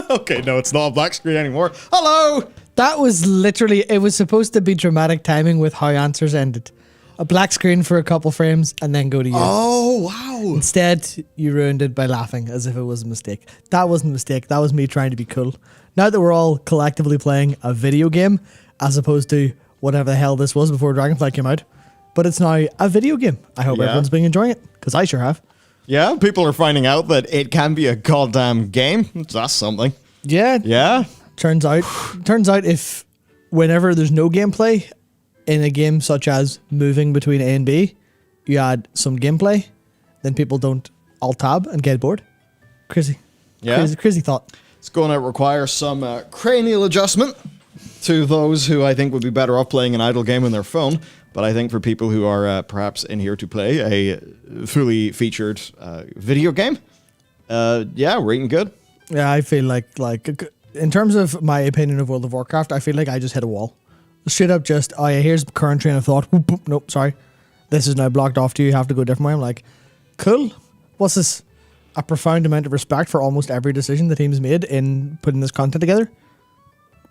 Okay, no, it's not a black screen anymore. Hello! That was literally, it was supposed to be dramatic timing with how answers ended. A black screen for a couple frames and then go to you. Oh, wow. Instead, you ruined it by laughing as if it was a mistake. That wasn't a mistake. That was me trying to be cool. Now that we're all collectively playing a video game, as opposed to whatever the hell this was before Dragonflight came out, but it's now a video game. I hope everyone's been enjoying it, because I sure have. Yeah, people are finding out that it can be a goddamn game. That's something. Yeah. Yeah. Turns out if whenever there's no gameplay in a game such as moving between A and B, you add some gameplay, then people don't alt-tab and get bored. Crazy. Yeah. Crazy thought. It's going to require some cranial adjustment to those who I think would be better off playing an idle game on their phone. But I think for people who are perhaps in here to play a fully featured video game, yeah, we're eating good. Yeah, I feel like in terms of my opinion of World of Warcraft, I feel like I just hit a wall. Straight up just, oh yeah, here's the current train of thought. Boop, boop, nope, sorry. This is now blocked off to you. You have to go a different way. I'm like, cool. What's this? A profound amount of respect for almost every decision the team's made in putting this content together.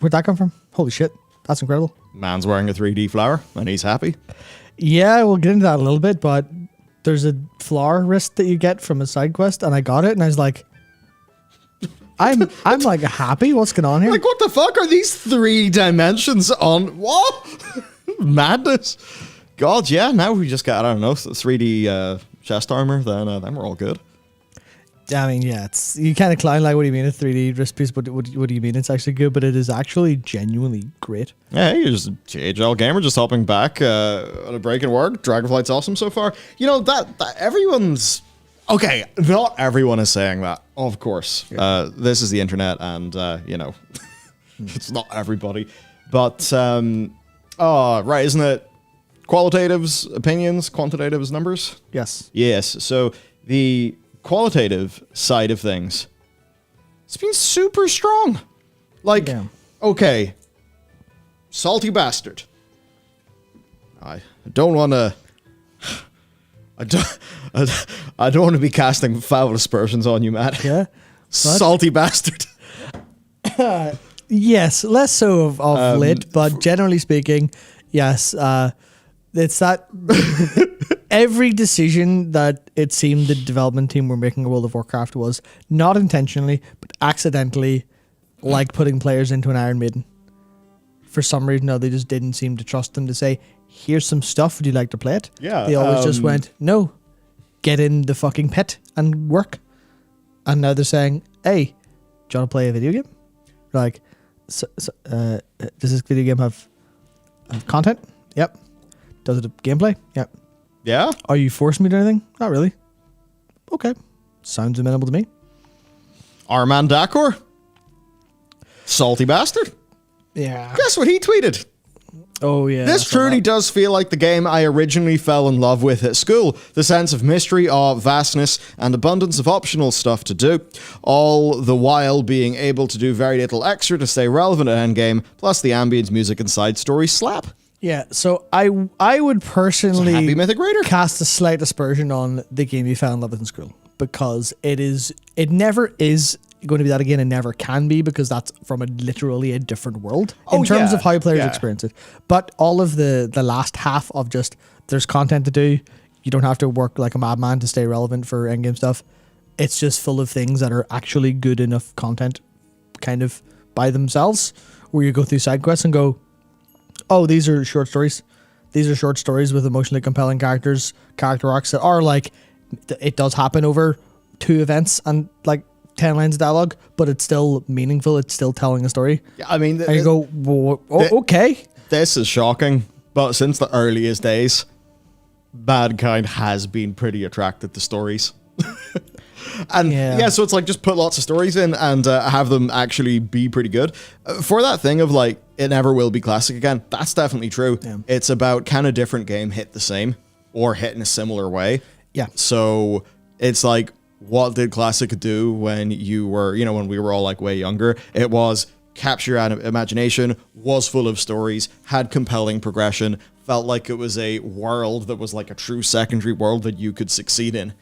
Where'd that come from? Holy shit. That's incredible. Man's wearing a 3D flower and he's happy. Yeah, we'll get into that a little bit, but there's a flower wrist that you get from a side quest, and I got it, and I was like, I'm like happy. What's going on here? Like, what the fuck are these 3 dimensions on? What? Madness. God, yeah, now we just got, I don't know, 3D chest armor, then we're all good. I mean, yeah, it's you kind of clown like, what do you mean a 3D wrist piece? What do you mean it's actually good? But it is actually genuinely great. Yeah, you're just a JHL gamer just hopping back on a break in work. Dragonflight's awesome so far. You know, that everyone's... Okay, not everyone is saying that, of course. Yeah. This is the internet and, you know, it's not everybody. But, right, isn't it qualitatives, opinions, quantitatives, numbers? Yes. Yes, so the qualitative side of things, it's been super strong. Like, okay, salty bastard. I don't want to... I don't want to be casting foul aspersions on you, Matt. Yeah. Salty bastard. Yes, less so of late, but generally speaking, yes. It's that every decision that it seemed the development team were making in World of Warcraft was not intentionally, but accidentally, like putting players into an Iron Maiden. For some reason, no, they just didn't seem to trust them to say, here's some stuff, would you like to play it? Yeah. They always just went, no, get in the fucking pit and work. And now they're saying, hey, do you want to play a video game? Like, does this video game have content? Yep. Does it have gameplay? Yep. Yeah? Are you forcing me to anything? Not really. Okay. Sounds amenable to me. Armand Dakor? Salty bastard? Yeah. Guess what he tweeted? Oh, yeah. This truly does feel like the game I originally fell in love with at school. The sense of mystery, awe, vastness, and abundance of optional stuff to do, all the while being able to do very little extra to stay relevant at endgame, plus the ambience, music, and side story slap. Yeah, so I would personally Happy Mythic Raider. Cast a slight aspersion on the game you fell in love with in school, because it never is going to be that again, and never can be, because that's from literally a different world in terms of how players experience it. But all of the last half of just, there's content to do, you don't have to work like a madman to stay relevant for endgame stuff. It's just full of things that are actually good enough content kind of by themselves, where you go through side quests and go, oh, these are short stories. These are short stories with emotionally compelling character arcs that are like, it does happen over 2 events and like 10 lines of dialogue, but it's still meaningful. It's still telling a story. Yeah, I mean, and you go, okay. This is shocking, but since the earliest days, mankind has been pretty attracted to stories. And yeah, so it's like just put lots of stories in and have them actually be pretty good. For that thing of like, it never will be classic again, that's definitely true. Yeah. It's about, can a different game hit the same or hit in a similar way? Yeah. So it's like, what did classic do when you were, when we were all like way younger? It was capture your imagination, was full of stories, had compelling progression, felt like it was a world that was like a true secondary world that you could succeed in.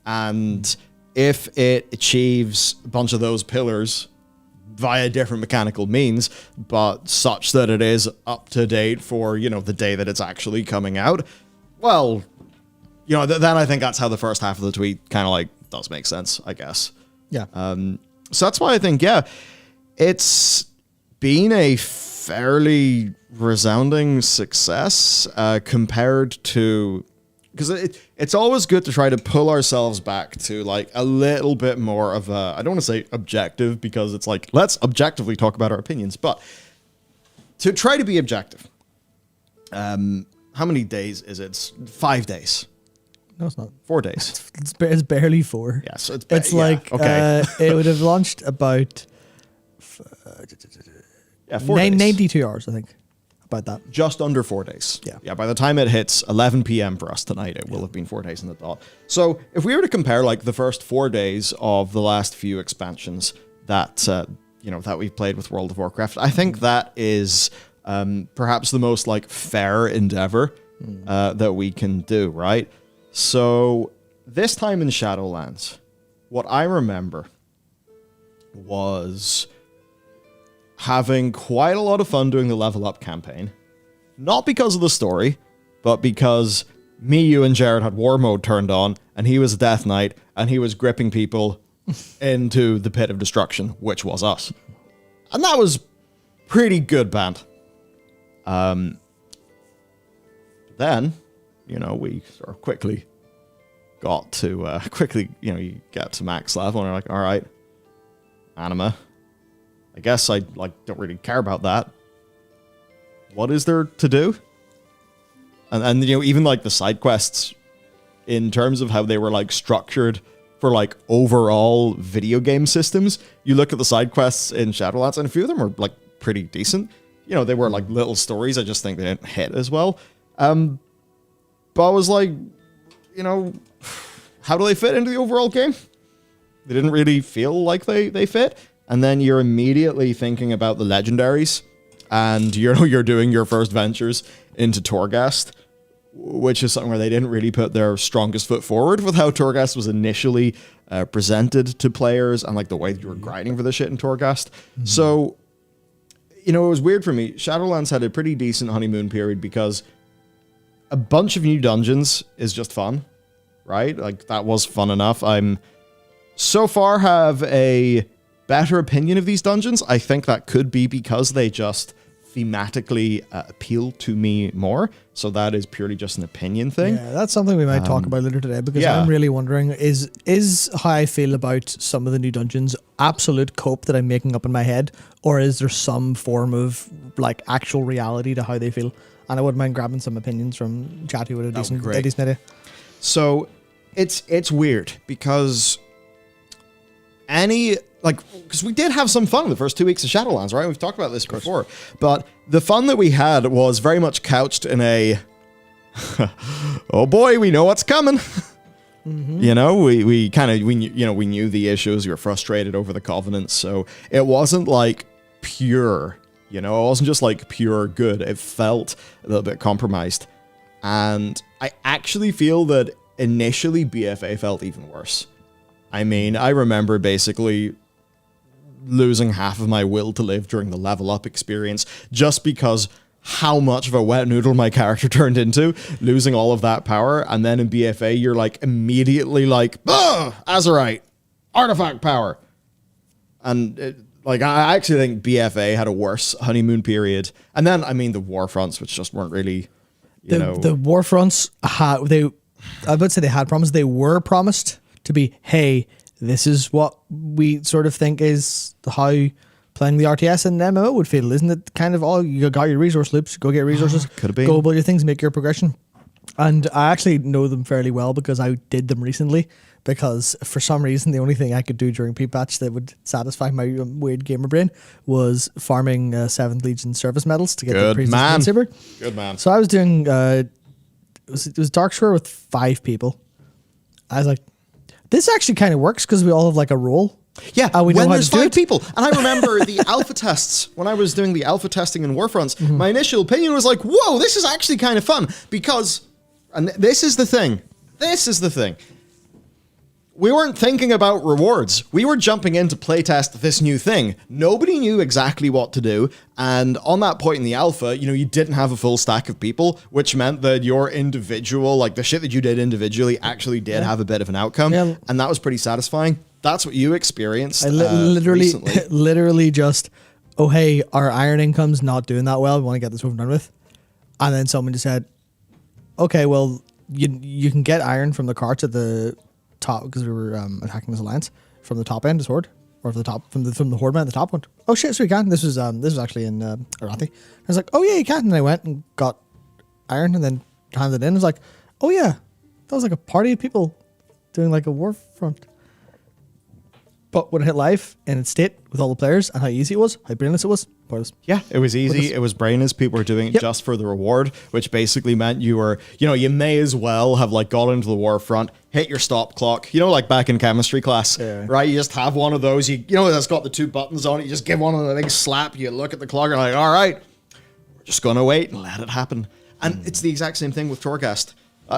And if it achieves a bunch of those pillars via different mechanical means, but such that it is up to date for, the day that it's actually coming out, well, then I think that's how the first half of the tweet kind of like does make sense, I guess. Yeah. So that's why I think, it's been a fairly resounding success compared to, because it's always good to try to pull ourselves back to like a little bit more of a, I don't want to say objective, because it's like, let's objectively talk about our opinions, but to try to be objective. How many days is it? It's 5 days. No, it's not. 4 days. It's barely 4. Yeah, so it's like, okay. It would have launched about 4 days. 92 hours, I think, about that. Just under 4 days. Yeah. Yeah, by the time it hits 11 p.m. for us tonight, it will have been 4 days in the dot. So if we were to compare like the first 4 days of the last few expansions that, that we've played with World of Warcraft, I think that is perhaps the most like fair endeavor that we can do, right? So this time in Shadowlands, what I remember was having quite a lot of fun doing the level up campaign. Not because of the story, but because me, you, and Jared had war mode turned on, and he was a Death Knight, and he was gripping people into the pit of destruction, which was us. And that was pretty good band. Then, we sort of quickly got to, you get to max level, and we're like, all right, anima. I guess I, don't really care about that. What is there to do? And even, the side quests, in terms of how they were, structured for, overall video game systems, you look at the side quests in Shadowlands, and a few of them are, pretty decent. They were, little stories. I just think they didn't hit as well. But I was like, how do they fit into the overall game? They didn't really feel like they fit. And then you're immediately thinking about the legendaries, and you're doing your first ventures into Torghast, which is something where they didn't really put their strongest foot forward with how Torghast was initially presented to players, and the way that you were grinding for the shit in Torghast. Mm-hmm. So, it was weird for me. Shadowlands had a pretty decent honeymoon period because a bunch of new dungeons is just fun, right? That was fun enough. I'm so far have a better opinion of these dungeons. I think that could be because they just thematically appeal to me more. So that is purely just an opinion thing. Yeah, that's something we might talk about later today, because I'm really wondering, is how I feel about some of the new dungeons absolute cope that I'm making up in my head, or is there some form of actual reality to how they feel? And I wouldn't mind grabbing some opinions from chat who would have a decent idea. So it's weird because because we did have some fun in the first 2 weeks of Shadowlands, right? We've talked about this before. But the fun that we had was very much couched in a, oh boy, we know what's coming. Mm-hmm. We knew the issues. We were frustrated over the Covenant. So it wasn't pure, it wasn't just pure good. It felt a little bit compromised. And I actually feel that initially BFA felt even worse. I mean, I remember basically losing half of my will to live during the level up experience just because how much of a wet noodle my character turned into, losing all of that power. And then in BFA, you're immediately Azerite, artifact power. And I actually think BFA had a worse honeymoon period. And then, I mean, the Warfronts, which just weren't really, The Warfronts, I would say they had promised. They were promised to be, hey, this is what we sort of think is how playing the RTS and MMO would feel. Isn't it kind of all, you got your resource loops, go get resources, Could have been. go build your things, make your progression. And I actually know them fairly well because I did them recently, because for some reason the only thing I could do during P-Patch that would satisfy my weird gamer brain was farming 7th Legion service medals to get the Priestess Saber. Good man. So I was doing it was Darkshore with 5 people. I was like, this actually kind of works because we all have like a role. Yeah, we when there's 5 people. And I remember the alpha tests, when I was doing the alpha testing in Warfronts, my initial opinion was like, whoa, this is actually kind of fun. Because, and this is the thing. We weren't thinking about rewards. We were jumping in to playtest this new thing. Nobody knew exactly what to do. And on that point in the alpha, you didn't have a full stack of people, which meant that your individual, like the shit that you did individually actually did have a bit of an outcome. Yeah. And that was pretty satisfying. That's what you experienced. I literally just, oh, hey, our iron income's not doing that well. We want to get this over and done with. And then someone just said, okay, well, you can get iron from the carts at the top, because we were attacking this alliance from the top end, this horde, or from the top from the horde man at the top one. Oh shit, so you can. This was actually in Arathi. I was like, oh yeah, you can. And I went and got iron and then handed it in. I was like, oh yeah, that was like a party of people doing like a war front. But when it hit live in its state with all the players and how easy it was, how brainless it was, yeah, it was easy. It was brainless. People were doing it just for the reward, which basically meant you were, you may as well have like got into the war front, hit your stop clock, like back in chemistry class, right? You just have one of those, that's got the 2 buttons on it. You just give one of the big slap. You look at the clock, you're like, all right, we're just going to wait and let it happen. And it's the exact same thing with Torghast.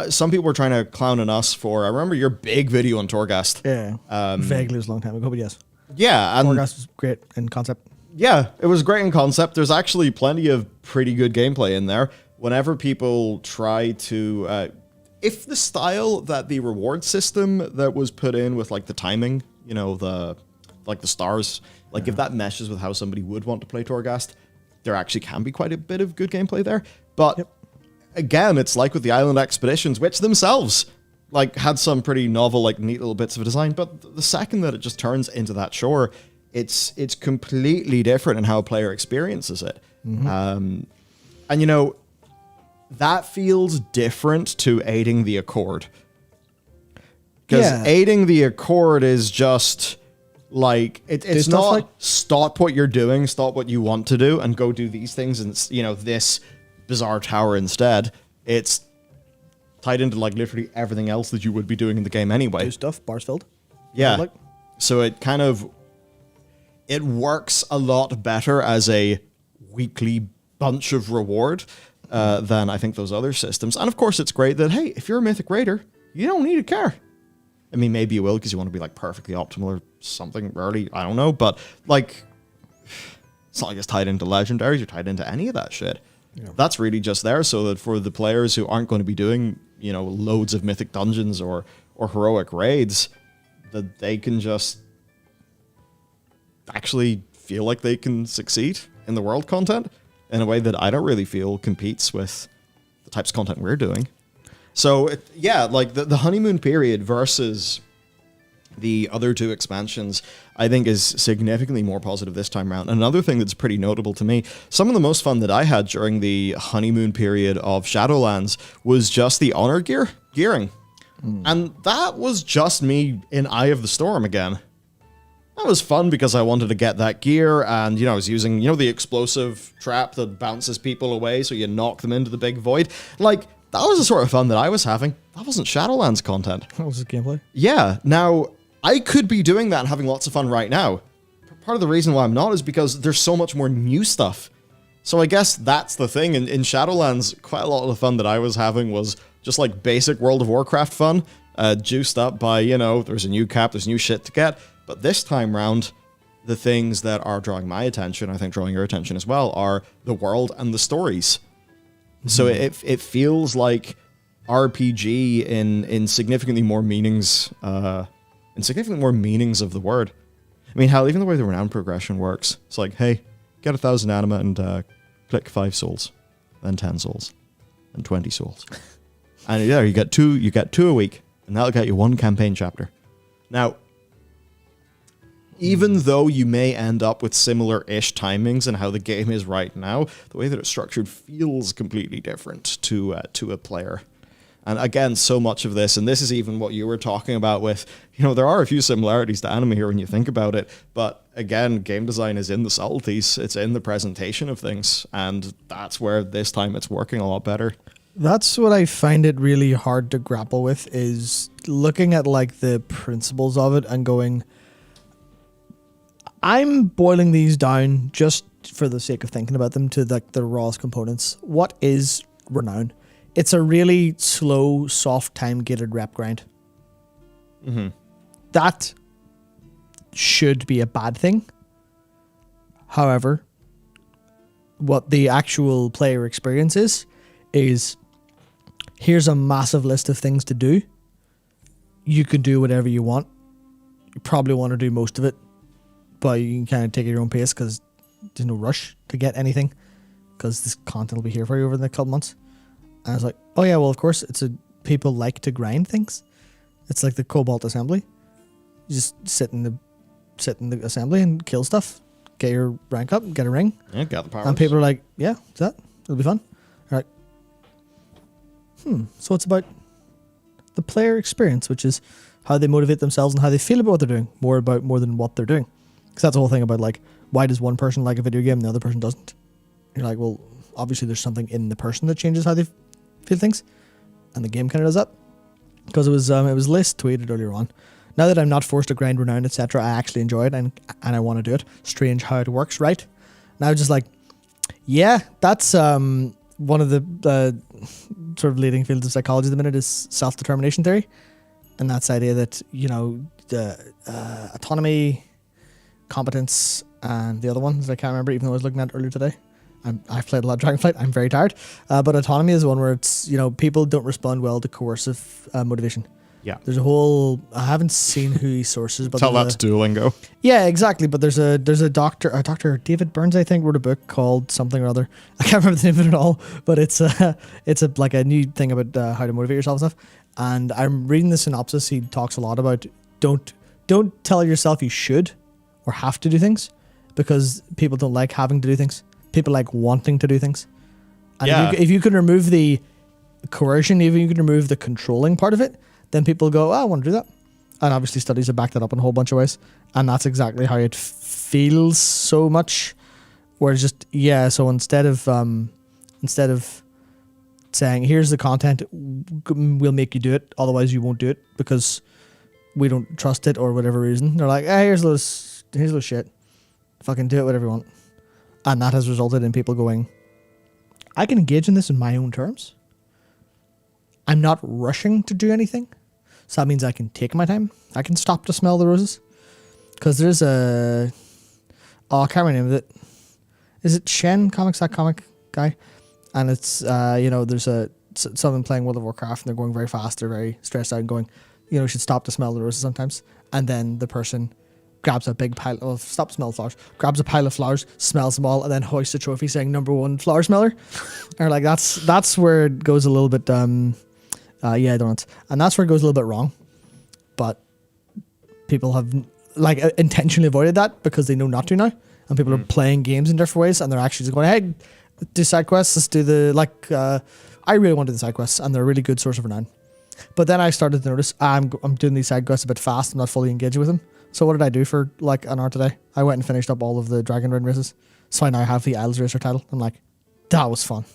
Some people were trying to clown on us for, I remember your big video on Torghast. Yeah. Vaguely, it was a long time ago, but yes. Yeah. And Torghast was great in concept. Yeah, it was great in concept. There's actually plenty of pretty good gameplay in there. Whenever people try to, if the style that the reward system that was put in with like the timing, the stars, like if that meshes with how somebody would want to play Torghast, there actually can be quite a bit of good gameplay there. But again, it's like with the Island Expeditions, which themselves like had some pretty novel, like neat little bits of design. But the second that it just turns into that shore, it's completely different in how a player experiences it. And that feels different to aiding the Accord. Because aiding the Accord is just like, it's not like, stop what you're doing, stop what you want to do, and go do these things and, this bizarre tower instead. It's tied into like literally everything else that you would be doing in the game anyway. Do stuff, bars filled. Yeah. So it kind of, it works a lot better as a weekly bunch of reward than I think those other systems. And of course, it's great that, hey, if you're a Mythic Raider, you don't need a car. I mean, maybe you will because you want to be like perfectly optimal or something early. I don't know. But like, it's not like it's tied into legendaries. You're tied into any of that shit. Yeah. That's really just there so that for the players who aren't going to be doing, loads of mythic dungeons or heroic raids, that they can just actually feel like they can succeed in the world content in a way that I don't really feel competes with the types of content we're doing. So, like the honeymoon period versus the other 2 expansions, I think is significantly more positive this time around. Another thing that's pretty notable to me, some of the most fun that I had during the honeymoon period of Shadowlands was just the honor gearing. And that was just me in Eye of the Storm again. That was fun because I wanted to get that gear and, I was using, the explosive trap that bounces people away so you knock them into the big void. Like, that was the sort of fun that I was having. That wasn't Shadowlands content. That was the gameplay. Yeah. Now, I could be doing that and having lots of fun right now. Part of the reason why I'm not is because there's so much more new stuff. So I guess that's the thing. In Shadowlands, quite a lot of the fun that I was having was just like basic World of Warcraft fun, juiced up by, there's a new cap, there's new shit to get. But this time round, the things that are drawing my attention, I think drawing your attention as well, are the world and the stories. So it feels like RPG in significantly more meanings, of the word. I mean, hell, even the way the renown progression works, it's like, hey, get 1,000 anima and click 5 souls, then 10 souls, and 20 souls. And yeah, you get two a week, and that'll get you 1 campaign chapter. Now, even though you may end up with similar-ish timings and how the game is right now, the way that it's structured feels completely different to a player. And again, so much of this, and this is even what you were talking about with, there are a few similarities to anime here when you think about it, but again, game design is in the subtleties, it's in the presentation of things, and that's where this time it's working a lot better. That's what I find it really hard to grapple with, is looking at like the principles of it and going, I'm boiling these down just for the sake of thinking about them to like the rawest components. What is renown? It's a really slow, soft, time-gated rep grind. Mm-hmm. That should be a bad thing. However, what the actual player experience is here's a massive list of things to do. You can do whatever you want. You probably want to do most of it, but you can kind of take it at your own pace because there's no rush to get anything because this content will be here for you over the next couple months. And I was like, oh yeah, well, of course, people like to grind things. It's like the Cobalt assembly. You just sit in the assembly and kill stuff, get your rank up, get a ring. Yeah, got the powers. And people are like, yeah, it'll be fun. All right. So it's about the player experience, which is how they motivate themselves and how they feel about what they're doing, more than what they're doing. Because that's the whole thing about like, why does one person like a video game and the other person doesn't? You're like, well, obviously there's something in the person that changes how they feel things, and the game kind of does that. Because it was Liz tweeted earlier on. Now that I'm not forced to grind renown, etc., I actually enjoy it and I want to do it. Strange how it works, right? And I was just like, yeah, that's one of the sort of leading fields of psychology at the minute is self-determination theory, and that's the idea that the autonomy, competence, and the other ones I can't remember, even though I was looking at it earlier today. I've played a lot of Dragonflight. I'm very tired. But autonomy is one where it's, people don't respond well to coercive motivation. Yeah. There's a whole, I haven't seen who he sources, but tell that to Duolingo. Yeah, exactly. But there's a Dr. David Burns, I think, wrote a book called something or other. I can't remember the name of it at all, but it's like a new thing about how to motivate yourself and stuff. And I'm reading the synopsis. He talks a lot about don't tell yourself you should or have to do things, because people don't like having to do things. People like wanting to do things. And yeah. if you can remove the coercion, even you can remove the controlling part of it, then people go, I want to do that. And obviously studies have backed that up in a whole bunch of ways. And that's exactly how it feels so much. Where it's just, yeah, so instead of saying, here's the content, we'll make you do it, otherwise you won't do it because we don't trust it or whatever reason. They're like, here's those shit. Fucking do it whatever you want. And that has resulted in people going, I can engage in this in my own terms. I'm not rushing to do anything. So that means I can take my time. I can stop to smell the roses. Because there's I can't remember the name of it. Is it Shen Comics, that comic guy? And it's, there's someone playing World of Warcraft and they're going very fast. They're very stressed out and going, you should stop to smell the roses sometimes. And then the person grabs a big pile of, stop smell flowers, grabs a pile of flowers, smells them all, and then hoists a trophy saying #1 flower smeller. Or like that's where it goes a little bit, donuts. And that's where it goes a little bit wrong. But people have like intentionally avoided that because they know not to now. And people are playing games in different ways and they're actually just going, hey, do side quests, let's do I really want to do the side quests and they're a really good source of renown. But then I started to notice I'm doing these side quests a bit fast, I'm not fully engaged with them. So what did I do for like an hour today? I went and finished up all of the Dragon Run races. So I now have the Isles Racer title. I'm like, that was fun.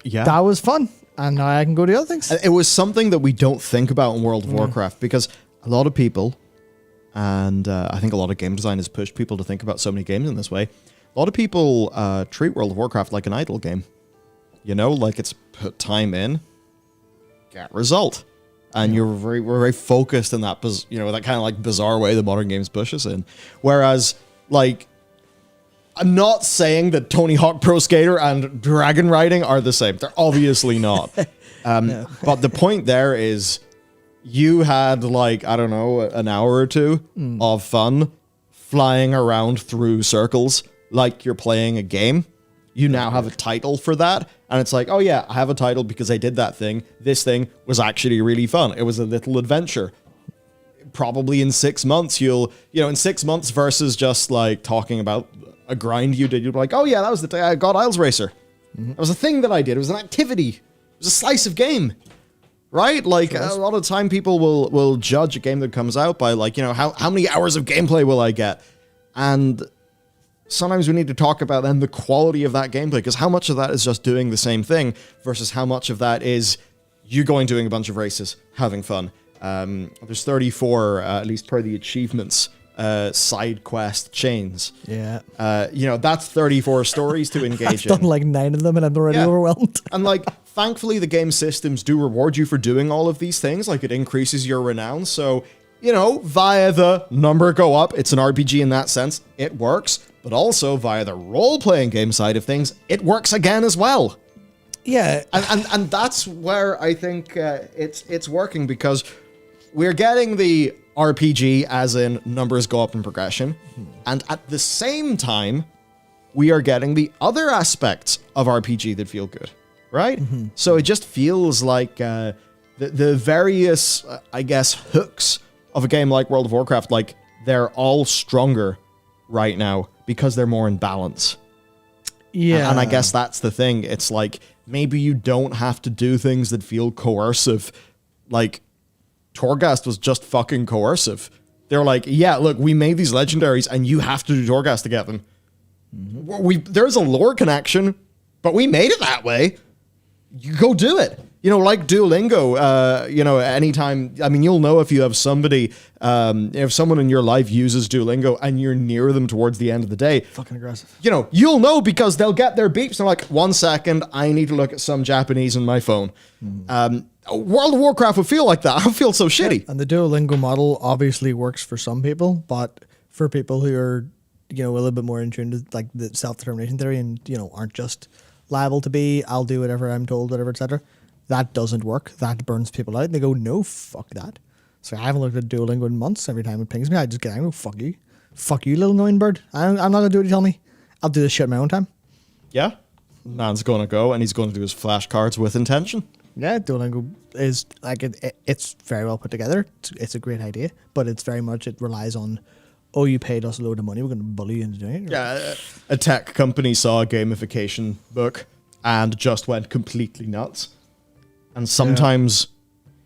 Yeah. That was fun. And now I can go do other things. It was something that we don't think about in World of Warcraft because a lot of people, and I think a lot of game design has pushed people to think about so many games in this way. A lot of people treat World of Warcraft like an idle game. Like it's put time in, get result. And we're very focused in that, that kind of like bizarre way the modern games push us in. Whereas, like, I'm not saying that Tony Hawk Pro Skater and Dragon Riding are the same. They're obviously not. No. But the point there is you had, like, I don't know, an hour or two of fun flying around through circles like you're playing a game. You now have a title for that, and it's like, oh yeah, I have a title because I did that thing. This thing was actually really fun. It was a little adventure. Probably in 6 months, in 6 months versus just like talking about a grind you did, you'll be like, oh yeah, that was the day I got Isles Racer. That was a thing that I did. It was an activity. It was a slice of game. Right? Like, a lot of time people will judge a game that comes out by like, how many hours of gameplay will I get? And sometimes we need to talk about then the quality of that gameplay, because how much of that is just doing the same thing versus how much of that is you doing a bunch of races, having fun. There's 34, at least per the achievements, side quest chains. Yeah. That's 34 stories to engage I've done like 9 of them and I'm already overwhelmed. And like, thankfully the game systems do reward you for doing all of these things. Like, it increases your renown. So, via the number go up, it's an RPG in that sense, it works. But also via the role-playing game side of things, it works again as well. Yeah. And that's where I think it's working, because we're getting the RPG as in numbers go up in progression. And at the same time, we are getting the other aspects of RPG that feel good, right? So it just feels like the various, hooks of a game like World of Warcraft, like, they're all stronger right now because they're more in balance. Yeah. And I guess that's the thing. It's like, maybe you don't have to do things that feel coercive. Like, Torghast was just fucking coercive. They're like, yeah, look, we made these legendaries and you have to do Torghast to get them. There's a lore connection, but we made it that way. You go do it. Like Duolingo, anytime, you'll know if you have somebody, if someone in your life uses Duolingo and you're near them towards the end of the day. Fucking aggressive. You'll know because they'll get their beeps and they're like, 1 second, I need to look at some Japanese on my phone. World of Warcraft would feel like that. I would feel so shitty. And the Duolingo model obviously works for some people, but for people who are, a little bit more in tune to like the self-determination theory and, aren't just liable to be, I'll do whatever I'm told, whatever, etc. That doesn't work. That burns people out. And they go, no, fuck that. So I haven't looked at Duolingo in months. Every time it pings me, I just get angry. Fuck you. Fuck you, little annoying bird. I'm not going to do what you tell me. I'll do this shit in my own time. Yeah. Man's going to go and he's going to do his flashcards with intention. Yeah, Duolingo is like, it's very well put together. It's a great idea, but it's very much, it relies on, oh, you paid us a load of money, we're going to bully you into doing it. Yeah, a tech company saw a gamification book and just went completely nuts. And sometimes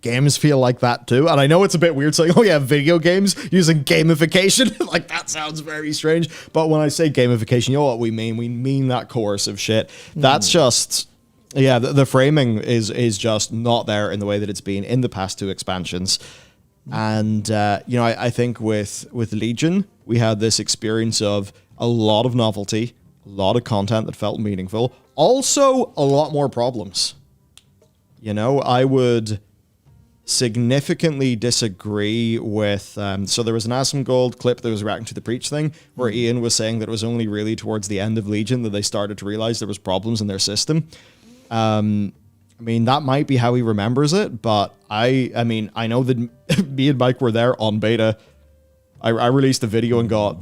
games feel like that too. And I know it's a bit weird saying, oh yeah, video games using gamification. Like, that sounds very strange. But when I say gamification, you know what we mean? We mean that coercive shit. That's just, the framing is just not there in the way that it's been in the past 2 expansions. And, I think with Legion, we had this experience of a lot of novelty, a lot of content that felt meaningful, also a lot more problems. I would significantly disagree with... so there was an Asmongold clip that was reacting to the Preach thing, where Ian was saying that it was only really towards the end of Legion that they started to realize there was problems in their system. That might be how he remembers it, but I know that me and Mike were there on beta. I released a video and got...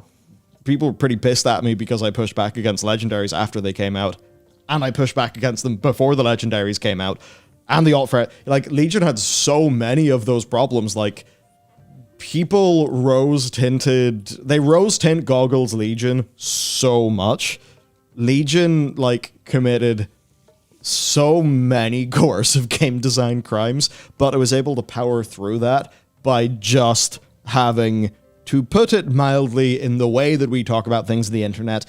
People were pretty pissed at me because I pushed back against legendaries after they came out. And I pushed back against them before the legendaries came out. And the alt threat, like, Legion had so many of those problems. Like, people rose tint goggles Legion so much. Legion, like, committed so many coercive game design crimes, but it was able to power through that by just having, to put it mildly, in the way that we talk about things on the internet,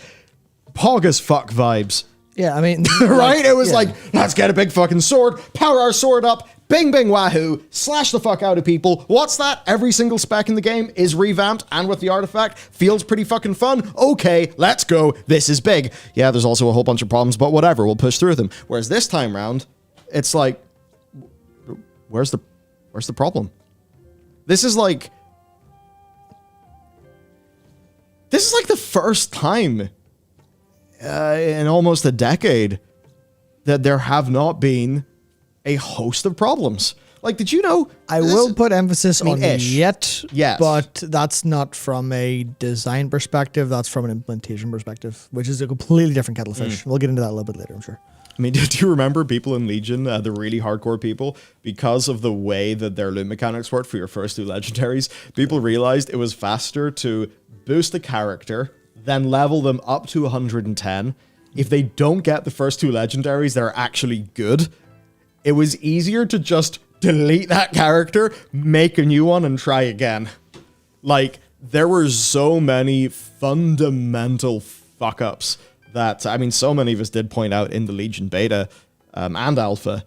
pog as fuck vibes. Yeah, right? It was like, let's get a big fucking sword, power our sword up, bing, bing, wahoo, slash the fuck out of people. What's that? Every single spec in the game is revamped, and with the artifact, feels pretty fucking fun. Okay, let's go. This is big. Yeah, there's also a whole bunch of problems, but whatever, we'll push through them. Whereas this time round, it's like, where's the problem? This is like the first time in almost a decade that there have not been a host of problems. Like, did you know? I will put emphasis on ish. yet, Yes. but that's not from a design perspective. That's from an implementation perspective, which is a completely different kettle of fish. We'll get into that a little bit later, I'm sure. I mean, do you remember people in Legion, the really hardcore people, because of the way that their loot mechanics worked for your first 2 legendaries, people realized it was faster to boost a character, then level them up to 110. If they don't get the first 2 legendaries, they're actually good. It was easier to just delete that character, make a new one, and try again. Like, there were so many fundamental fuck-ups that, I mean, so many of us did point out in the Legion beta and alpha.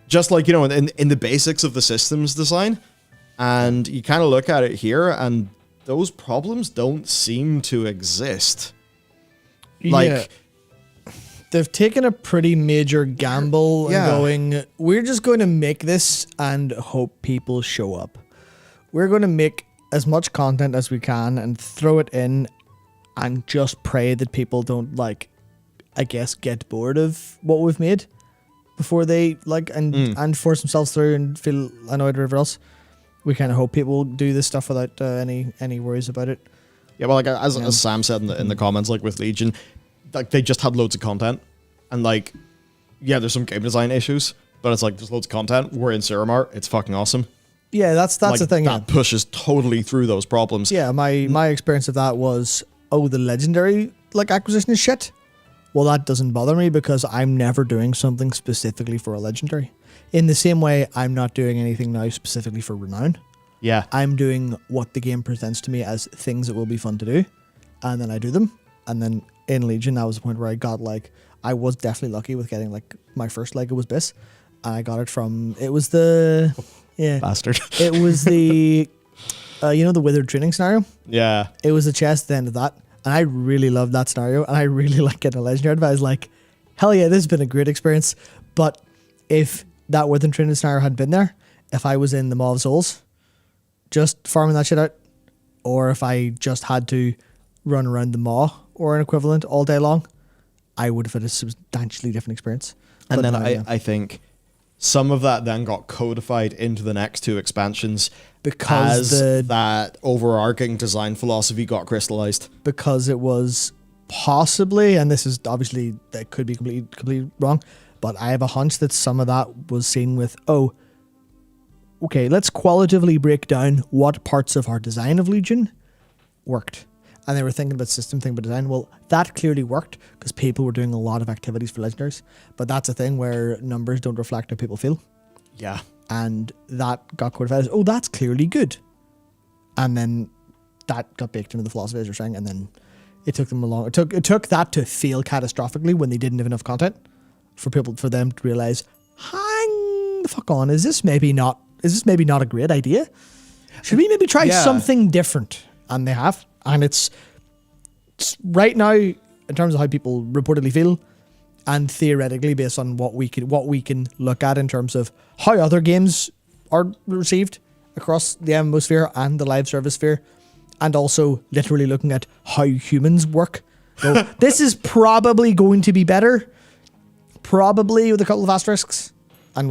Just like, you know, in the basics of the systems design. And you kind of look at it here, and those problems don't seem to exist. Like, they've taken a pretty major gamble and going, we're just going to make this and hope people show up. We're going to make as much content as we can and throw it in and just pray that people don't, like, I guess, get bored of what we've made before they, like, and force themselves through and feel annoyed or whatever else. We kind of hope people do this stuff without any worries about it. Yeah, well, like, as Sam said in the comments, like, with Legion, like, they just had loads of content. And, like, yeah, there's some game design issues, but it's like, there's loads of content. We're in Suramar. It's fucking awesome. Yeah, that's like, the thing. That pushes totally through those problems. Yeah, my experience of that was, oh, the legendary, like, acquisition is shit. Well, that doesn't bother me because I'm never doing something specifically for a legendary. In the same way, I'm not doing anything now specifically for renown. Yeah. I'm doing what the game presents to me as things that will be fun to do, and then I do them. And then in Legion, that was the point where I got, like, I was definitely lucky with getting, like, my first Lego was Blizz. And I got it from, it was the, Bastard. It was the, you know, the withered training scenario? Yeah. It was the chest at the end of that. And I really loved that scenario. And I really like getting a legendary. But I was like, hell yeah, this has been a great experience. But if that withered training scenario had been there, if I was in the Maw of Souls, just farming that shit out, or if I just had to run around the Maw or an equivalent all day long, I would have had a substantially different experience. And then I think some of that then got codified into the next 2 expansions because that overarching design philosophy got crystallized. Because it was possibly, and this is obviously, that could be completely wrong, but I have a hunch that some of that was seen with, oh, okay, let's qualitatively break down what parts of our design of Legion worked. And they were thinking about system thing, but design. Well, that clearly worked because people were doing a lot of activities for legendaries. But that's a thing where numbers don't reflect how people feel. Yeah. And that got codified as, oh, that's clearly good. And then that got baked into the philosophy, as you're saying. And then it took them along. It took that to fail catastrophically when they didn't have enough content for them to realize, hang the fuck on, is this maybe not a great idea? Should we maybe try something different? And they have. And it's right now, in terms of how people reportedly feel, and theoretically based on what we can look at in terms of how other games are received across the MMO sphere and the live service sphere, and also literally looking at how humans work. So this is probably going to be better, probably with a couple of asterisks, and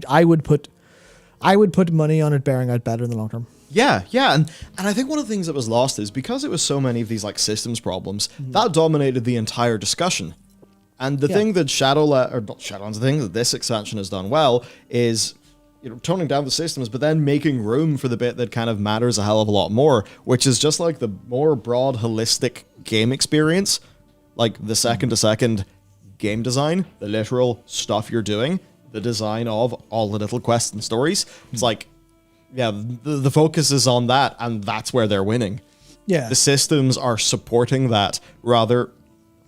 I would put money on it bearing out better in the long term. Yeah, and I think one of the things that was lost is because it was so many of these, like, systems problems, that dominated the entire discussion. And the thing that the thing that this expansion has done well is, you know, toning down the systems, but then making room for the bit that kind of matters a hell of a lot more, which is just like the more broad, holistic game experience, like the second-to-second game design, the literal stuff you're doing, the design of all the little quests and stories. It's like, yeah, the focus is on that, and that's where they're winning. Yeah. The systems are supporting that rather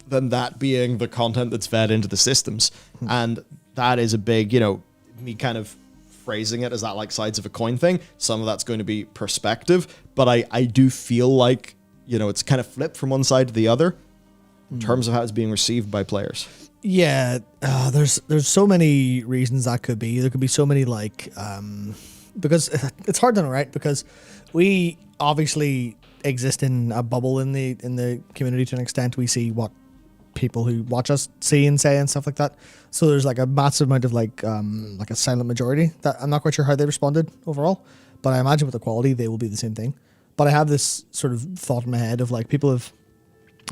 than that being the content that's fed into the systems. And that is a big, you know, me kind of phrasing it as that, like, sides of a coin thing. Some of that's going to be perspective, but I do feel like, you know, it's kind of flipped from one side to the other in terms of how it's being received by players. Yeah, there's so many reasons that could be. There could be so many, like, because it's hard to know, right? Because we obviously exist in a bubble in the community to an extent. We see what people who watch us see and say and stuff like that. So there's like a massive amount of like a silent majority that I'm not quite sure how they responded overall, but I imagine with the quality they will be the same thing. But I have this sort of thought in my head of like people have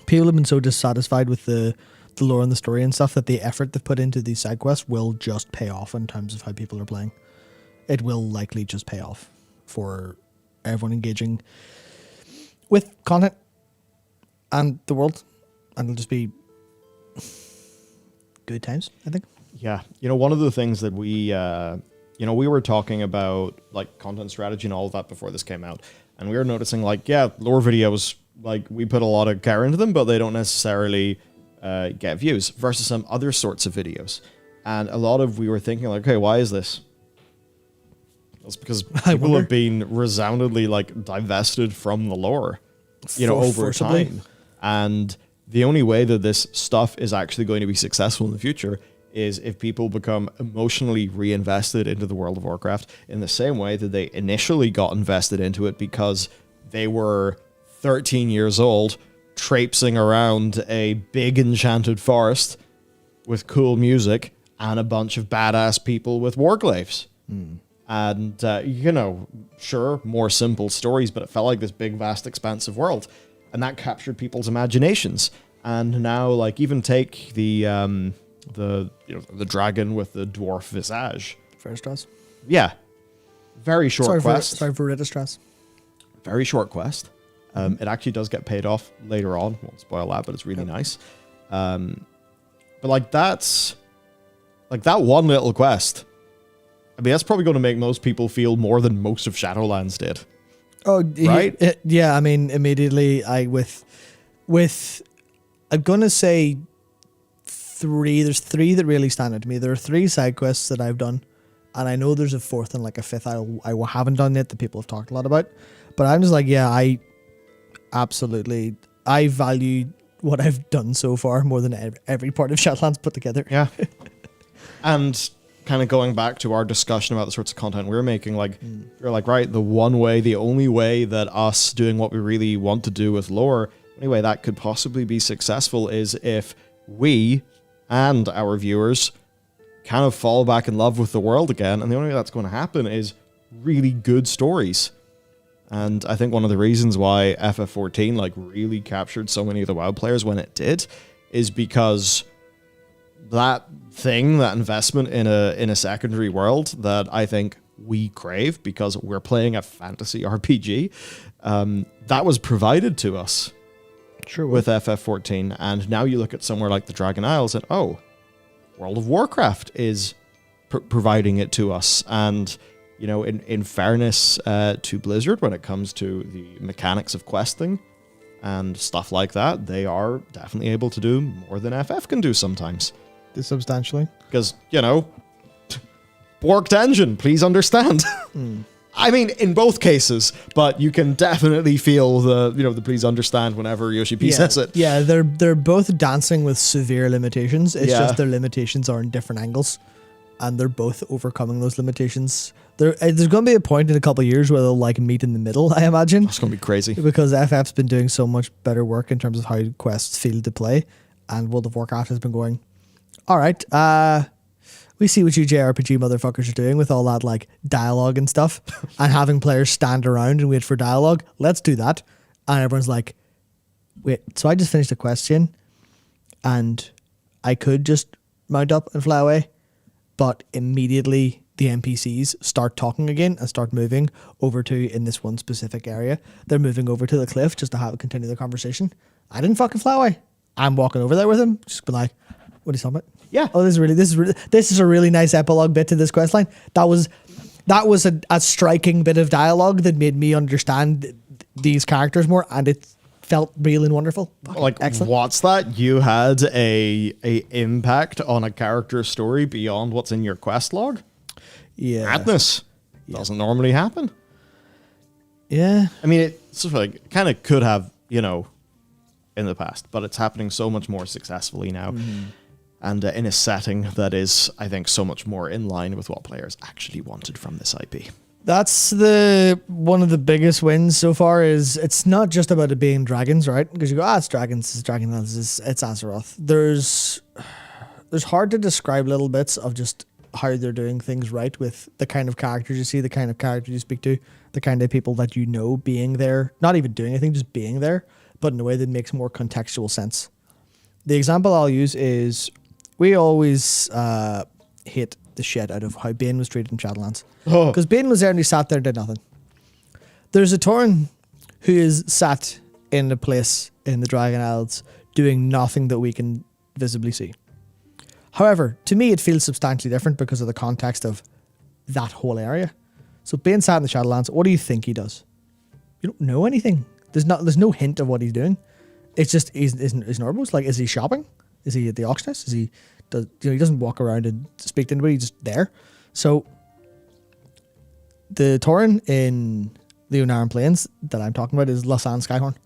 been so dissatisfied with the lore and the story and stuff that the effort they've put into these side quests will just pay off in terms of how people are playing. It will likely just pay off for everyone engaging with content and the world, and it'll just be good times, I think. Yeah. One of the things that we were talking about like content strategy and all of that before this came out, and we were noticing like, yeah, lore videos, like we put a lot of care into them, but they don't necessarily get views versus some other sorts of videos. And we were thinking like, okay, why is this? It's because people have been resoundingly like divested from the lore, over time. And the only way that this stuff is actually going to be successful in the future is if people become emotionally reinvested into the world of Warcraft in the same way that they initially got invested into it because they were 13 years old, traipsing around a big enchanted forest with cool music and a bunch of badass people with warglaives. And, sure, more simple stories, but it felt like this big, vast, expansive world. And that captured people's imaginations. And now, like, even take the dragon with the dwarf visage. Ferris. Yeah. Very short quest. Veritas. Very short quest. It actually does get paid off later on. Won't spoil that, but it's really nice. But like that one little quest, I mean, that's probably going to make most people feel more than most of Shadowlands did. Oh, right? Yeah, I mean, immediately I'm going to say three. There's three that really stand out to me. There are 3 side quests that I've done, and I know there's a 4th and like a 5th I haven't done yet that people have talked a lot about. But I'm just like, yeah, I value what I've done so far more than every part of Shadowlands put together. Yeah. And kind of going back to our discussion about the sorts of content we're making, like, you're like, right, the only way that us doing what we really want to do with lore, the only way that could possibly be successful is if we and our viewers kind of fall back in love with the world again. And the only way that's going to happen is really good stories. And I think one of the reasons why FF14 like really captured so many of the WoW players when it did is because that investment in a secondary world that I think we crave because we're playing a fantasy RPG, that was provided to us with FF14. And now you look at somewhere like the Dragon Isles and, oh, World of Warcraft is providing it to us. And, in fairness to Blizzard, when it comes to the mechanics of questing and stuff like that, they are definitely able to do more than FF can do sometimes. Substantially. Because, borked engine, please understand. I mean, in both cases, but you can definitely feel the please understand whenever Yoshi P says it. Yeah, they're both dancing with severe limitations. It's just their limitations are in different angles, and they're both overcoming those limitations. There's going to be a point in a couple of years where they'll like meet in the middle, I imagine. That's going to be crazy. Because FF's been doing so much better work in terms of how quests feel to play, and World of Warcraft has been going, all right, we see what you JRPG motherfuckers are doing with all that like dialogue and stuff and having players stand around and wait for dialogue. Let's do that. And everyone's like, wait, so I just finished a question and I could just mount up and fly away, but immediately the NPCs start talking again and start moving over to, in this one specific area, they're moving over to the cliff just to continue the conversation. I didn't fucking fly away. I'm walking over there with him, just be like, what are you talking about? Yeah. Oh, this is a really nice epilogue bit to this questline. That was a striking bit of dialogue that made me understand these characters more, and it felt real and wonderful. Like, excellent. What's that? You had a impact on a character's story beyond what's in your quest log? Yeah. Madness. Doesn't normally happen. Yeah. I mean, it sort of like kind of could have, in the past, but it's happening so much more successfully now. Mm-hmm. And in a setting that is, I think, so much more in line with what players actually wanted from this IP. That's one of the biggest wins so far. Is it's not just about it being dragons, right? Because you go, it's dragons, it's Dragonlance, it's Azeroth. There's hard to describe little bits of just how they're doing things right with the kind of characters you see, the kind of characters you speak to, the kind of people that you know being there, not even doing anything, just being there, but in a way that makes more contextual sense. The example I'll use is we always hate the shit out of how Bane was treated in Shadowlands. Because Bane was there and he sat there and did nothing. There's a Tauren who is sat in a place in the Dragon Isles doing nothing that we can visibly see. However, to me it feels substantially different because of the context of that whole area. So Bane sat in the Shadowlands. What do you think he does? You don't know anything. There's no hint of what he's doing. It's just he's normal. Like, is he shopping? Is he at the auction house? He doesn't walk around and speak to anybody. He's just there. So the Tauren in the Unaran Plains that I'm talking about is Lasan Skyhorn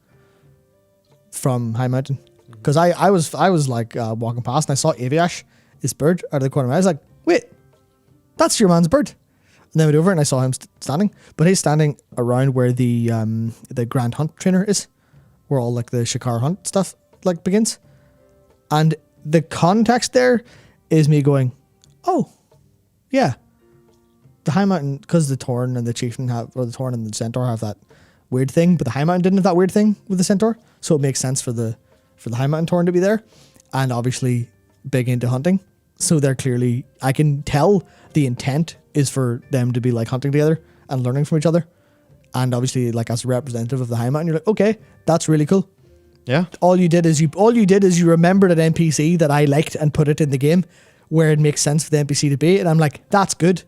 from High Mountain. Because I was like walking past and I saw Aviash, his bird, out of the corner of my eye. I was like, wait, that's your man's bird. And then I went over and I saw him standing, but he's standing around where the Grand Hunt trainer is, where all like the Shikar Hunt stuff like begins. And the context there is me going, oh, yeah. The High Mountain, because the Tauren and the Chieftain the Tauren and the Centaur have that weird thing, but the High Mountain didn't have that weird thing with the Centaur, so it makes sense for the High Mountain Tauren to be there, and obviously big into hunting. So they're clearly, I can tell the intent is for them to be like hunting together and learning from each other. And obviously, like as a representative of the High Mountain, you're like, okay, that's really cool. Yeah. All you did is you remembered an NPC that I liked and put it in the game where it makes sense for the NPC to be, and I'm like, that's good.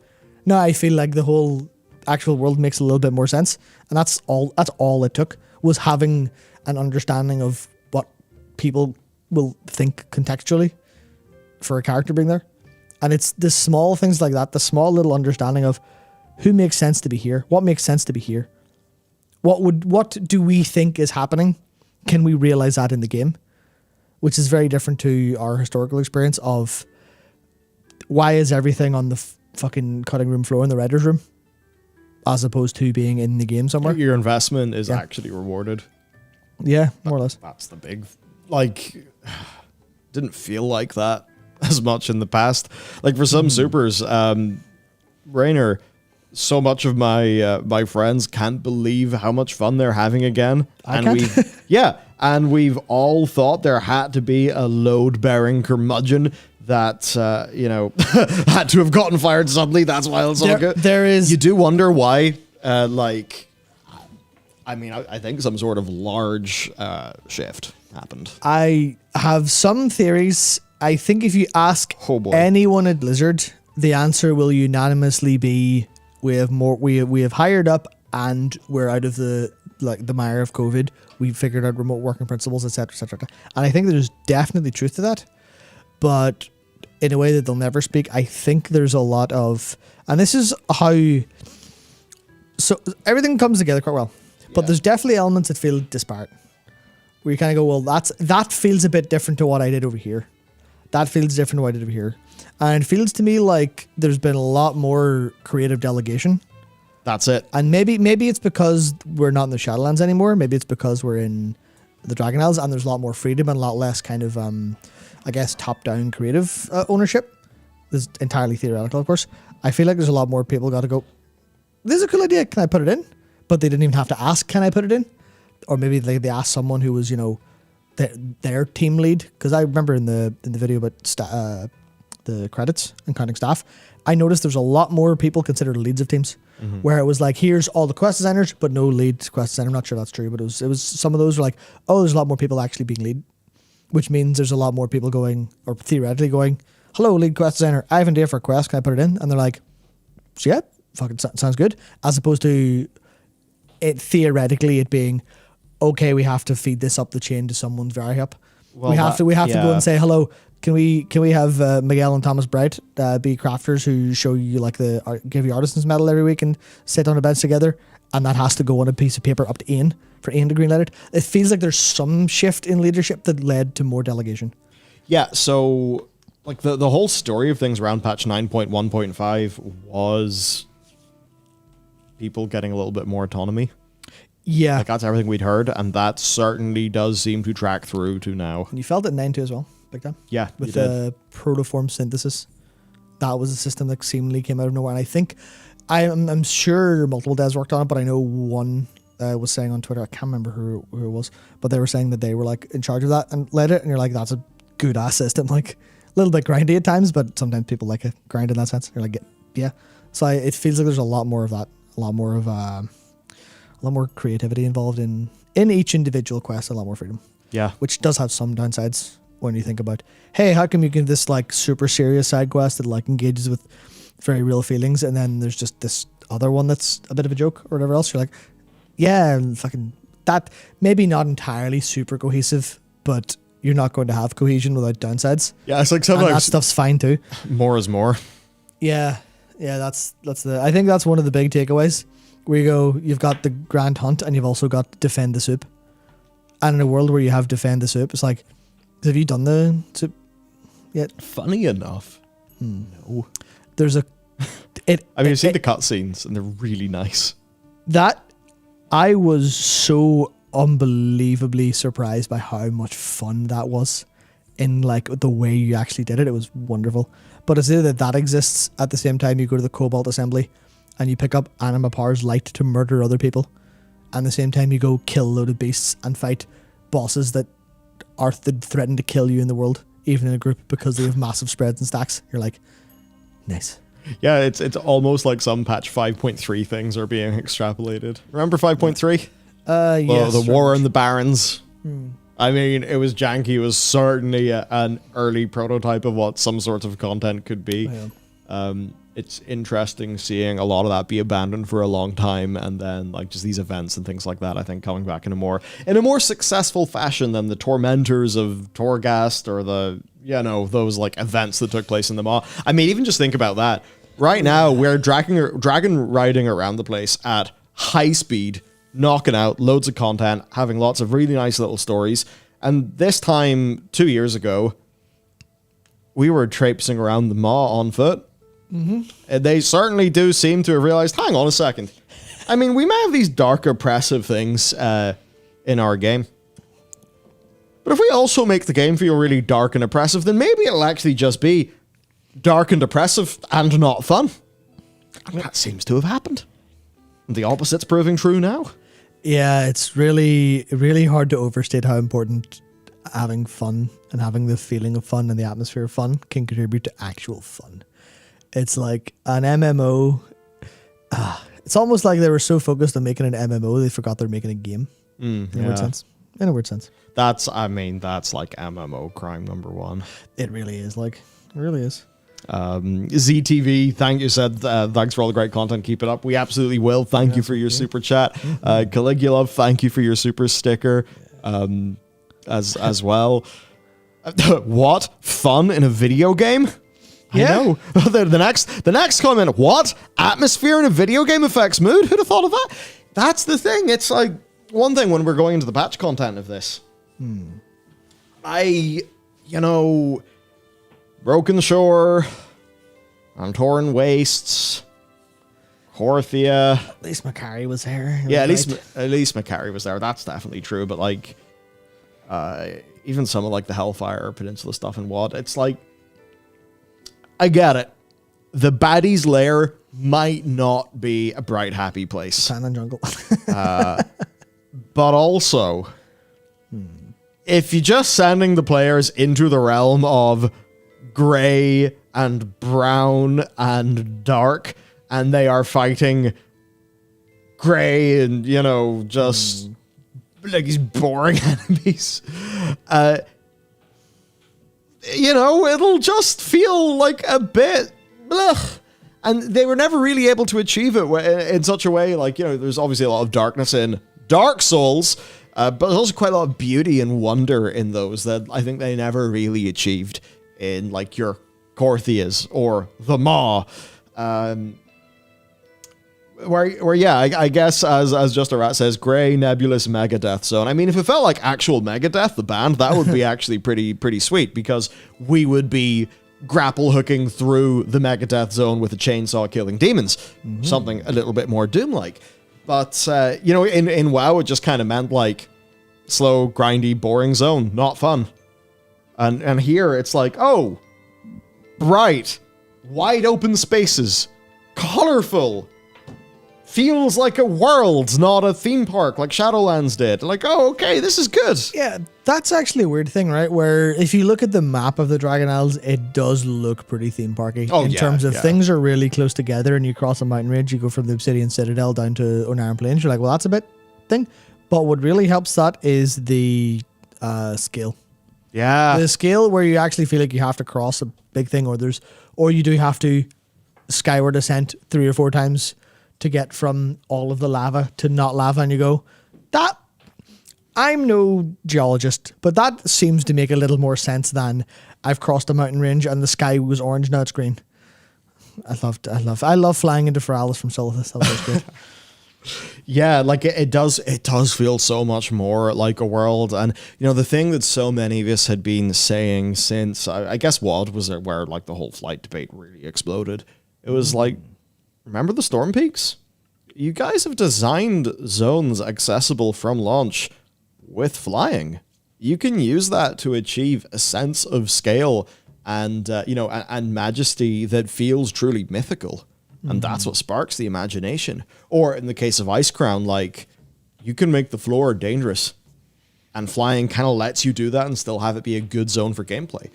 Now I feel like the whole actual world makes a little bit more sense, and that's all it took, was having an understanding of what people will think contextually for a character being there. And it's the small things like that, the small little understanding of who makes sense to be here, what makes sense to be here, what do we think is happening. Can we realize that in the game? Which is very different to our historical experience of why is everything on the fucking cutting room floor in the writer's room as opposed to being in the game somewhere. Your investment is actually rewarded. Yeah, more or less. That's the big, like, didn't feel like that as much in the past. Like for some supers, Rainer, so much of my friends can't believe how much fun they're having again. And we've all thought there had to be a load-bearing curmudgeon that had to have gotten fired suddenly. That's why it's all good. There is. You do wonder why. I think some sort of large shift happened. I have some theories. I think if you ask anyone at Blizzard, the answer will unanimously be we have hired up and we're out of the mire of COVID. We've figured out remote working principles, etc., etc. And I think there's definitely truth to that, but in a way that they'll never speak. I think there's a lot of, and this is how. So everything comes together quite well, but there's definitely elements that feel disparate. Where you kind of go, well, that feels a bit different to what I did over here. That feels different to what I did over here. And it feels to me like there's been a lot more creative delegation. That's it. And maybe it's because we're not in the Shadowlands anymore. Maybe it's because we're in the Dragon Isles and there's a lot more freedom and a lot less kind of, top-down creative ownership. This is entirely theoretical, of course. I feel like there's a lot more people got to go, this is a cool idea, can I put it in? But they didn't even have to ask, can I put it in? Or maybe they asked someone who was, their team lead. Because I remember in the video about the credits and counting staff, I noticed there's a lot more people considered leads of teams. Mm-hmm. Where it was like, here's all the quest designers, but no lead quest designer. I'm not sure that's true, but it was some of those were like, oh, there's a lot more people actually being lead, which means there's a lot more people going, or theoretically going, hello, lead quest designer, I have an idea for a quest, can I put it in? And they're like, yeah, fucking sounds good. As opposed to it theoretically it being, okay, we have to feed this up the chain to someone very up. Well, we have to go and say, hello, can we have Miguel and Thomas Bright be crafters who show you give you artisan's medal every week and sit on a bench together, and that has to go on a piece of paper up to Ian for Ian to greenlight it. It feels like there's some shift in leadership that led to more delegation. Yeah, so like the whole story of things around patch 9.1.5 was people getting a little bit more autonomy. Yeah. Like, that's everything we'd heard, and that certainly does seem to track through to now. And you felt it in 9.2 as well, big time. Yeah, with the protoform synthesis. That was a system that seemingly came out of nowhere. And I think, I'm sure multiple devs worked on it, but I know one was saying on Twitter, I can't remember who it was, but they were saying that they were like in charge of that and led it. And you're like, that's a good ass system. Like, a little bit grindy at times, but sometimes people like a grind in that sense. You're like, yeah. So it feels like there's a lot more of that, a lot more creativity involved in each individual quest, a lot more freedom. Yeah. Which does have some downsides when you think about, hey, how come you give this like super serious side quest that like engages with very real feelings, and then there's just this other one that's a bit of a joke or whatever else. You're like, yeah, fucking that, maybe not entirely super cohesive, but you're not going to have cohesion without downsides. Yeah, it's like sometimes that stuff's fine too. More is more. Yeah, that's I think that's one of the big takeaways. Where you go, you've got the Grand Hunt and you've also got Defend the Soup. And in a world where you have Defend the Soup, it's like, have you done the soup yet? Funny enough, no. There's a... I've seen the cutscenes and they're really nice. That, I was so unbelievably surprised by how much fun that was in like the way you actually did it. It was wonderful. But it's either that exists at the same time you go to the Cobalt Assembly and you pick up Anima Power's light to murder other people. And the same time you go kill a load of beasts and fight bosses that are threatened to kill you in the world, even in a group, because they have massive spreads and stacks. You're like, nice. Yeah, it's almost like some patch 5.3 things are being extrapolated. Remember 5.3? Yes. The War in the Barrens. I mean, it was janky. It was certainly an early prototype of what some sorts of content could be. Yeah. It's interesting seeing a lot of that be abandoned for a long time, and then like just these events and things like that, I think, coming back in a more successful fashion than the Tormentors of Torghast or the, those like events that took place in the Maw. I mean, even just think about that. Right now, we're dragon riding around the place at high speed, knocking out loads of content, having lots of really nice little stories. And this time, 2 years ago, we were traipsing around the Maw on foot. Mm-hmm. They certainly do seem to have realized, hang on a second. I mean, we may have these dark, oppressive things in our game. But if we also make the game feel really dark and oppressive, then maybe it'll actually just be dark and oppressive and not fun. And that seems to have happened. And the opposite's proving true now. Yeah, it's really, really hard to overstate how important having fun and having the feeling of fun and the atmosphere of fun can contribute to actual fun. It's like an MMO. It's almost like they were so focused on making an MMO, they forgot they're making a game. In a weird sense. In a weird sense. That's like MMO crime number one. It really is. It really is. ZTV, thanks for all the great content. Keep it up. We absolutely will. Thank you for your super chat. Caligula, thank you for your super sticker. As well. What? Fun in a video game? Yeah. I know. the next comment, what? Atmosphere in a video game affects mood? Who'd have thought of that? That's the thing. It's like one thing when we're going into the patch content of this. Broken Shore, Torn Wastes, Horthia. At least Macari was there. Yeah, at least Macari was there. That's definitely true. But like, even some of like the Hellfire Peninsula stuff and what, it's like, I get it. The baddies lair might not be a bright, happy place. Sand and jungle. But also, if you're just sending the players into the realm of gray and brown and dark, and they are fighting gray and, just like these boring enemies, it'll just feel like a bit blech. And they were never really able to achieve it in such a way, like, there's obviously a lot of darkness in Dark Souls, but there's also quite a lot of beauty and wonder in those that I think they never really achieved in, like, your Corthias or the Maw. I guess, as Just a Rat says, Grey Nebulous Megadeth Zone. I mean, if it felt like actual Megadeth, the band, that would be actually pretty sweet, because we would be grapple hooking through the Megadeth zone with a chainsaw killing demons. Something a little bit more Doom-like. But, in WoW, it just kind of meant, like, slow, grindy, boring zone. Not fun. And here, it's like, oh, bright, wide open spaces, colorful, feels like a world, not a theme park like Shadowlands did. Like, oh, okay, this is good. Yeah, that's actually a weird thing, right? Where if you look at the map of the Dragon Isles, it does look pretty theme parky. In terms of things are really close together, and you cross a mountain ridge, you go from the Obsidian Citadel down to Onaran Plains, you're like, well, that's a bit thing. But what really helps that is the scale. Yeah. The scale where you actually feel like you have to cross a big thing, or you do have to skyward ascent 3 or 4 times to get from all of the lava to not lava, and you go, that, I'm no geologist, but that seems to make a little more sense than I've crossed a mountain range and the sky was orange, now it's green. I love flying into Feralis from Silithus. That was great. Yeah, like it does feel so much more like a world. And, the thing that so many of us had been saying since, I guess WoD was where like the whole flight debate really exploded. It was like, remember the Storm Peaks? You guys have designed zones accessible from launch with flying. You can use that to achieve a sense of scale and, and majesty that feels truly mythical. And that's what sparks the imagination. Or in the case of Icecrown, like, you can make the floor dangerous. And flying kind of lets you do that and still have it be a good zone for gameplay.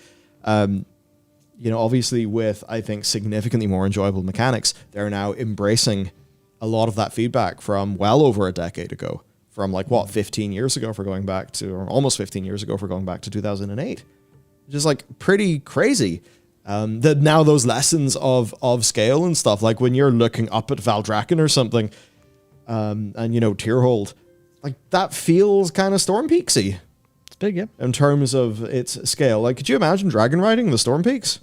Obviously with, I think, significantly more enjoyable mechanics, they're now embracing a lot of that feedback from well over a decade ago. From 15 years ago for going back to, or almost 15 years ago for going back to 2008. Which is pretty crazy. That now those lessons of scale and stuff, like when you're looking up at Valdrakken or something, and Tierhold, like that feels kind of Storm Peaksy. It's big, yeah. In terms of its scale. Like, could you imagine dragon riding the Storm Peaks?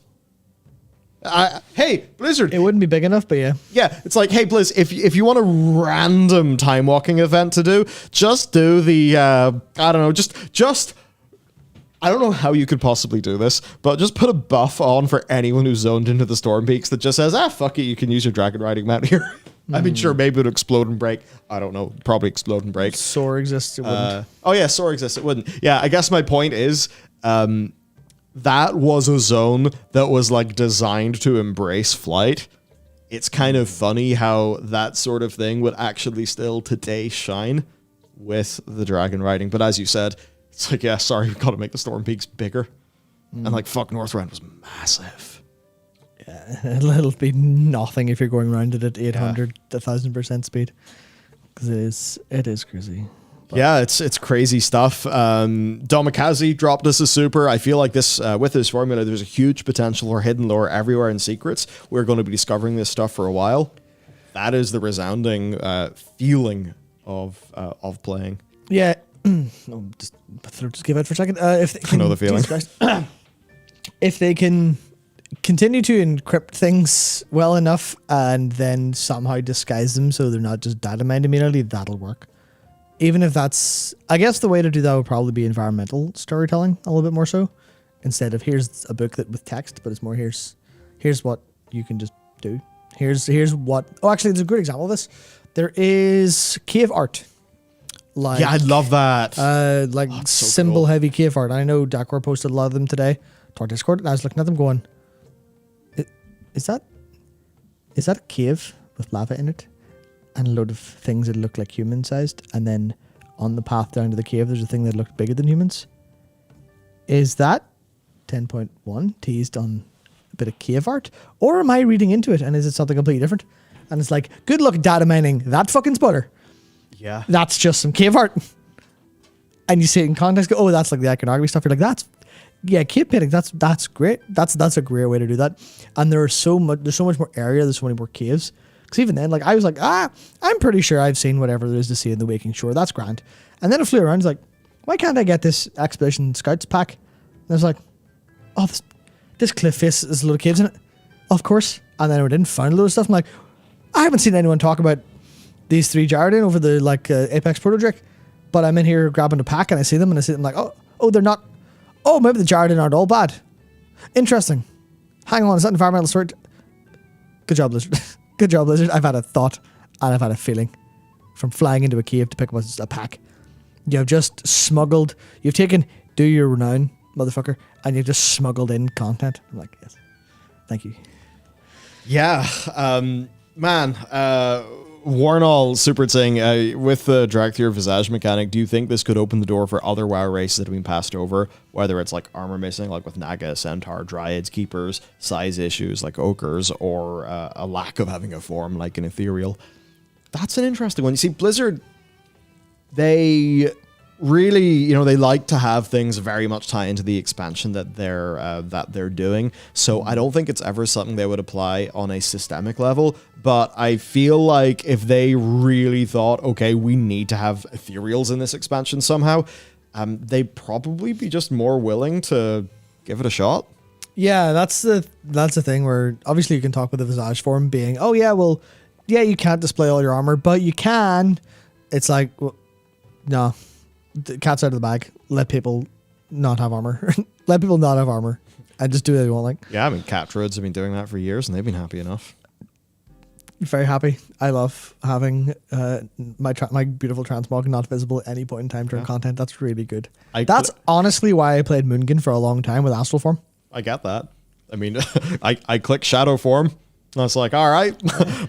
Hey, Blizzard. It wouldn't be big enough, but yeah. Yeah, it's like, hey, Blizz, if you want a random time walking event to do, just do the, I don't know how you could possibly do this, but just put a buff on for anyone who's zoned into the Storm Peaks that just says, fuck it, you can use your dragon riding mount here. I mean, sure, maybe it'll explode and break. I don't know, probably explode and break. SOAR exists, it wouldn't. SOAR exists, it wouldn't. Yeah, I guess my point is, that was a zone that was designed to embrace flight. It's kind of funny how that sort of thing would actually still today shine with the dragon riding. But as you said, it's like, yeah, sorry, we've got to make the Storm Peaks bigger. And fuck, Northrend was massive. Yeah, it'll be nothing if you're going around it at 800, 1,000% speed. Because it is crazy. But yeah, it's crazy stuff. Domikaze dropped us a super. I feel like this, with this formula, there's a huge potential for hidden lore everywhere in secrets. We're going to be discovering this stuff for a while. That is the resounding feeling of playing. Yeah. Just give it for a second. If they can, I know the feeling. If they can continue to encrypt things well enough and then somehow disguise them so they're not just data mined immediately, that'll work. Even if that's, I guess the way to do that would probably be environmental storytelling a little bit more so, instead of here's a book that with text, but it's more here's what you can just do. Here's what. Oh, actually, there's a good example of this. There is cave art. Yeah, I love that. So symbol heavy cave art. I know Dakor posted a lot of them today to our Discord, and I was looking at them going, is that a cave with lava in it? And a load of things that look like human sized, and then on the path down to the cave there's a thing that looked bigger than humans. Is that 10.1 teased on a bit of cave art? Or am I reading into it and is it something completely different? And it's like, good luck data mining that fucking sputter. Yeah. That's just some cave art. And you see it in context, go, oh, that's like the iconography stuff. You're like, cave painting, that's great. That's a great way to do that. And there's so much more area, there's so many more caves. Because even then, I was like, I'm pretty sure I've seen whatever there is to see in the Waking Shore. That's grand. And then I flew around, it's like, why can't I get this Expedition Scouts pack? And I was like, oh, this cliff face has a load of caves in it. Of course. And then I didn't find a load of stuff. I'm like, I haven't seen anyone talk about these 3 Jarden over the Apex Proto Drake, but I'm in here grabbing a pack and I see them like, oh, they're not. Oh, maybe the Jarden aren't all bad. Interesting. hang on, is that environmental storage? Good job, Blizzard. Good job, Blizzard. I've had a thought and I've had a feeling from flying into a cave to pick up a pack. You have just smuggled, you've taken, do your renown, motherfucker, and you've just smuggled in content. I'm like, yes. Thank you. Yeah, man, Warnall super saying, with the drag through visage mechanic, do you think this could open the door for other WoW races that have been passed over, whether it's like armor missing, like with Naga, Centaur, Dryads, Keepers, size issues like Ogres, or a lack of having a form like an Ethereal? That's an interesting one. You see, Blizzard, they really, you know, they like to have things very much tie into the expansion that they're doing. So I don't think it's ever something they would apply on a systemic level. But I feel like if they really thought, okay, we need to have ethereals in this expansion somehow, they'd probably be just more willing to give it a shot. Yeah, that's the thing where obviously you can talk with the visage form being, oh yeah, well, yeah, you can't display all your armor, but you can. It's like, well, no. The cat's out of the bag. Let people not have armor. Let people not have armor and just do what they want. Like, yeah, I mean, cat druids have been doing that for years and they've been happy enough. Very happy. I love having my beautiful transmog not visible at any point in time during content. That's really good. That's honestly why I played Moonkin for a long time with Astral Form. I get that. I mean, I click Shadow Form. I was like, all right,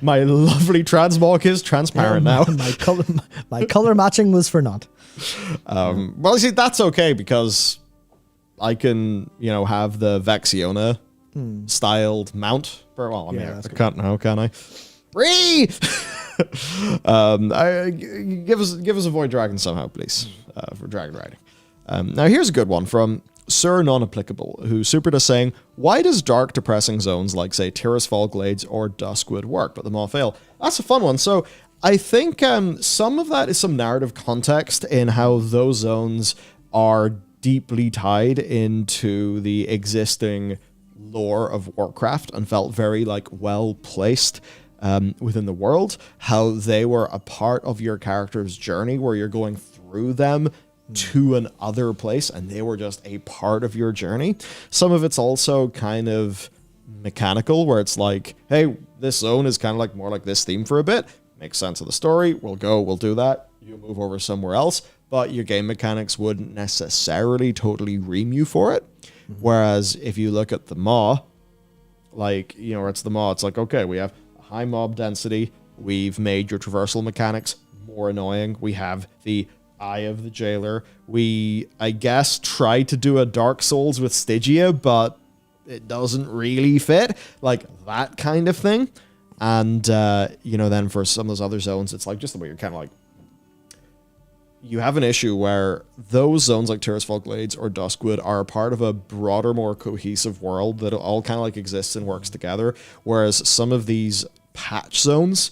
my lovely transmog is transparent now. My color matching was for naught. Well, you see, that's okay because I can, you know, have the Vexiona styled mount. Well, I mean, I can't now, can I? Give us a Void Dragon somehow, please, for dragon riding. Now, here's a good one from Sir Non-Applicable, who supered us saying, why does dark depressing zones like, say, Tirisfal Glades or Duskwood work, but the Maw fail? That's a fun one. So I think some of that is some narrative context in how those zones are deeply tied into the existing lore of Warcraft and felt very like well placed within the world, how they were a part of your character's journey where you're going through them to another place and they were just a part of your journey. Some of it's also kind of mechanical where it's like, hey, this zone is kind of like more like this theme for a bit. Makes sense of the story. We'll do that. You move over somewhere else, but your game mechanics wouldn't necessarily totally ream you for it. Whereas if you look at the Maw, like, you know, it's the Maw, it's like, okay, we have high mob density. We've made your traversal mechanics more annoying. We have the Eye of the Jailer. We, I guess, tried to do a Dark Souls with Stygia, but it doesn't really fit. Like, that kind of thing. And, you know, then for some of those other zones, it's like just the way you're kind of like, you have an issue where those zones like Tirisfal Glades or Duskwood are a part of a broader, more cohesive world that all kind of like exists and works together. Whereas some of these patch zones,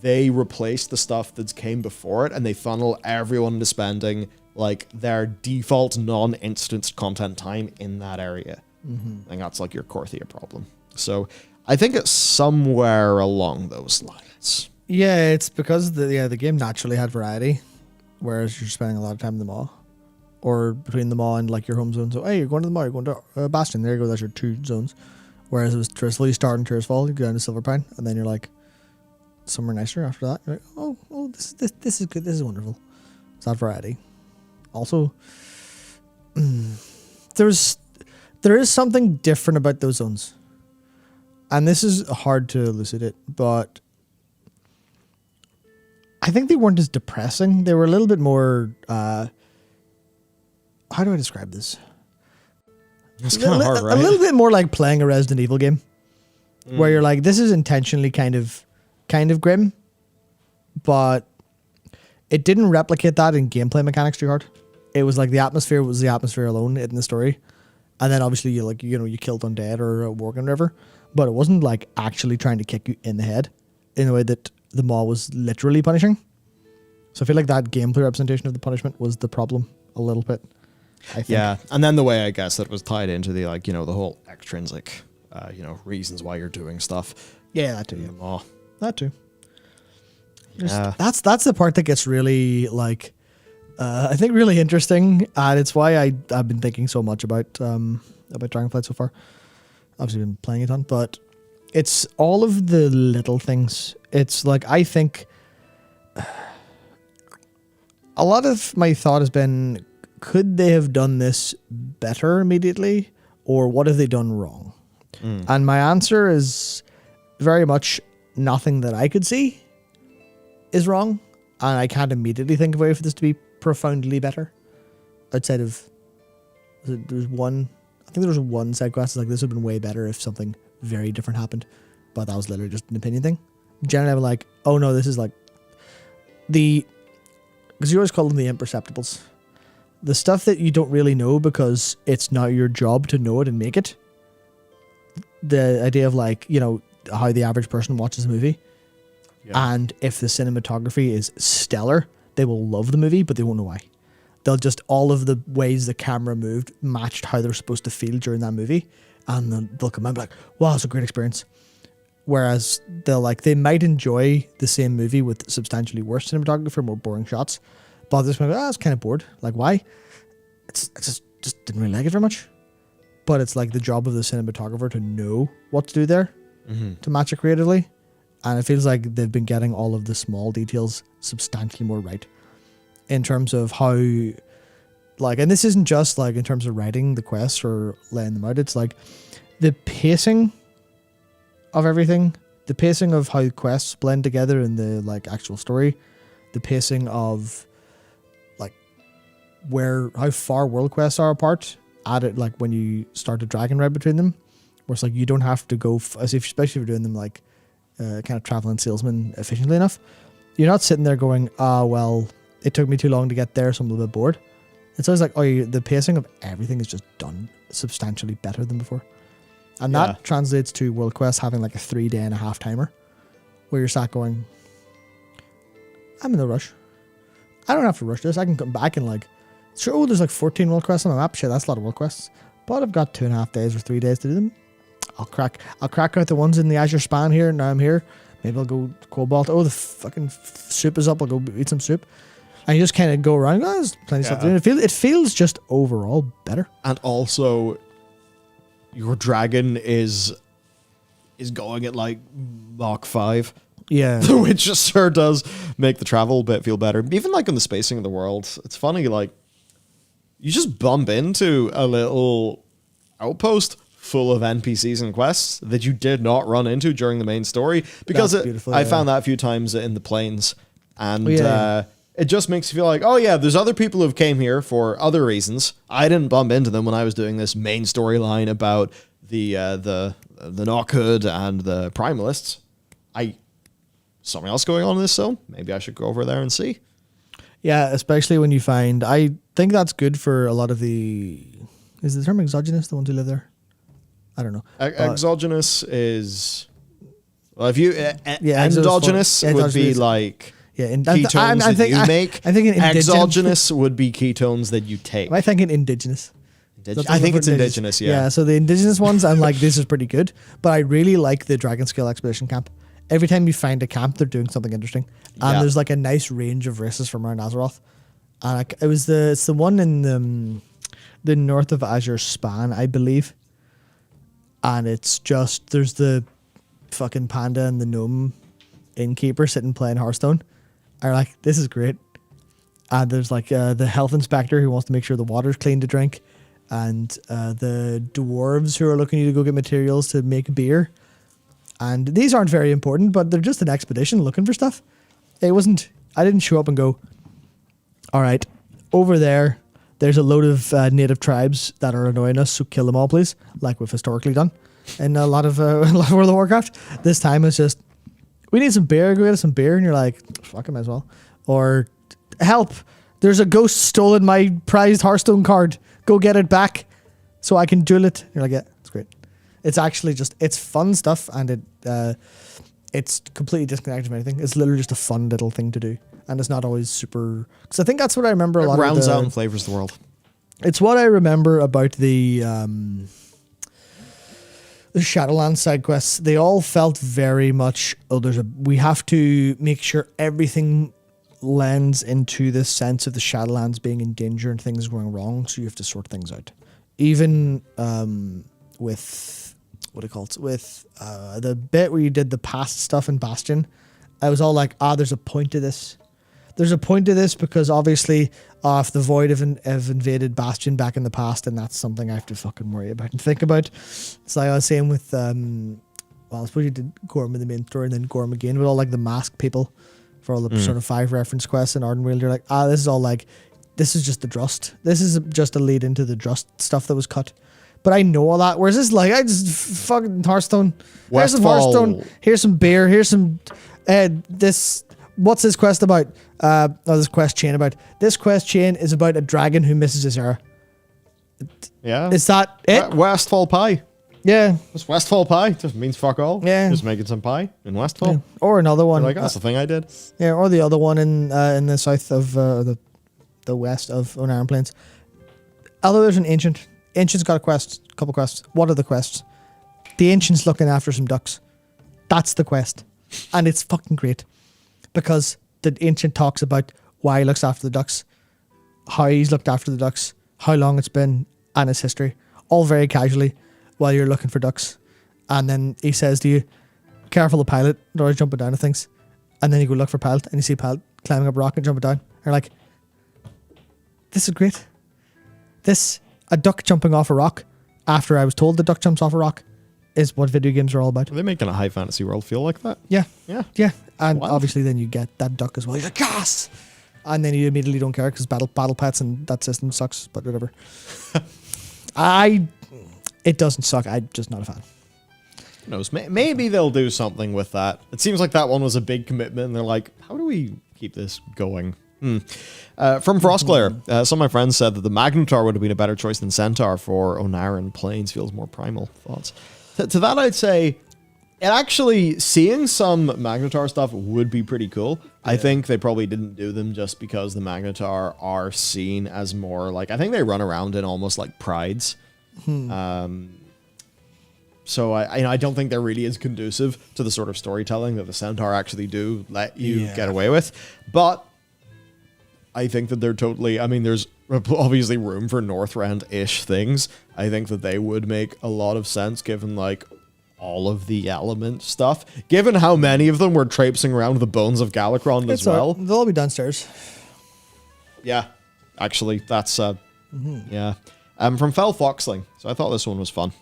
they replace the stuff that came before it and they funnel everyone into spending like their default non-instanced content time in that area. And that's like your Korthia problem. So I think it's somewhere along those lines. Yeah, it's because the game naturally had variety, whereas you're spending a lot of time in the Maw or between the Maw and like your home zone. So hey, you're going to the Maw, you're going to Bastion. There you go. That's your two zones. Whereas it was Tirisfal, you start in Tirisfal, you go down to Silverpine, and then you're like somewhere nicer after that. You're like, oh, this is good. This is wonderful. It's that variety. Also, there is something different about those zones. And this is hard to elucidate, but I think they weren't as depressing. They were a little bit more, how do I describe this? It's kind of hard, right? A little bit more like playing a Resident Evil game, where you're like, this is intentionally kind of grim, but it didn't replicate that in gameplay mechanics too hard. It was like the atmosphere was the atmosphere alone in the story, and then obviously you killed undead or a Worgen River, but it wasn't like actually trying to kick you in the head in a way that the Maw was literally punishing. So I feel like that gameplay representation of the punishment was the problem a little bit. I think. Yeah, and then the way I guess that was tied into the like, you know, the whole extrinsic, reasons why you're doing stuff. Yeah, that too. The Maw. That too. Yeah. That's the part that gets really like, I think really interesting, and it's why I've been thinking so much about Dragonflight so far. obviously been playing a ton, but it's all of the little things. It's like, I think a lot of my thought has been, could they have done this better immediately, or what have they done wrong? And my answer is very much nothing that I could see is wrong, and I can't immediately think of a way for this to be profoundly better. Outside of, there was one, I think there was one side quest like, this would have been way better if something very different happened, but that was literally just an opinion thing. Generally, I'm like, oh no, this is like because you always call them the imperceptibles. The stuff that you don't really know because it's not your job to know it and make it. The idea of like, you know, how the average person watches a movie. Yeah. And if the cinematography is stellar, they will love the movie, but they won't know why. They'll just, all of the ways the camera moved matched how they're supposed to feel during that movie. And then they'll come out and be like, wow, it's a great experience. Whereas they might enjoy the same movie with substantially worse cinematography, more boring shots. But this one, it's kind of bored. Like, why? I just didn't really like it very much. But it's like the job of the cinematographer to know what to do there, to match it creatively. And it feels like they've been getting all of the small details substantially more right. In terms of how, like, and this isn't just like in terms of writing the quests or laying them out. It's like the pacing of everything, the pacing of how quests blend together in the like actual story, the pacing of like how far world quests are apart. At it, like when you start a dragon ride between them, where it's like you don't have to go, especially if you're doing them like kind of traveling salesman efficiently enough. You're not sitting there going, well, it took me too long to get there, so I'm a little bit bored. It's always like, the pacing of everything is just done substantially better than before. And that translates to world quests having like a 3.5-day timer, where you're sat going, I'm in no rush. I don't have to rush this. I can come back and like, sure, there's like 14 world quests on the map. Shit, that's a lot of world quests. But I've got 2.5 days or 3 days to do them. I'll crack out the ones in the Azure span here. Now I'm here. Maybe I'll go Cobalt. Oh, the fucking soup is up. I'll go eat some soup. And you just kind of go around. Oh, there's plenty of stuff to do. It feels just overall better. And also, your dragon is going at like Mach 5. Yeah. Which just sure does make the travel bit feel better. Even like in the spacing of the world. It's funny, like, you just bump into a little outpost full of NPCs and quests that you did not run into during the main story. Because I found that a few times in the plains. And it just makes you feel like, oh yeah, there's other people who came here for other reasons. I didn't bump into them when I was doing this main storyline about the Knockhood and the Primalists. Something else going on in this zone. Maybe I should go over there and see. Yeah, especially when you find, I think that's good for a lot of is the term exogenous, the ones who live there? I don't know. Exogenous is, well, if you, endogenous would be like ketones that you make. I think exogenous would be ketones that you take. Am I thinking indigenous? I think it's indigenous, yeah. Yeah, so the indigenous ones, I'm like, this is pretty good. But I really like the Dragon Scale Expedition Camp. Every time you find a camp, they're doing something interesting. And there's like a nice range of races from around Azeroth. And it's the one in the north of Azure Span, I believe. And it's just, there's the fucking panda and the gnome innkeeper sitting playing Hearthstone. I'm like, this is great. And there's like the health inspector who wants to make sure the water's clean to drink. And the dwarves who are looking you to go get materials to make beer. And these aren't very important, but they're just an expedition looking for stuff. I didn't show up and go, all right, over there's a load of native tribes that are annoying us, so kill them all, please, like we've historically done in a lot of World of Warcraft. This time it's just, we need some beer, go get us some beer, and you're like, fuck it, might as well. Or, help, there's a ghost stolen my prized Hearthstone card, go get it back so I can duel it. And you're like, yeah, it's great. It's actually just, it's fun stuff, and it's completely disconnected from anything. It's literally just a fun little thing to do. And it's not always super, because I think that's what I remember a lot of rounds out and flavors the world. It's what I remember about the Shadowlands side quests. They all felt very much, we have to make sure everything lends into this sense of the Shadowlands being in danger and things going wrong, so you have to sort things out. Even with what do you call it, with the bit where you did the past stuff in Bastion, I was all like, there's a point to this. There's a point to this because obviously if the Void have invaded Bastion back in the past, and that's something I have to fucking worry about and think about. It's like I was saying with, I suppose you did Gorm in the main story and then Gorm again with all like the mask people for all the Persona 5 reference quests in Ardenweald. You're like, this is all like, this is just the Drust. This is just a lead into the Drust stuff that was cut. But I know all that. Whereas this, like, I just fucking Hearthstone. Here's some Hearthstone. Here's some beer. Here's some this. What's this quest about? This quest chain about. This quest chain is about a dragon who misses his era. Yeah. Is that it? Westfall pie. Yeah. It's Westfall pie. Just means fuck all. Yeah. Just making some pie in Westfall. Yeah. Or another one. Like, that's the thing I did. Yeah, or the other one in the south of the west of Onaran Plains. Although there's an ancient. Ancient's got a couple quests. What are the quests? The Ancient's looking after some ducks. That's the quest. And it's fucking great. Because the Ancient talks about why he looks after the ducks, how he's looked after the ducks, how long it's been, and his history. All very casually while you're looking for ducks. And then he says to you, careful of Pilot, they're always jumping down to things. And then you go look for Pilot, and you see Pilot climbing up a rock and jumping down. And you're like, this is great. A duck jumping off a rock after I was told the duck jumps off a rock is what video games are all about. Are they making a high fantasy world feel like that? Yeah. Yeah. Yeah. And Wow. obviously then you get that duck as well. You're like, yes! And then you immediately don't care because battle pets and that system sucks, but whatever. It doesn't suck. I'm just not a fan. Who knows? Maybe they'll do something with that. It seems like that one was a big commitment, and they're like, how do we keep this going? From Frostglare, some of my friends said that the Magnetar would have been a better choice than Centaur for Onaran Plains. Feels more primal. Thoughts? To that, I'd say, it actually, seeing some Magnetar stuff would be pretty cool. Yeah. I think they probably didn't do them just because the Magnetar are seen as more like, I think they run around in almost like prides. So I don't think they're really as conducive to the sort of storytelling that the Centaur actually do let you get away with. But I think that they're totally, I mean, there's obviously room for Northrend-ish things. I think that they would make a lot of sense given, like, all of the element stuff. Given how many of them were traipsing around the bones of Galakron as well. They'll all be downstairs. Yeah. Actually, that's, yeah. From Fel Foxling. So I thought this one was fun.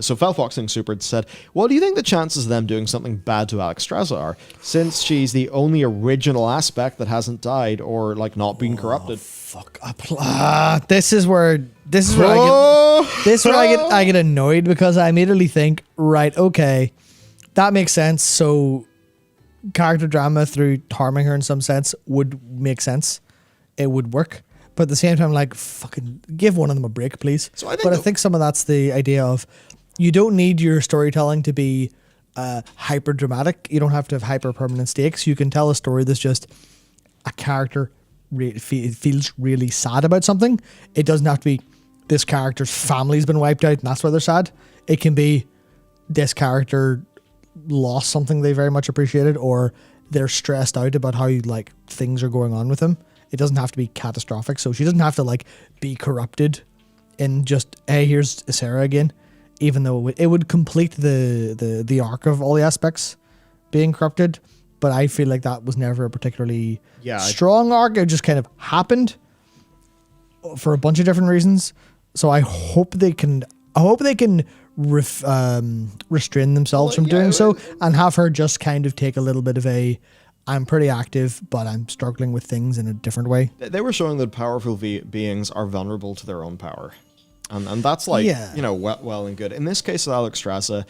So Fel Foxling Super said, what do you think the chances of them doing something bad to Alexstrasza are? Since she's the only original aspect that hasn't died or like not been corrupted. Fuck. This is where I get annoyed because I immediately think, right, okay, that makes sense. So character drama through harming her in some sense would make sense. It would work. But at the same time, like, fucking give one of them a break, please. So I think some of that's the idea of you don't need your storytelling to be hyper dramatic. You don't have to have hyper permanent stakes. You can tell a story that's just a character feels really sad about something. It doesn't have to be this character's family's been wiped out and that's why they're sad. It can be this character lost something they very much appreciated, or they're stressed out about how like things are going on with them. It doesn't have to be catastrophic. So she doesn't have to like be corrupted in just, hey, here's Ysera again. Even though it would complete the arc of all the aspects being corrupted. But I feel like that was never a particularly strong arc. It just kind of happened for a bunch of different reasons. So I hope they can restrain themselves from doing so and have her just kind of take a little bit of a, I'm pretty active, but I'm struggling with things in a different way. They were showing that powerful beings are vulnerable to their own power. And that's like, you know, well and good. In this case of Alexstrasza,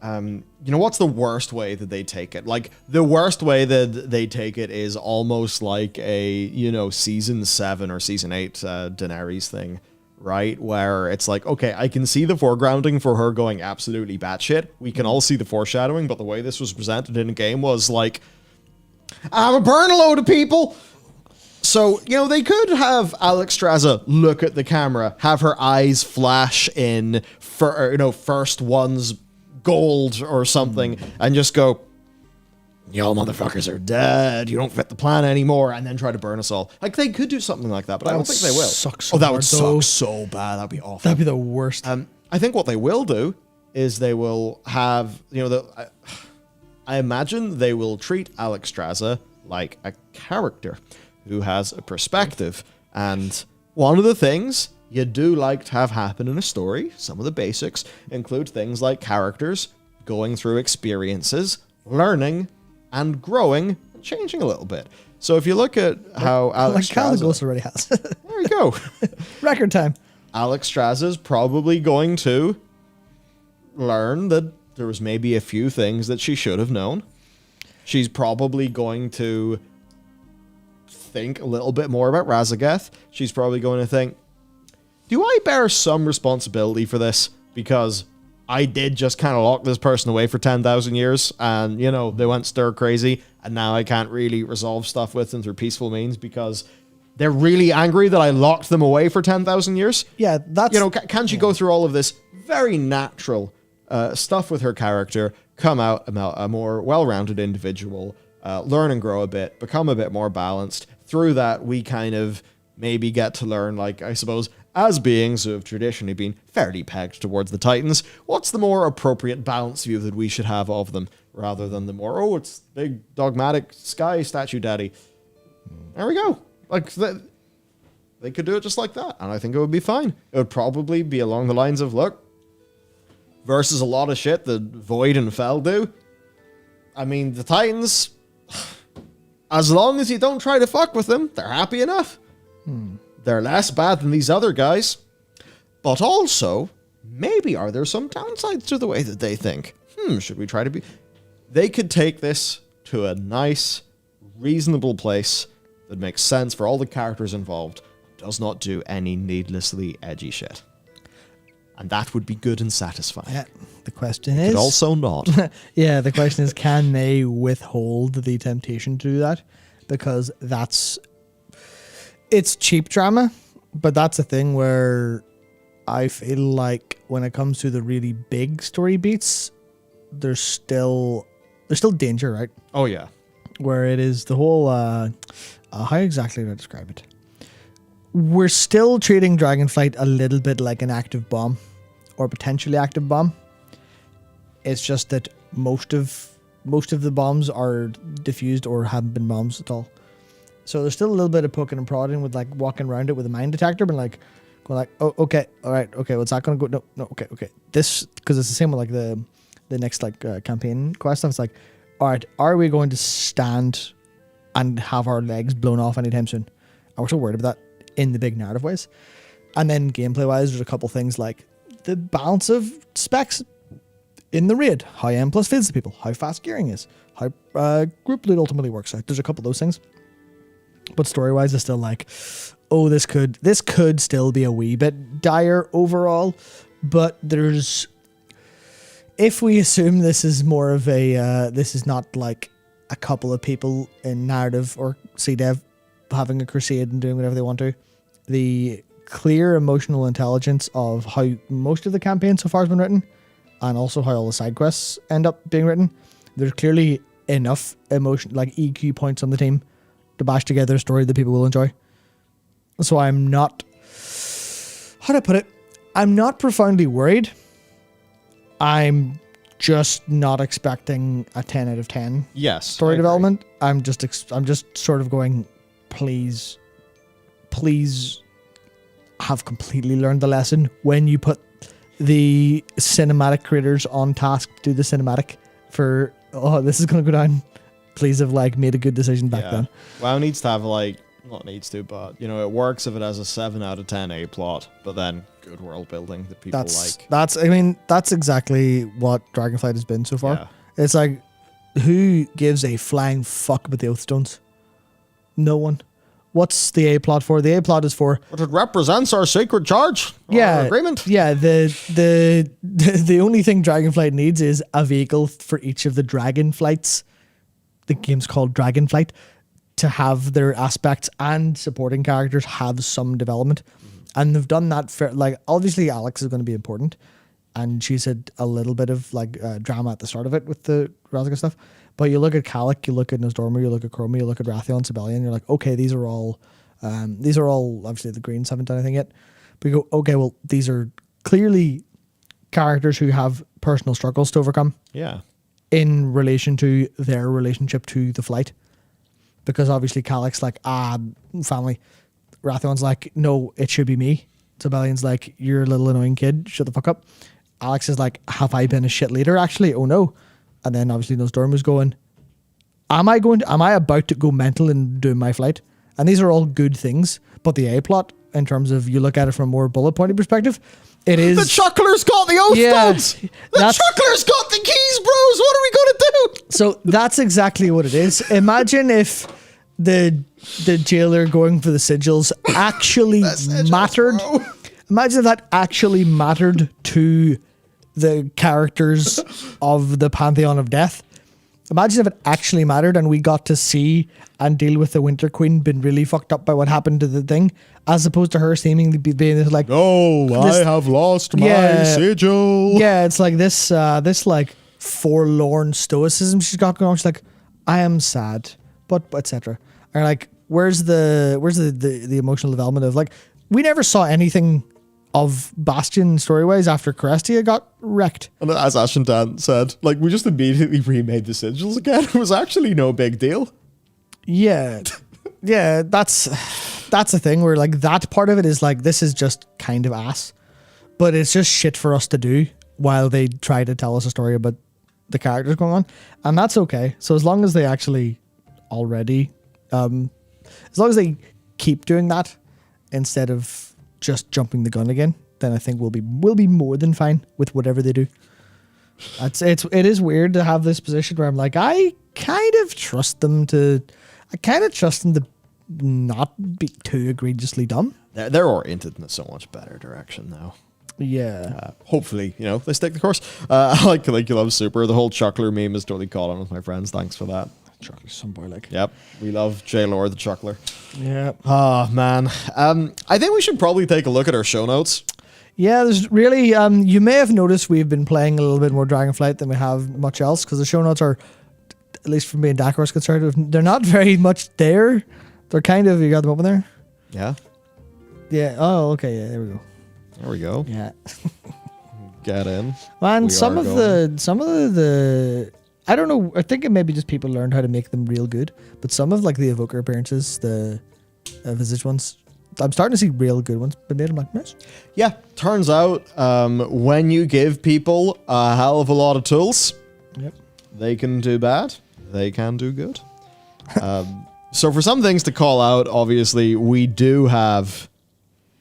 you know, what's the worst way that they take it? Like, the worst way that they take it is almost like a, you know, season 7 or season 8 Daenerys thing, right? Where it's like, okay, I can see the foregrounding for her going absolutely batshit. We can all see the foreshadowing, but the way this was presented in a game was like, I'm a burn a load of people. So, you know, they could have Alexstrasza look at the camera, have her eyes flash in, for, you know, first one's gold or something, and just go, y'all motherfuckers are dead. You don't fit the plan anymore, and then try to burn us all. Like, they could do something like that, but I don't think they will. Suck so that hard, would suck so bad. That'd be awful. That'd be the worst. I think what they will do is they will have, I imagine they will treat Alexstrasza like a character who has a perspective. And one of the things you do like to have happen in a story, some of the basics, include things like characters going through experiences, learning, and growing, and changing a little bit. So if you look at how Alexstrasza... Like already has. There you go. Record time. Alexstrasza is probably going to learn that there was maybe a few things that she should have known. She's probably going to think a little bit more about Razageth. She's probably going to think, do I bear some responsibility for this? Because I did just kind of lock this person away for 10,000 years and, they went stir crazy and now I can't really resolve stuff with them through peaceful means because they're really angry that I locked them away for 10,000 years. Yeah, that's... Can she go through all of this very natural stuff with her character, come out a more well-rounded individual, learn and grow a bit, become a bit more balanced. Through that, we kind of maybe get to learn, I suppose, as beings who have traditionally been fairly pegged towards the Titans, what's the more appropriate balance view that we should have of them, rather than the more, it's big dogmatic sky statue daddy. There we go. They could do it just like that, and I think it would be fine. It would probably be along the lines of, look, versus a lot of shit that Void and Fel do. I mean, the Titans, as long as you don't try to fuck with them, they're happy enough. They're less bad than these other guys. But also, maybe are there some downsides to the way that they think? Should we try to be... They could take this to a nice, reasonable place that makes sense for all the characters involved, does not do any needlessly edgy shit. And that would be good and satisfying. Yeah, the question is... But also not. Yeah, the question is, can they withhold the temptation to do that? Because it's cheap drama, but that's a thing where I feel like when it comes to the really big story beats, there's still danger, right? Oh, yeah. Where it is the whole... how exactly do I describe it? We're still treating Dragonflight a little bit like an active bomb, or potentially active bomb. It's just that most of the bombs are diffused or haven't been bombs at all. So there's still a little bit of poking and prodding with walking around it with a mine detector, but going oh, okay, all right, okay, what's that going to go? No, okay. This, because it's the same with the next campaign quest stuff. It's all right, are we going to stand and have our legs blown off anytime soon? And we're so worried about that in the big narrative ways. And then gameplay wise, there's a couple things like the balance of specs in the raid, how M+ feels to people, how fast gearing is, how group loot ultimately works out. There's a couple of those things. But story wise, it's still this could still be a wee bit dire overall. But if we assume this is more of this is not like a couple of people in narrative or CDev having a crusade and doing whatever they want to, the clear emotional intelligence of how most of the campaign so far has been written, and also how all the side quests end up being written, there's clearly enough emotion, EQ points on the team to bash together a story that people will enjoy. So I'm not, how do I put it? I'm not profoundly worried. I'm just not expecting a 10 out of 10 story development. I'm just sort of going, please have completely learned the lesson when you put the cinematic creators on task to do the cinematic for, this is going to go down. Please have made a good decision back then. WoW needs to have not needs to, but it works if it has a 7 out of 10 A plot, but then good world building that people like. That's exactly what Dragonflight has been so far. Yeah. It's who gives a flying fuck about the Oathstones? No one. What's the A plot for? The A plot is for... But it represents our sacred charge. Our agreement. Yeah, the only thing Dragonflight needs is a vehicle for each of the Dragonflights. The game's called Dragonflight, to have their aspects and supporting characters have some development. And they've done that for, obviously Alex is going to be important. And she's had a little bit of drama at the start of it with the Razageth stuff. But you look at Kalik, you look at Nosdormu, you look at Chroma, you look at Rathion, Sibelian, you're like, okay, these are all obviously the Greens haven't done anything yet. But you go, okay, well, these are clearly characters who have personal struggles to overcome Yeah. in relation to their relationship to the flight. Because obviously Calic's like, family. Rathion's like, no, it should be me. Tibelian's like, you're a little annoying kid, shut the fuck up. Alex is like, have I been a shit leader actually? Oh no. And then obviously Nosdormu's going, am I about to go mental and do my flight? And these are all good things, but the A plot, in terms of you look at it from a more bullet pointy perspective, it is... The Chuckler's got the oath stones! The Chuckler's got the keys, bros! What are we going to do? So that's exactly what it is. Imagine if the jailer going for the sigils actually mattered. Bro. Imagine if that actually mattered to the characters of the Pantheon of Death. Imagine if it actually mattered and we got to see and deal with the Winter Queen being really fucked up by what happened to the thing, as opposed to her seemingly being this like, I have lost my sigil. Yeah, it's like this like forlorn stoicism she's got going on. She's like, I am sad, but etc. And like, where's the emotional development of like, we never saw anything of Bastion story-wise after Carestia got wrecked. And as Ashendan said, like, we just immediately remade the sigils again. It was actually no big deal. Yeah. Yeah, that's the thing where like that part of it is like, this is just kind of ass. But it's just shit for us to do while they try to tell us a story about the characters going on. And that's okay. So as long as they actually already, as long as they keep doing that instead of just jumping the gun again, then I think we'll be more than fine with whatever they do. It is weird to have this position where I'm like, I kind of trust them to not be too egregiously dumb. They're oriented in a so much better direction now. Yeah. Hopefully, they stick the course. I like you love super. The whole Chuckler meme is totally caught on with my friends. Thanks for that. Chuckler's some boy like. Yep. We love J-Lore the Chuckler. Yeah. Oh, man. I think we should probably take a look at our show notes. Yeah, there's really, you may have noticed we've been playing a little bit more Dragonflight than we have much else, because the show notes are, at least from me and Dakor's concerned, they're not very much there. They're kind of, you got them open there? Yeah. Yeah. Oh, okay. Yeah, there we go. There we go. Yeah. Get in. Man, some of the I don't know, I think it maybe just people learned how to make them real good, but some of like the evoker appearances, the visage ones, I'm starting to see real good ones, but made them like nice. Yeah, turns out when you give people a hell of a lot of tools, yep, they can do bad, they can do good. So for some things to call out, obviously, we do have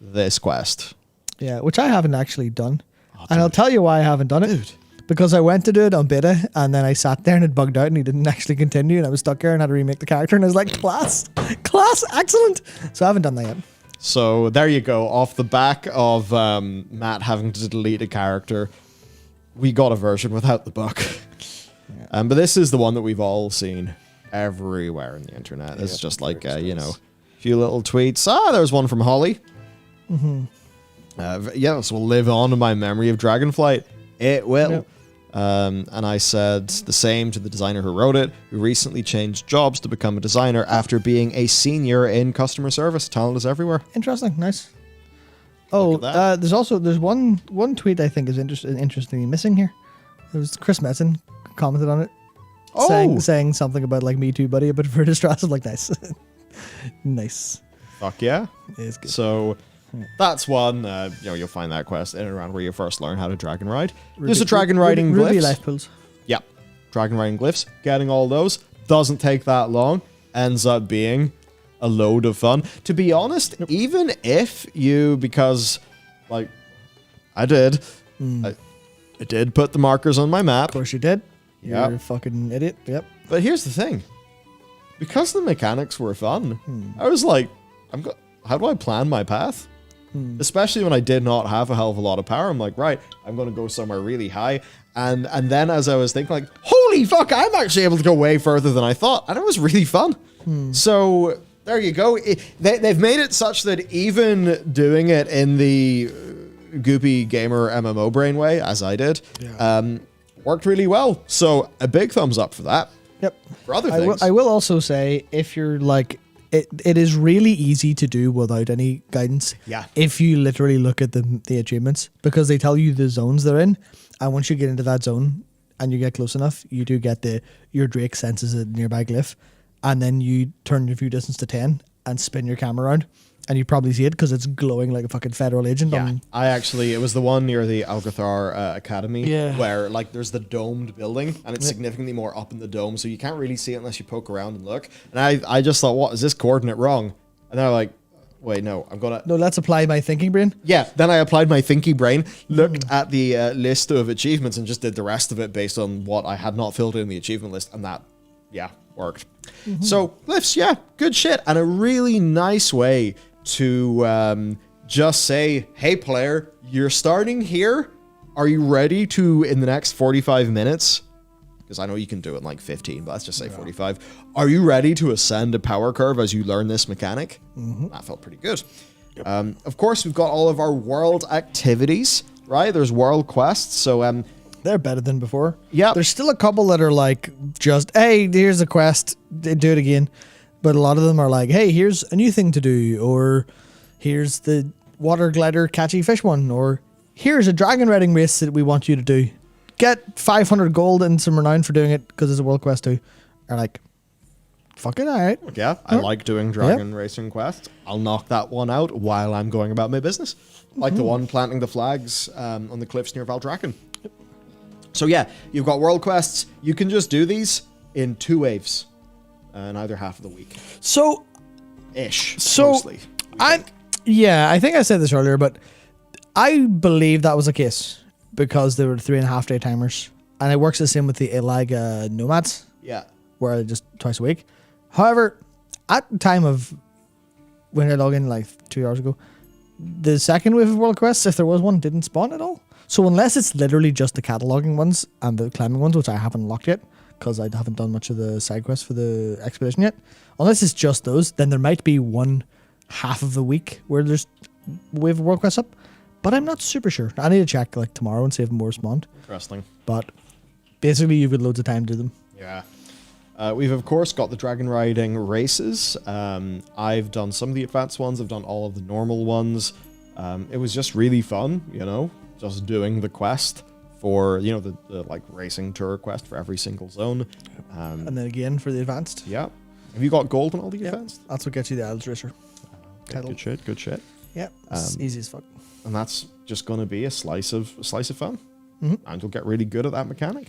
this quest. Yeah, which I haven't actually done. And I'll tell you why I haven't done it. Dude. Because I went to do it on beta, and then I sat there and it bugged out and he didn't actually continue, and I was stuck there and had to remake the character, and I was like, class, excellent. So I haven't done that yet. So there you go. Off the back of Matt having to delete a character, we got a version without the bug. Yeah. But this is the one that we've all seen everywhere in the internet. It's just like, a few little tweets. There's one from Holly. Mm-hmm. This will live on in my memory of Dragonflight. It will. Yep. And I said the same to the designer who wrote it, who recently changed jobs to become a designer after being a senior in customer service. Talent is everywhere. Interesting. Nice. Oh, there's one tweet I think is interestingly missing here. It was Chris Metzen commented on it. Saying something about like Me Too, buddy, but for distress. I'm like, nice. Nice. Fuck yeah. It is good. So that's one. You'll find that quest in and around where you first learn how to dragon ride. There's a dragon riding glyphs. Ruby life pools. Yeah. Dragon riding glyphs. Getting all those doesn't take that long. Ends up being a load of fun. To be honest, even if you, because like I did, I did put the markers on my map. Of course you did. You're a fucking idiot. Yep. But here's the thing. Because the mechanics were fun, I was like, how do I plan my path? Especially when I did not have a hell of a lot of power. I'm like, right, I'm going to go somewhere really high. And then as I was thinking, like, holy fuck, I'm actually able to go way further than I thought. And it was really fun. So there you go. They've made it such that even doing it in the goopy gamer MMO brain way, as I did, worked really well. So a big thumbs up for that. Yep. For other things. I will also say, if you're like it is really easy to do without any guidance. Yeah. If you literally look at the achievements, because they tell you the zones they're in, and once you get into that zone and you get close enough, you do get your Drake senses a nearby glyph, and then you turn your view distance to 10 and spin your camera around, and you probably see it because it's glowing like a fucking federal agent. Yeah, it was the one near the Algathar Academy, where like there's the domed building, and it's significantly more up in the dome, so you can't really see it unless you poke around and look. And I just thought, what is this coordinate wrong? And then I'm like, wait, no, let's apply my thinking brain. Yeah, then I applied my thinking brain, looked at the list of achievements, and just did the rest of it based on what I had not filled in the achievement list, and that, worked. So glyphs, good shit, and a really nice way to just say, hey player, you're starting here. Are you ready to, in the next 45 minutes, because I know you can do it in like 15, but let's just say 45. Are you ready to ascend a power curve as you learn this mechanic? That felt pretty good. Yep. Of course, we've got all of our world activities, right? There's world quests, so they're better than before. Yeah. There's still a couple that are like, just, hey, here's a quest, do it again. But a lot of them are like, hey, here's a new thing to do, or here's the water glider catchy fish one, or here's a dragon riding race that we want you to do. Get 500 gold and some renown for doing it because it's a world quest too. Are like, fucking alright. Yeah, I like doing dragon racing quests. I'll knock that one out while I'm going about my business. Like the one planting the flags on the cliffs near Valdraken. So yeah, you've got world quests. You can just do these in 2 waves. In either half of the week. So, mostly. I think I said this earlier, but I believe that was the case because there were 3.5 day timers, and it works the same with the Ilaga Nomads. Yeah, where just twice a week. However, at the time of when I logged in like 2 hours ago, the second wave of world quests, if there was one, didn't spawn at all. So unless it's literally just the cataloging ones and the climbing ones, which I haven't unlocked yet, because I haven't done much of the side quests for the expedition yet. Unless it's just those, then there might be one half of the week where there's wave of world quests up, but I'm not super sure. I need to check like tomorrow and see if more spawned. Interesting. But basically, you've got loads of time to do them. Yeah. We've of course got the dragon riding races. I've done some of the advanced ones. I've done all of the normal ones. It was just really fun, just doing the quest. For, the like racing tour quest for every single zone. And then again for the advanced. Yeah. Have you got gold on all the advanced? That's what gets you the Isles Racer. Good shit. Yeah. It's easy as fuck. And that's just going to be a slice of fun. And you'll get really good at that mechanic.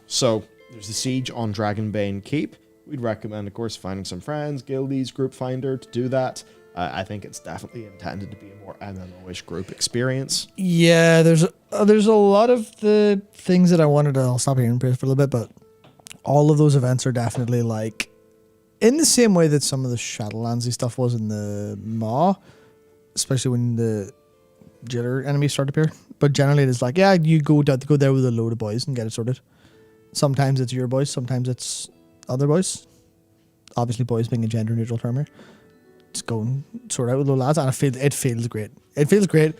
So there's the siege on Dragonbane Keep. We'd recommend, of course, finding some friends, guildies, group finder to do that. I think it's definitely intended to be a more MMO-ish group experience. Yeah, there's a lot of the things that I wanted to... I'll stop here and praise for a little bit, but all of those events are definitely like... In the same way that some of the Shadowlandsy stuff was in the Maw, especially when the jailer enemies start to appear. But generally it is like, you go there with a load of boys and get it sorted. Sometimes it's your boys, sometimes it's other boys. Obviously boys being a gender-neutral term here. Just go and sort out with little lads, and it feels great. It feels great,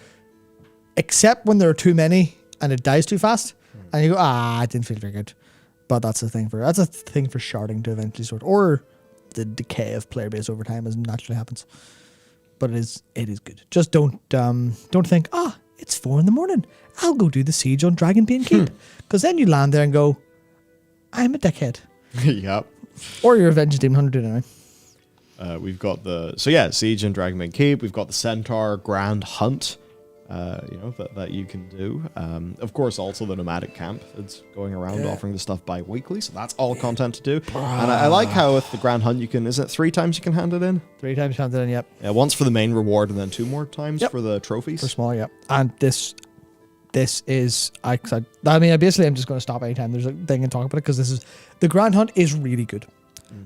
except when there are too many and it dies too fast, and you go, it didn't feel very good. But that's a thing for sharding to eventually sort, or the decay of player base over time as naturally happens. But it is good. Just don't think, it's 4 a.m. I'll go do the siege on Dragonbane Keep, because then you land there and go, I'm a dickhead. Yep. Or you're a Vengeance Demon Hunter anyway. We've got Siege and Dragonbane Keep. We've got the Centaur Grand Hunt, that you can do. Of course, also the Nomadic Camp that's going around offering the stuff bi-weekly, so that's all content to do. And I like how with the Grand Hunt, is it 3 times you can hand it in? 3 times hand it in, yep. Yeah, once for the main reward and then 2 more times for the trophies. For smaller, yep. And this is, I'm just going to stop anytime there's a thing and talk about it, because the Grand Hunt is really good.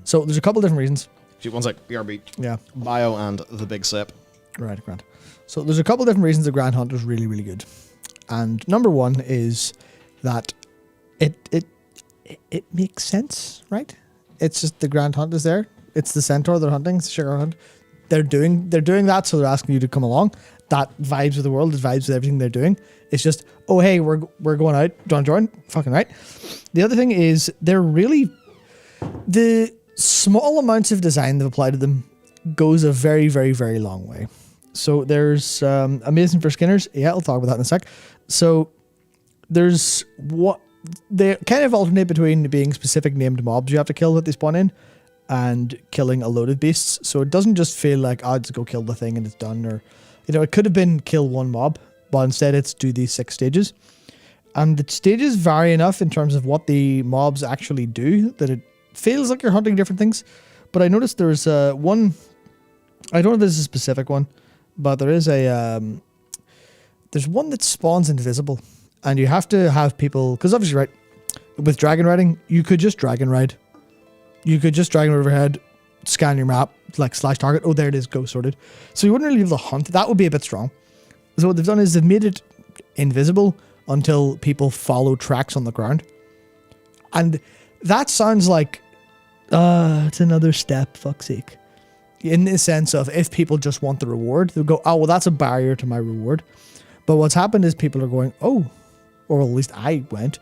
So there's a couple different reasons. One sec, BRB. Yeah. Bio and the big sip. Right, Grant. So there's a couple different reasons the Grand Hunt is really, really good. And number one is that it makes sense, right? It's just the Grand Hunt is there. It's the Centaur they're hunting, it's the Sugar Hunt. They're doing that, so they're asking you to come along. That vibes with the world, it vibes with everything they're doing. It's just, oh hey, we're going out. Do you want to join? Fucking right. The other thing is they're really small amounts of design they've applied to them goes a very, very, very long way. So there's amazing for skinners. Yeah, I'll talk about that in a sec. So there's what they kind of alternate between being specific named mobs you have to kill that they spawn in and killing a load of beasts. So it doesn't just feel like, oh, just go kill the thing and it's done. Or, you know, it could have been kill one mob, but instead it's do these 6 stages. And the stages vary enough in terms of what the mobs actually do that it feels like you're hunting different things. But I noticed there's one, I don't know if this is a specific one, but there is there's one that spawns invisible, and you have to have people, because obviously, right, with dragon riding, you could just dragon ride. You could just dragon overhead, scan your map, like / target. Oh, there it is, go sorted. So you wouldn't really be able to hunt. That would be a bit strong. So what they've done is they've made it invisible until people follow tracks on the ground. And that sounds like, it's another step, fuck's sake. In the sense of if people just want the reward, they'll go, oh, well, that's a barrier to my reward. But what's happened is people are going, oh, or at least I went,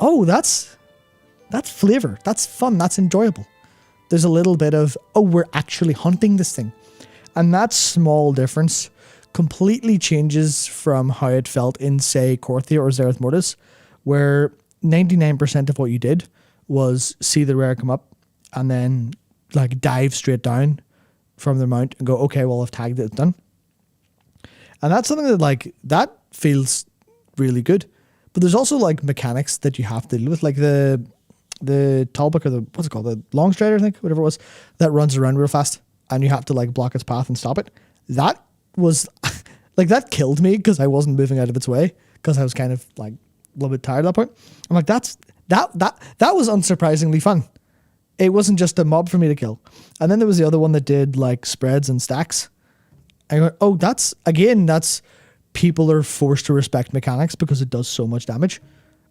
oh, that's flavor. That's fun. That's enjoyable. There's a little bit of, oh, we're actually hunting this thing. And that small difference completely changes from how it felt in, say, Korthia or Zereth Mortis, where 99% of what you did was see the rare come up and then like dive straight down from the mount and go, okay, well, I've tagged it, it's done. And that's something that like, that feels really good. But there's also like mechanics that you have to deal with, like the Talbuk or the, what's it called? The Longstrider, I think, whatever it was, that runs around real fast and you have to like block its path and stop it. That was like, that killed me because I wasn't moving out of its way because I was kind of like a little bit tired at that point. I'm like, that was unsurprisingly fun. It wasn't just a mob for me to kill. And then there was the other one that did like spreads and stacks. I go, oh, that's people are forced to respect mechanics because it does so much damage.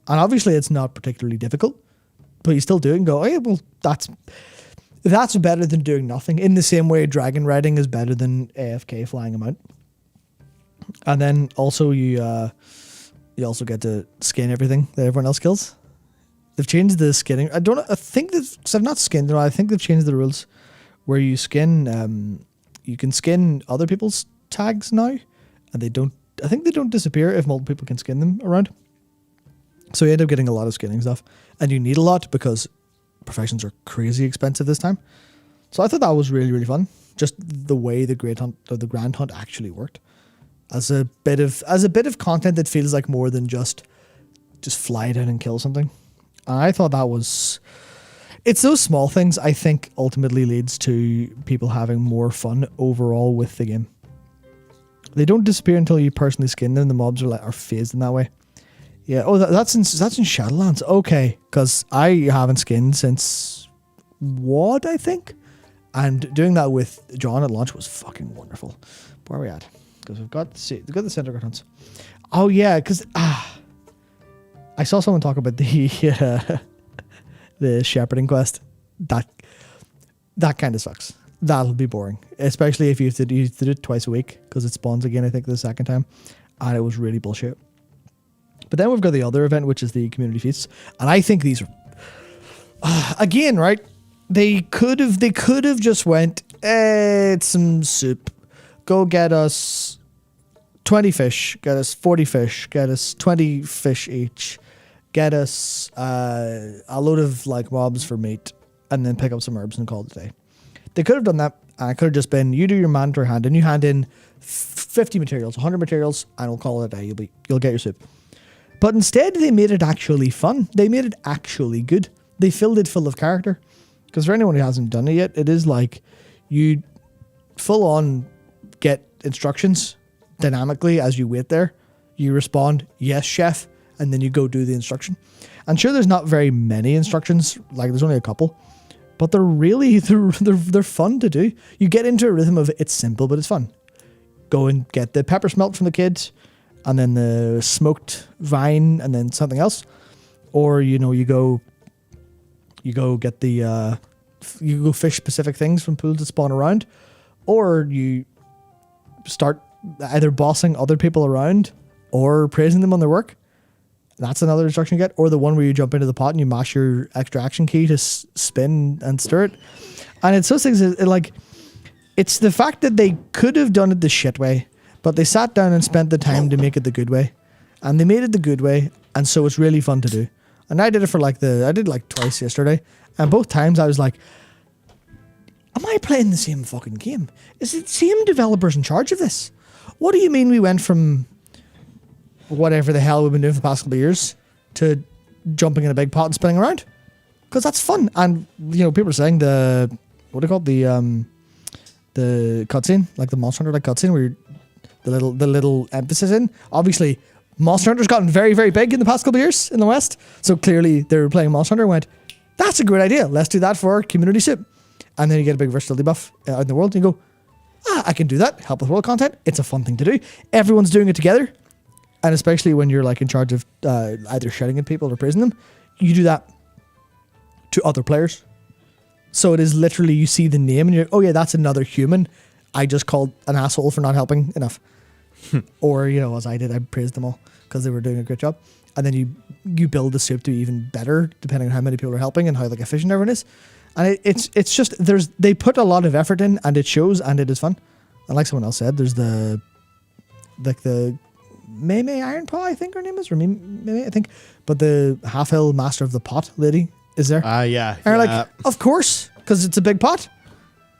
And obviously it's not particularly difficult, but you still do it and go, hey, well, that's better than doing nothing. In the same way, dragon riding is better than AFK flying them out. And then also you also get to skin everything that everyone else kills. They've changed the skinning. I think because I've not skinned, I think they've changed the rules where you skin, you can skin other people's tags now, and I think they don't disappear if multiple people can skin them around. So you end up getting a lot of skinning stuff, and you need a lot because professions are crazy expensive this time. So I thought that was really, really fun. Just the way the Great Hunt or the Grand Hunt actually worked as a bit of content that feels like more than just fly down and kill something. And I thought it's those small things I think ultimately leads to people having more fun overall with the game. They don't disappear until you personally skin them. The mobs are phased in that way. Yeah. Oh, that's in Shadowlands. Okay, because I haven't skinned since WoD, I think, and doing that with John at launch was fucking wonderful. Where are we at? Because we've got the Center Guard hunts. Oh yeah, because I saw someone talk about the shepherding quest. That kind of sucks. That'll be boring, especially if you have to do it twice a week because it spawns again, I think, the second time, and it was really bullshit. But then we've got the other event, which is the community feasts, and I think these are again, right? They could have just went, it's some soup. Go get us 20 fish, get us 40 fish, get us 20 fish each, get us a load of like mobs for meat, and then pick up some herbs and call it a day. They could have done that. And it could have just been, you do your mandatory hand and you hand in 50 materials, 100 materials, and we'll call it a day. You'll get your soup. But instead, they made it actually fun. They made it actually good. They filled it full of character. Because for anyone who hasn't done it yet, it is like you full on get instructions dynamically as you wait there. You respond, yes, chef, and then you go do the instruction. And sure, there's not very many instructions. Like there's only a couple. But they're really, they're fun to do. You get into a rhythm of it's simple, but it's fun. Go and get the pepper smelt from the kids, and then the smoked vine, and then something else. Or, you go get the, you go fish specific things from pools that spawn around. Or you start either bossing other people around or praising them on their work. That's another instruction you get. Or the one where you jump into the pot and you mash your extra action key to spin and stir it. And it's those things that, like, it's the fact that they could have done it the shit way, but they sat down and spent the time to make it the good way. And they made it the good way, and so it's really fun to do. And I did it for I did like twice yesterday, and both times I was like, am I playing the same fucking game? Is it the same developers in charge of this? What do you mean we went from whatever the hell we've been doing for the past couple of years to jumping in a big pot and spinning around? Because that's fun. And, you know, people are saying what do you call it? The cutscene, like the Monster Hunter cutscene where the little emphasis in. Obviously, Monster Hunter's gotten very, very big in the past couple of years in the West. So clearly they were playing Monster Hunter and went, that's a great idea. Let's do that for Community Soup. And then you get a big versatility buff out in the world and you go, I can do that. Help with world content. It's a fun thing to do. Everyone's doing it together. And especially when you're like in charge of either shouting at people or praising them, you do that to other players. So it is literally, you see the name and you're, oh yeah, that's another human I just called an asshole for not helping enough. Or, you know, as I did, I praised them all because they were doing a great job. And then you build the soup to be even better depending on how many people are helping and how like efficient everyone is. And it's just, they put a lot of effort in and it shows and it is fun. And like someone else said, there's the May Iron Paw, I think her name is, or May, I think. But the Half-Hill Master of the Pot lady is there. Yeah. And like, of course, because it's a big pot.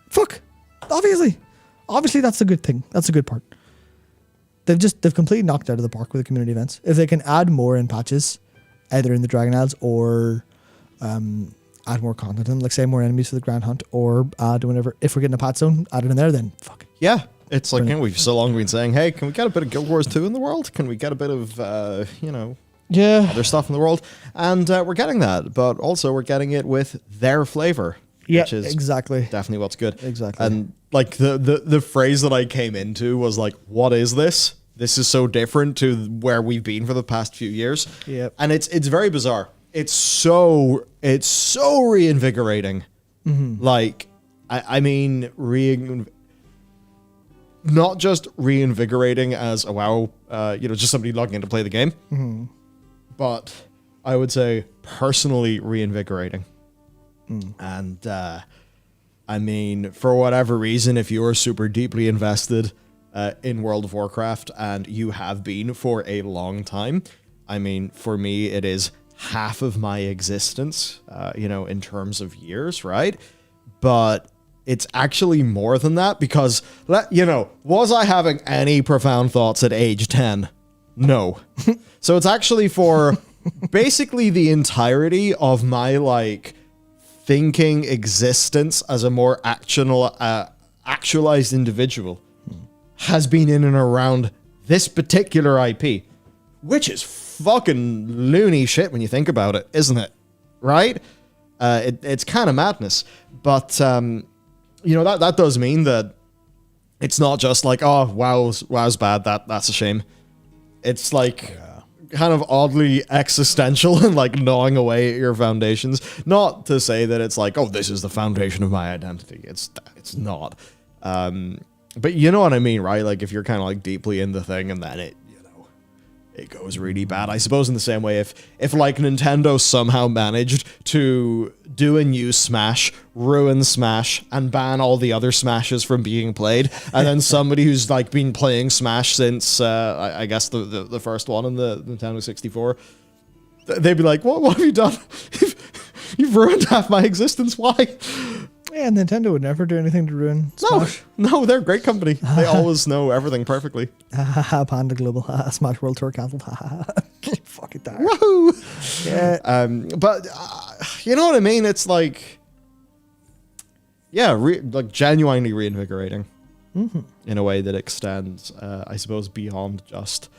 Fuck. Obviously, that's a good thing. That's a good part. They've completely knocked out of the park with the community events. If they can add more in patches, either in the Dragon Isles or add more content in, like say more enemies for the Grand Hunt, or add whenever, if we're getting a patch zone, add it in there, then fuck. Yeah. It's like, we've so long been saying, hey, can we get a bit of Guild Wars 2 in the world? Can we get a bit of, other stuff in the world? And we're getting that, but also we're getting it with their flavor. Yeah, which is exactly. Definitely what's good. Exactly. And like the phrase that I came into was like, what is this? This is so different to where we've been for the past few years. Yeah. And it's very bizarre. It's so reinvigorating. Mm-hmm. Like, I mean, not just reinvigorating as a WoW, just somebody logging in to play the game, mm-hmm. but I would say personally reinvigorating. Mm. And I mean, for whatever reason, if you're super deeply invested in World of Warcraft, and you have been for a long time, I mean, for me, it is half of my existence, in terms of years, right? But it's actually more than that, because, was I having any profound thoughts at age 10? No. So it's actually for basically the entirety of my, thinking existence as a more actualized individual has been in and around this particular IP, which is fucking loony shit when you think about it, isn't it? Right? It's kind of madness. But, that does mean that it's not just like, oh, WoW's bad, that's a shame. It's kind of oddly existential and gnawing away at your foundations. Not to say that it's like, oh, this is the foundation of my identity. It's not. But you know what I mean, right? Like, if you're kind of deeply in the thing and then it goes really bad. I suppose in the same way, if Nintendo somehow managed to do a new Smash, ruin Smash, and ban all the other Smashes from being played, and then somebody who's been playing Smash since I guess the first one in the Nintendo 64, they'd be like, what have you done? You've ruined half my existence. Why? Yeah, Nintendo would never do anything to ruin Smash. No, they're a great company. They always know everything perfectly. Panda Global. Smash World Tour cancelled. Fuck it, darn. Woohoo! Yeah. But you know what I mean? It's genuinely reinvigorating, mm-hmm. in a way that extends, I suppose, beyond just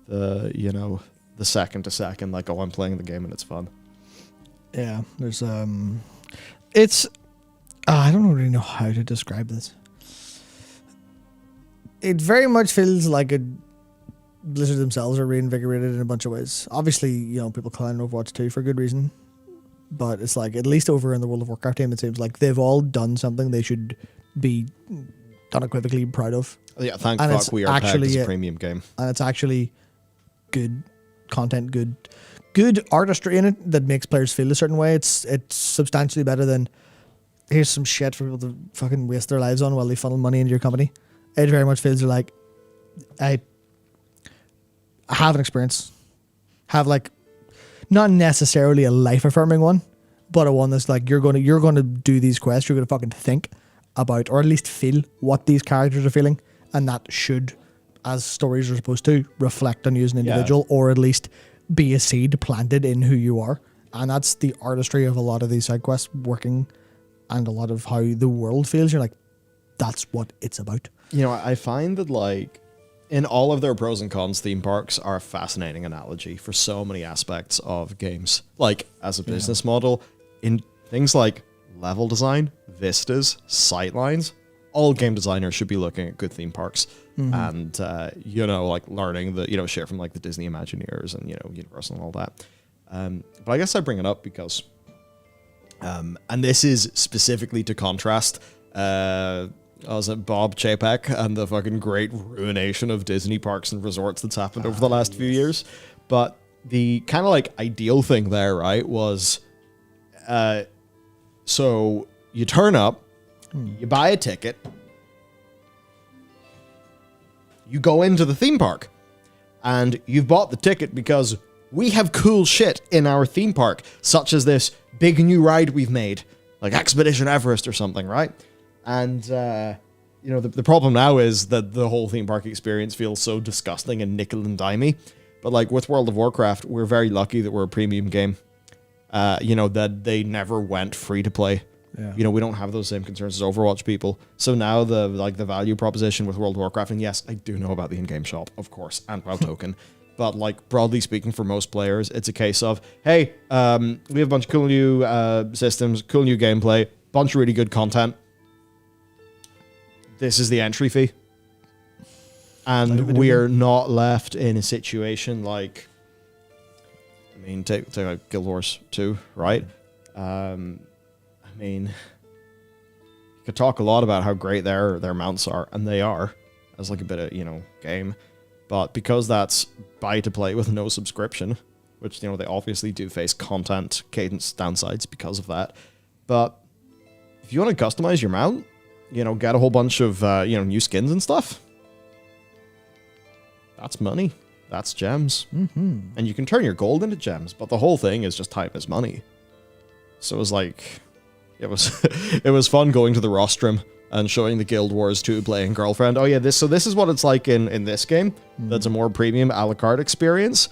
the second to second. Oh, I'm playing the game and it's fun. Yeah, there's it's. I don't really know how to describe this. It very much feels like Blizzard themselves are reinvigorated in a bunch of ways. Obviously, people clown Overwatch 2 for good reason. But it's at least over in the World of Warcraft team, it seems like they've all done something they should be unequivocally proud of. Yeah, thank fuck we are pegged as a premium game. And it's actually good. content, good artistry in it that makes players feel a certain way. It's substantially better than here's some shit for people to fucking waste their lives on while they funnel money into your company. It very much feels like I have an experience, have like not necessarily a life affirming one, but a one that's like you're going to do these quests, you're going to fucking think about or at least feel what these characters are feeling, and that should, as stories are supposed to, reflect on you as an individual, or at least be a seed planted in who you are. And that's the artistry of a lot of these side quests working, and a lot of how the world feels. You're like, that's what it's about. You know, I find that like in all of their pros and cons, theme parks are a fascinating analogy for so many aspects of games. Like as a business model, in things like level design, vistas, sightlines, all game designers should be looking at good theme parks and, you know, like learning the, you know, shit from like the Disney Imagineers and, you know, Universal and all that. But I guess I bring it up because, and this is specifically to contrast, was it Bob Chapek and the fucking great ruination of Disney parks and resorts that's happened over the last few years. But the kind of like ideal thing there, right, was, so you turn up, you buy a ticket, you go into the theme park, and you've bought the ticket because we have cool shit in our theme park, such as this big new ride we've made, like Expedition Everest or something, right? And, you know, the problem now is that the whole theme park experience feels so disgusting and nickel and dimey. But like with World of Warcraft, we're very lucky that we're a premium game. You know, that they never went free to play. Yeah. You know, we don't have those same concerns as Overwatch people. So now the value proposition with World of Warcraft, and yes, I do know about the in-game shop, of course, and WoW Token. But like broadly speaking, for most players, it's a case of, hey, we have a bunch of cool new systems, cool new gameplay, bunch of really good content. This is the entry fee. And we're not left in a situation like, I mean, take like Guild Wars 2, right? I mean, you could talk a lot about how great their mounts are, and they are, as like a bit of, you know, game. But because that's buy to play with no subscription, which, you know, they obviously do face content cadence downsides because of that. But if you want to customize your mount, you know, get a whole bunch of, you know, new skins and stuff, that's money. That's gems. Mm-hmm. And you can turn your gold into gems, but the whole thing is just time is money. So it was like, it was fun going to the rostrum and showing the Guild Wars 2 playing girlfriend. Oh yeah, this is what it's like in this game. That's a more premium a la carte experience.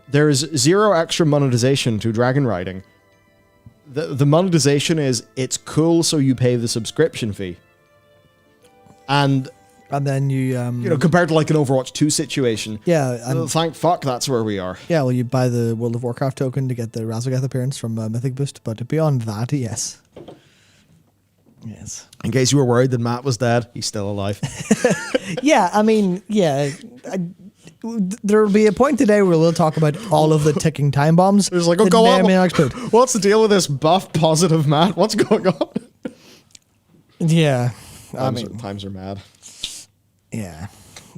There's zero extra monetization to dragon riding. The monetization is, it's cool, so you pay the subscription fee. And then you know, compared to like an Overwatch 2 situation. Yeah. And thank fuck that's where we are. Yeah, well, you buy the World of Warcraft token to get the Razorgeth appearance from Mythic Boost, but beyond that, yes. Yes. In case you were worried that Matt was dead, he's still alive. Yeah, I mean, yeah. There will be a point today where we'll talk about all of the ticking time bombs. There's like, oh, go on. What's the deal with this buff positive Matt? What's going on? Yeah. Times are mad. Yeah.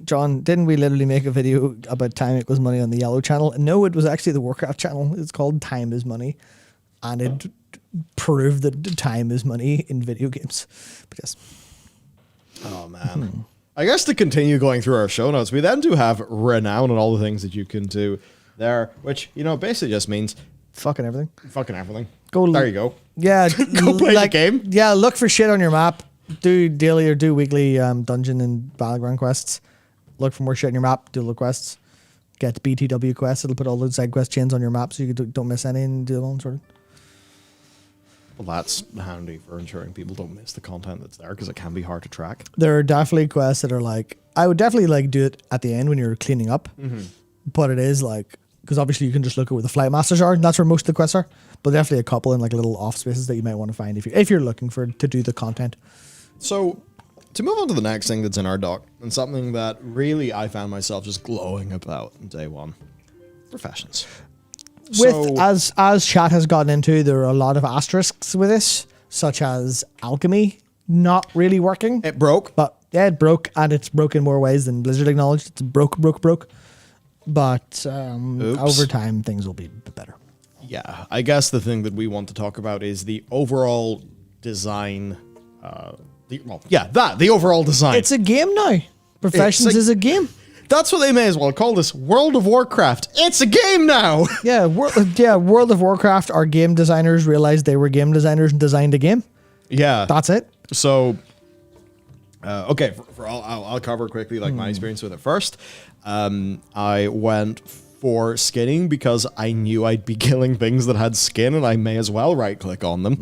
John, didn't we literally make a video about time equals money on the Yellow channel? No, it was actually the Warcraft channel. It's called Time is Money. And it proved that time is money in video games. Because, oh, man. I guess to continue going through our show notes, we then do have renown and all the things that you can do there, which, you know, basically just means fucking everything. Fucking everything. There you go. Yeah. Go play the game. Yeah, look for shit on your map. Do daily or do weekly dungeon and battleground quests. Look for more shit on your map. Do little quests. Get BTW quests. It'll put all the side quest chains on your map so you don't miss any and do them all sort of. Well, that's handy for ensuring people don't miss the content that's there, because it can be hard to track. There are definitely quests that are like, I would definitely like do it at the end when you're cleaning up. Mm-hmm. But it is like, because obviously you can just look at where the flight masters are, and that's where most of the quests are. But definitely a couple in like little off spaces that you might want to find if you're looking to do the content. So, to move on to the next thing that's in our doc, and something that really I found myself just glowing about in day one, professions. As chat has gotten into, there are a lot of asterisks with this, such as alchemy not really working. It broke. But yeah, it broke, and it's broke in more ways than Blizzard acknowledged. It's broke. but over time things will be better. Yeah, I guess the thing that we want to talk about is the overall design. The overall design. It's a game now. Professions is a game. That's what they may as well call this. World of Warcraft. It's a game now. Yeah, World of Warcraft. Our game designers realized they were game designers and designed a game. Yeah, that's it. So, okay, I'll cover quickly like my experience with it first. I went for skinning because I knew I'd be killing things that had skin and I may as well right click on them.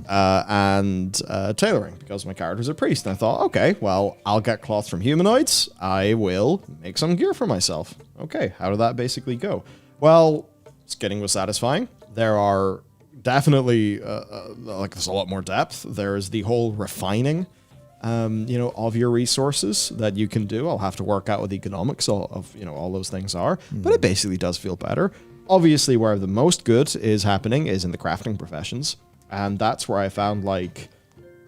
And tailoring because my character's a priest. And I thought, okay, well, I'll get cloth from humanoids. I will make some gear for myself. Okay, how did that basically go? Well, skinning was satisfying. There are definitely, there's a lot more depth. There's the whole refining of your resources that you can do. I'll have to work out what the economics of all those things are, but it basically does feel better. Obviously, where the most good is happening is in the crafting professions, and that's where I found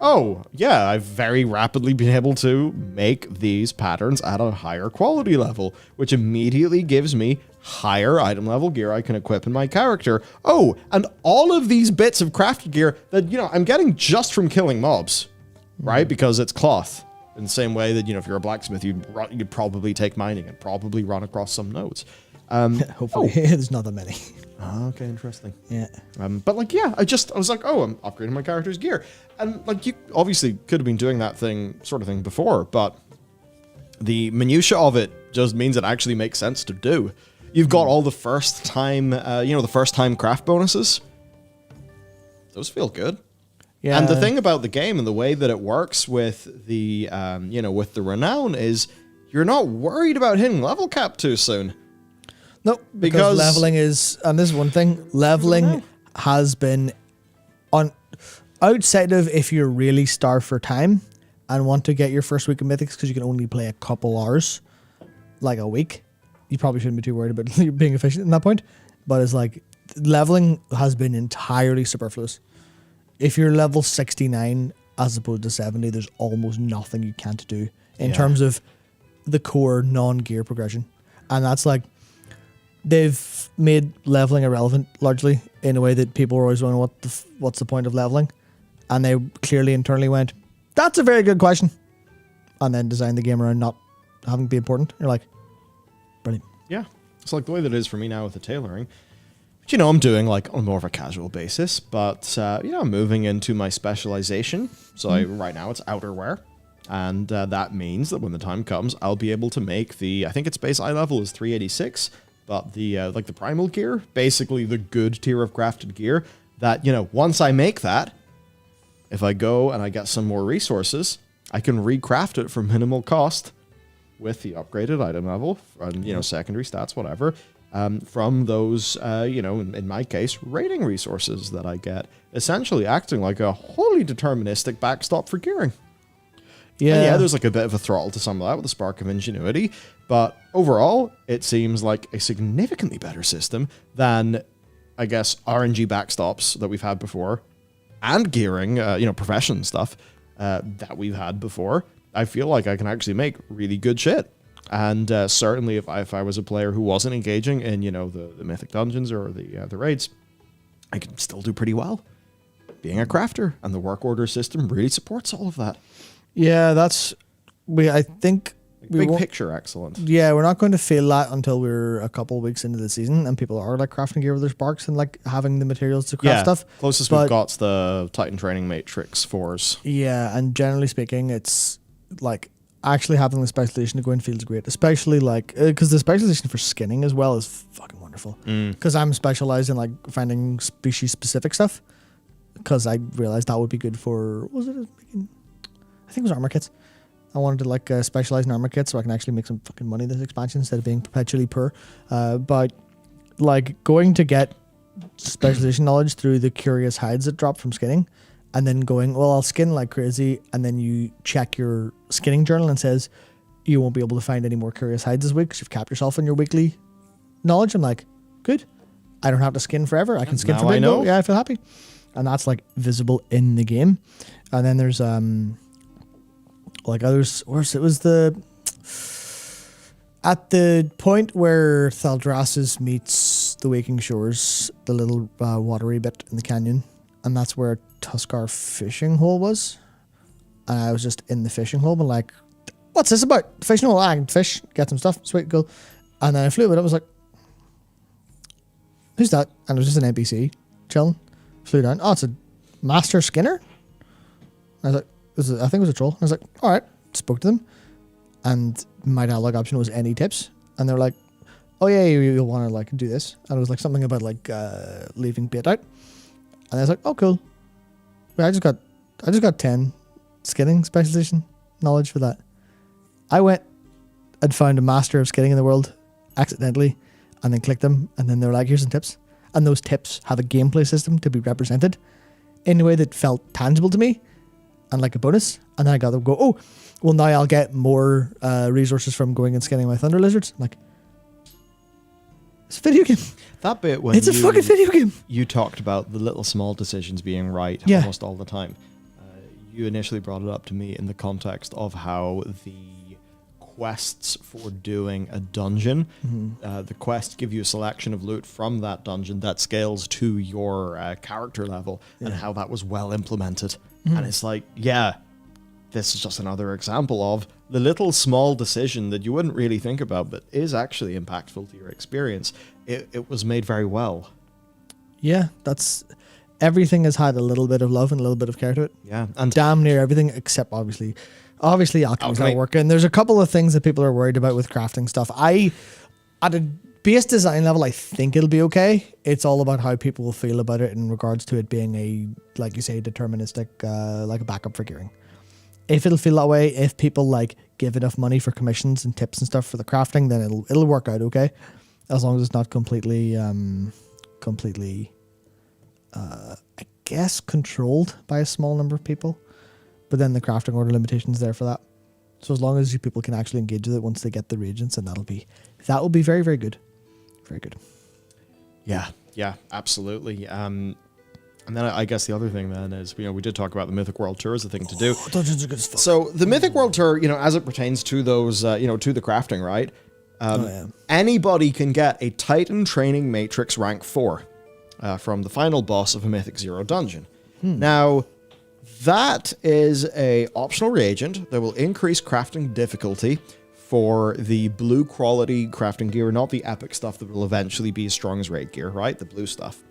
I've very rapidly been able to make these patterns at a higher quality level, which immediately gives me higher item level gear I can equip in my character. Oh, and all of these bits of crafted gear that, I'm getting just from killing mobs. Right, because it's cloth. In the same way that if you're a blacksmith, you'd probably take mining and probably run across some nodes. Hopefully, there's not that many. Okay, interesting. Yeah. I was like, I'm upgrading my character's gear, and you obviously could have been doing that sort of thing before, but the minutia of it just means it actually makes sense to do. You've got all the first time craft bonuses. Those feel good. Yeah. And the thing about the game and the way that it works with the, with the renown is you're not worried about hitting level cap too soon. No, because leveling is, and this is one thing, leveling has been outside of if you're really starved for time and want to get your first week of mythics because you can only play a couple hours, like a week, you probably shouldn't be too worried about being efficient in that point. But it's leveling has been entirely superfluous. If you're level 69 as opposed to 70, there's almost nothing you can't do in terms of the core non-gear progression. And that's they've made leveling irrelevant largely in a way that people are always wondering what's the point of leveling. And they clearly internally went, that's a very good question. And then designed the game around not having to be important. You're like, brilliant. Yeah. It's the way that it is for me now with the tailoring. But, I'm doing on more of a casual basis, but, I'm moving into my specialization. So right now it's outerwear. And that means that when the time comes, I'll be able to make I think its base eye level is 386, but the primal gear, basically the good tier of crafted gear that, once I make that, if I go and I get some more resources, I can recraft it for minimal cost with the upgraded item level and, secondary stats, whatever. From those, in my case, rating resources that I get, essentially acting like a wholly deterministic backstop for gearing. Yeah, there's a bit of a throttle to some of that with the spark of ingenuity, but overall, it seems like a significantly better system than, I guess, RNG backstops that we've had before, and gearing, profession stuff that we've had before. I feel like I can actually make really good shit. And certainly, if I was a player who wasn't engaging in, the mythic dungeons or the raids, I could still do pretty well. Being a crafter, and the work order system really supports all of that. Yeah, I think big picture excellent. Yeah, we're not going to feel that until we're a couple of weeks into the season and people are crafting gear with their sparks and having the materials to craft stuff. Closest we've got's the Titan Training Matrix 4s. Yeah, and generally speaking, it's actually having the specialization to go in feels great, especially because the specialization for skinning as well is fucking wonderful. Because I'm specialized in finding species specific stuff. Because I realized that would be good for I think it was armor kits. I wanted to specialize in armor kits so I can actually make some fucking money this expansion instead of being perpetually poor. But going to get specialization knowledge through the curious hides that drop from skinning. And then going, well, I'll skin like crazy. And then you check your skinning journal and says, you won't be able to find any more curious hides this week because you've capped yourself on your weekly knowledge. I'm like, good. I don't have to skin forever. I can skin for bingo. Yeah, I feel happy. And that's visible in the game. And then there's others. It was the At the point where Thaldraszus meets the Waking Shores, the little watery bit in the canyon, and that's where Tuskar fishing hole was. And I was just in the fishing hole, and like, what's this about? Fishing hole, I can fish, get some stuff, sweet, cool. And then I flew it. I was like, who's that? And it was just an NPC chilling. Flew down. Oh, it's a Master Skinner. I was like, I think it was a troll. I was like, all right. Spoke to them, and my dialogue option was any tips, and they were like, oh yeah, you'll want to like do this, and it was like something about like leaving bait out, and I was like, oh cool. But I just got 10 skinning specialization knowledge for that. I went and found a master of skinning in the world accidentally, and then clicked them, and then they were like, here's some tips, and those tips have a gameplay system to be represented in a way that felt tangible to me and like a bonus. And then I got them go, oh, well now I'll get more resources from going and skinning my thunder lizards. I'm like, it's a video game. That bit when it's a fucking video game. You talked about the little small decisions being right almost all the time. You initially brought it up to me in the context of how the quests for doing a dungeon, the quests give you a selection of loot from that dungeon that scales to your character level, and how that was well implemented. And it's like, yeah, this is just another example of the little small decision that you wouldn't really think about, but is actually impactful to your experience. It was made very well. Yeah, that's everything has had a little bit of love and a little bit of care to it. Yeah, and damn near everything except obviously alchemy's not working. There's a couple of things that people are worried about with crafting stuff. At a base design level, I think it'll be okay. It's all about how people will feel about it in regards to it being a, like you say, deterministic, like a backup for gearing. If it'll feel that way, if people like give enough money for commissions and tips and stuff for the crafting, then it'll work out okay, as long as it's not completely, I guess, controlled by a small number of people. But then the crafting order limitation's there for that. So as long as you people can actually engage with it once they get the reagents, and that will be very, very good. Very good. Yeah, absolutely. And then I guess the other thing then is, we did talk about the Mythic World Tour as a thing to do. Dungeons are good stuff. So the Mythic World Tour, as it pertains to those, to the crafting, right? Anybody can get a Titan Training Matrix rank 4 from the final boss of a Mythic Zero dungeon. Now, that is a optional reagent that will increase crafting difficulty for the blue quality crafting gear, not the epic stuff that will eventually be as strong as raid gear, right? The blue stuff.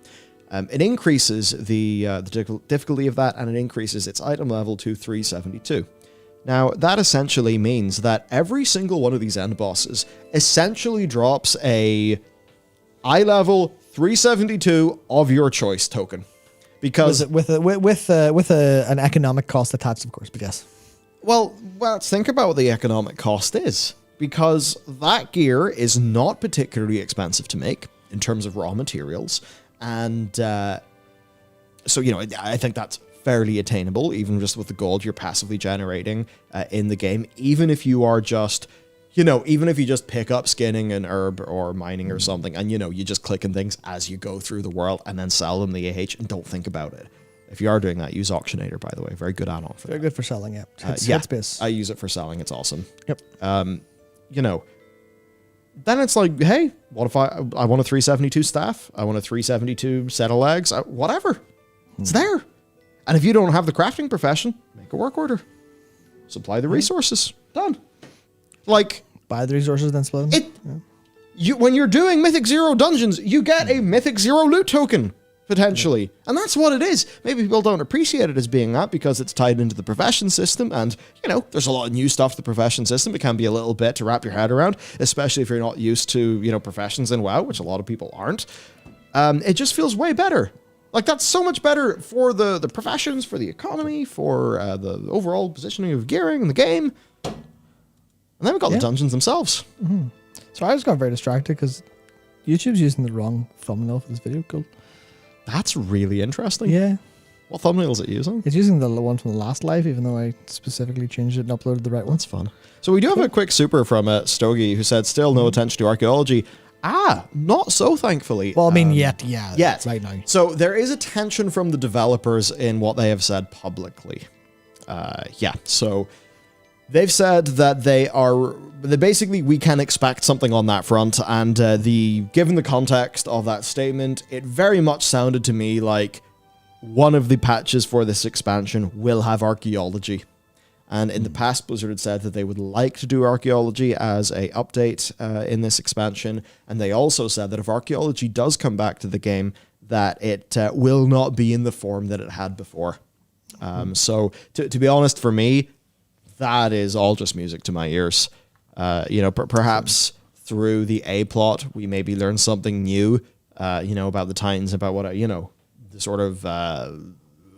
It increases the difficulty of that, and it increases its item level to 372. Now, that essentially means that every single one of these end bosses essentially drops a eye level 372 of your choice token. Because with an economic cost attached, of course, but yes. Well, let's think about what the economic cost is. Because that gear is not particularly expensive to make in terms of raw materials. And so, I think that's fairly attainable, even just with the gold you're passively generating in the game. Even if you are just, even if you just pick up skinning an herb or mining or something, and, you just click on things as you go through the world and then sell them the AH and don't think about it. If you are doing that, use Auctionator, by the way. Very good add-on for that. Very good for selling, yeah. Headspace. I use it for selling. It's awesome. Yep. Then it's like, hey, what if I want a 372 staff? I want a 372 set of legs? Whatever. It's there. And if you don't have the crafting profession, make a work order. Supply the resources. Done. Like, buy the resources, then split them. When you're doing Mythic Zero dungeons, you get a Mythic Zero loot token, potentially. And that's what it is. Maybe people don't appreciate it as being that because it's tied into the profession system. And, there's a lot of new stuff to the profession system. It can be a little bit to wrap your head around, especially if you're not used to, professions in WoW, which a lot of people aren't. It just feels way better. Like, that's so much better for the professions, for the economy, for the overall positioning of gearing in the game. And then we've got the dungeons themselves. Mm-hmm. So I just got very distracted because YouTube's using the wrong thumbnail for this video. Cool. That's really interesting. Yeah. What thumbnail is it using? It's using the one from the last live, even though I specifically changed it and uploaded the right one. That's fun. So we do have a quick super from Stogie, who said, still no attention to archaeology. Not so, thankfully. Well, I mean, yet. Right now. So there is attention from the developers in what they have said publicly. So They've said that we can expect something on that front, and given the context of that statement, it very much sounded to me like one of the patches for this expansion will have archaeology. And in the past, Blizzard had said that they would like to do archaeology as a update in this expansion, and they also said that if archaeology does come back to the game, that it will not be in the form that it had before. So to be honest, for me, that is all just music to my ears. Perhaps through the A plot, we maybe learn something new, about the Titans, about what, the sort of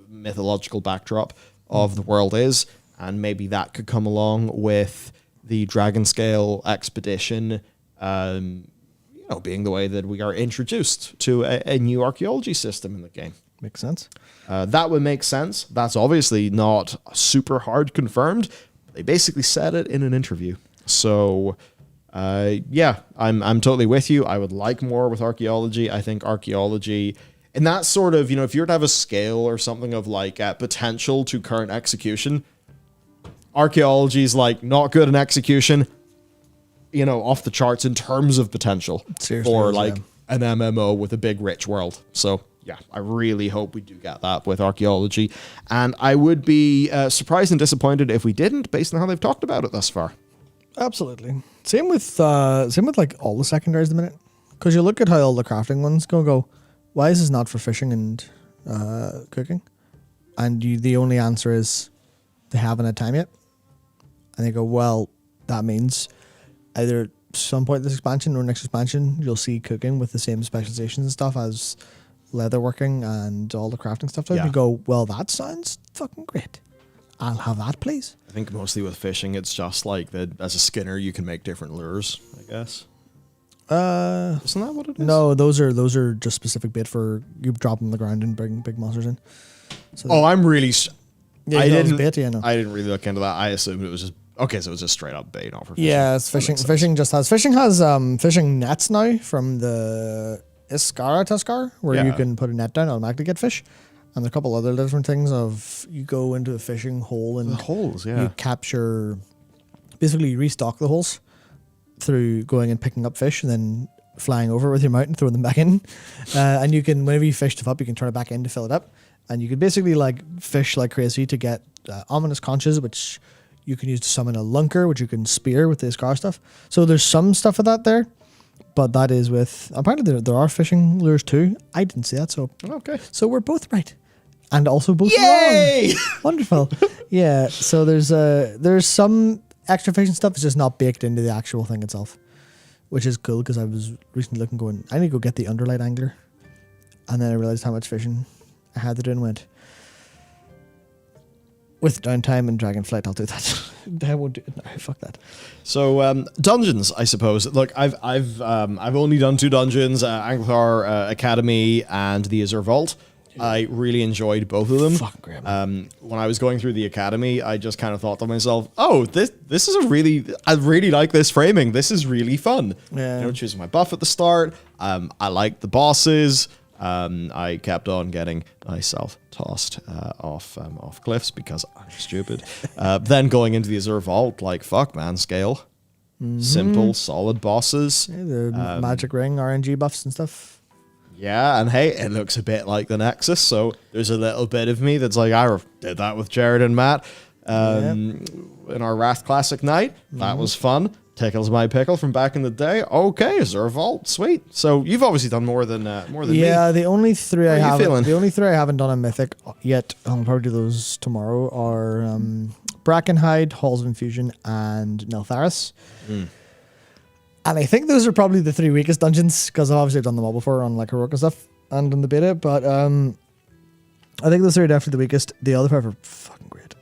mythological backdrop of the world is. And maybe that could come along with the Dragonscale expedition, being the way that we are introduced to a new archaeology system in the game. Makes sense. That would make sense. That's obviously not super hard confirmed. They basically said it in an interview. So, I'm totally with you. I would like more with archaeology. I think archaeology, and that sort of, if you were to have a scale or something of like potential to current execution, archaeology is like not good in execution, off the charts in terms of potential. Seriously, for like an MMO with a big rich world. So yeah, I really hope we do get that with archaeology, and I would be surprised and disappointed if we didn't, based on how they've talked about it thus far. Absolutely. Same with like all the secondaries at the minute, because you look at how all the crafting ones go. Why is this not for fishing and cooking? And the only answer is they haven't had time yet. And they go, well, that means either some point in this expansion or next expansion, you'll see cooking with the same specializations and stuff as leatherworking and all the crafting stuff. Yeah. And you go, well, that sounds fucking great. I'll have that, please. I think mostly with fishing, it's just like that as a skinner, you can make different lures, I guess. Isn't that what it is? No, those are just specific bait for you drop them on the ground and bring big monsters in. So I'm really... I didn't really look into that. I assumed it was just... Okay, so it was just straight up bait off for fishing. Yeah, it's fishing. Fishing has fishing nets now from the Iskara Tuskar, where you can put a net down and automatically get fish. And there are a couple other different things of you go into a fishing hole and the holes, you capture, basically you restock the holes through going and picking up fish and then flying over with your mount and throwing them back in. And you can, whenever you fish stuff up, you can turn it back in to fill it up. And you can basically like fish like crazy to get ominous conches, which you can use to summon a lunker, which you can spear with the Iskar stuff. So there's some stuff of that there, but that is with, apparently there are fishing lures too. I didn't see that, so okay. So we're both right. And also both Yay! wrong. Wonderful. Yeah, so there's some extra fishing stuff that's just not baked into the actual thing itself, which is cool because I was recently looking going, I need to go get the underlight angler. And then I realized how much fishing I had to do and went, with downtime and Dragonflight, I'll do that. I won't do it. No, fuck that. So dungeons, I suppose. Look, I've only done 2 dungeons: Anglar Academy and the Azure Vault. I really enjoyed both of them. Fucking great. When I was going through the Academy, I just kind of thought to myself, "Oh, this is I really like this framing. This is really fun." Yeah. Choosing my buff at the start. I liked the bosses. I kept on getting myself tossed off cliffs because I'm stupid. Then going into the Azure Vault, like, fuck, man, scale. Mm-hmm. Simple, solid bosses. Yeah, the magic ring, RNG buffs and stuff. Yeah, and hey, it looks a bit like the Nexus, so there's a little bit of me that's like, I did that with Jared and Matt in our Wrath Classic night. That was fun. Tickles my pickle from back in the day. Okay, Azure Vault, sweet. So you've obviously done more than me. Yeah, the only 3 I haven't done on Mythic yet, I'll probably do those tomorrow, are Brackenhide, Halls of Infusion, and Neltharis. And I think those are probably the 3 weakest dungeons, because I've obviously done them all before on like Heroic and stuff and in the beta, but I think those 3 are definitely the weakest. The other 5 are fucking great.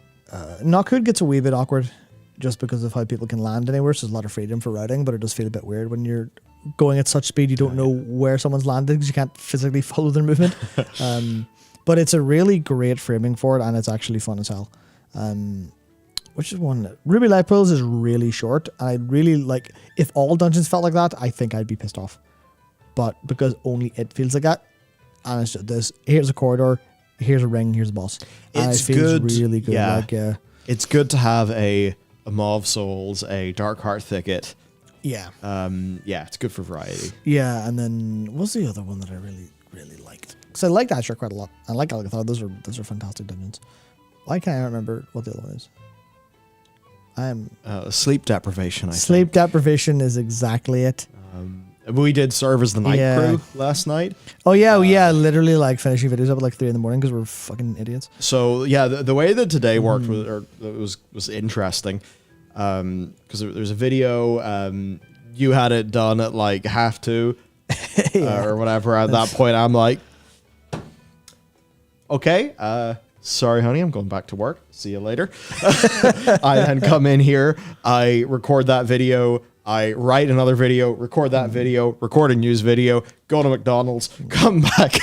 Knockhood gets a wee bit awkward just because of how people can land anywhere, so there's a lot of freedom for routing, but it does feel a bit weird when you're going at such speed you don't know where someone's landed because you can't physically follow their movement. But it's a really great framing for it, and it's actually fun as hell. Which is one. Ruby Light Pools is really short, and I'd really like, if all dungeons felt like that, I think I'd be pissed off. But because only it feels like that, and it's just this, here's a corridor, here's a ring, here's a boss. And it feels really good. Yeah. It's good to have a a Mauve Souls, a Dark Heart Thicket. Yeah. Yeah, it's good for variety. Yeah, and then what's the other one that I really, really liked? Because I liked Asher quite a lot. I like Alcatraz. Those are fantastic dungeons. Why can't I remember what the other one is? Sleep Deprivation, I Sleep think. Deprivation is exactly it. We did serve as the night crew last night. Oh, yeah, literally like finishing videos up at like 3 in the morning because we're fucking idiots. So, yeah, the way that today worked was interesting. Because there's a video, you had it done at like 2:30 or whatever. At that point, I'm like, okay, sorry, honey, I'm going back to work. See you later. I then come in here, I record that video, I write another video, record that video, record a news video, go to McDonald's, come back,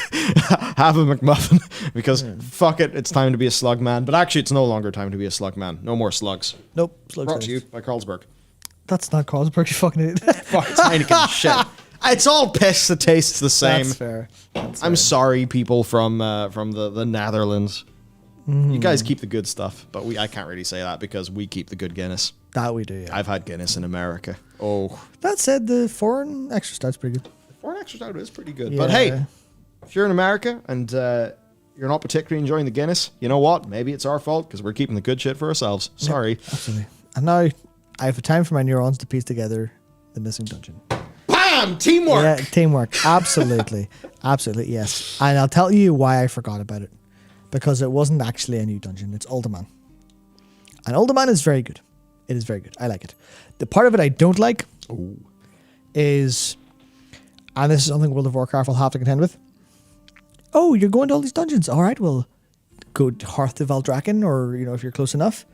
have a McMuffin, because fuck it, it's time to be a slug man. But actually, it's no longer time to be a slug man. No more slugs. Nope. Slugs Brought to you by Carlsberg. That's not Carlsberg, you fucking idiot. Fuck, it's Heineken shit. It's all piss that tastes the same. That's fair. I'm sorry, people from the Netherlands. You guys keep the good stuff, but I can't really say that because we keep the good Guinness. That we do, yeah. I've had Guinness in America. Oh. That said, the foreign extra stout's pretty good. The foreign extra stout is pretty good. Yeah. But hey, if you're in America and you're not particularly enjoying the Guinness, you know what? Maybe it's our fault because we're keeping the good shit for ourselves. Sorry. Yeah, absolutely. And now I have the time for my neurons to piece together the missing dungeon. Bam! Teamwork! Yeah, teamwork. Absolutely. Absolutely, yes. And I'll tell you why I forgot about it. Because it wasn't actually a new dungeon. It's Uldaman. And Uldaman is very good. It is very good. I like it. The part of it I don't like is, and this is something World of Warcraft will have to contend with. Oh, you're going to all these dungeons. All right, well, go to Hearth to Valdrakken, or, if you're close enough,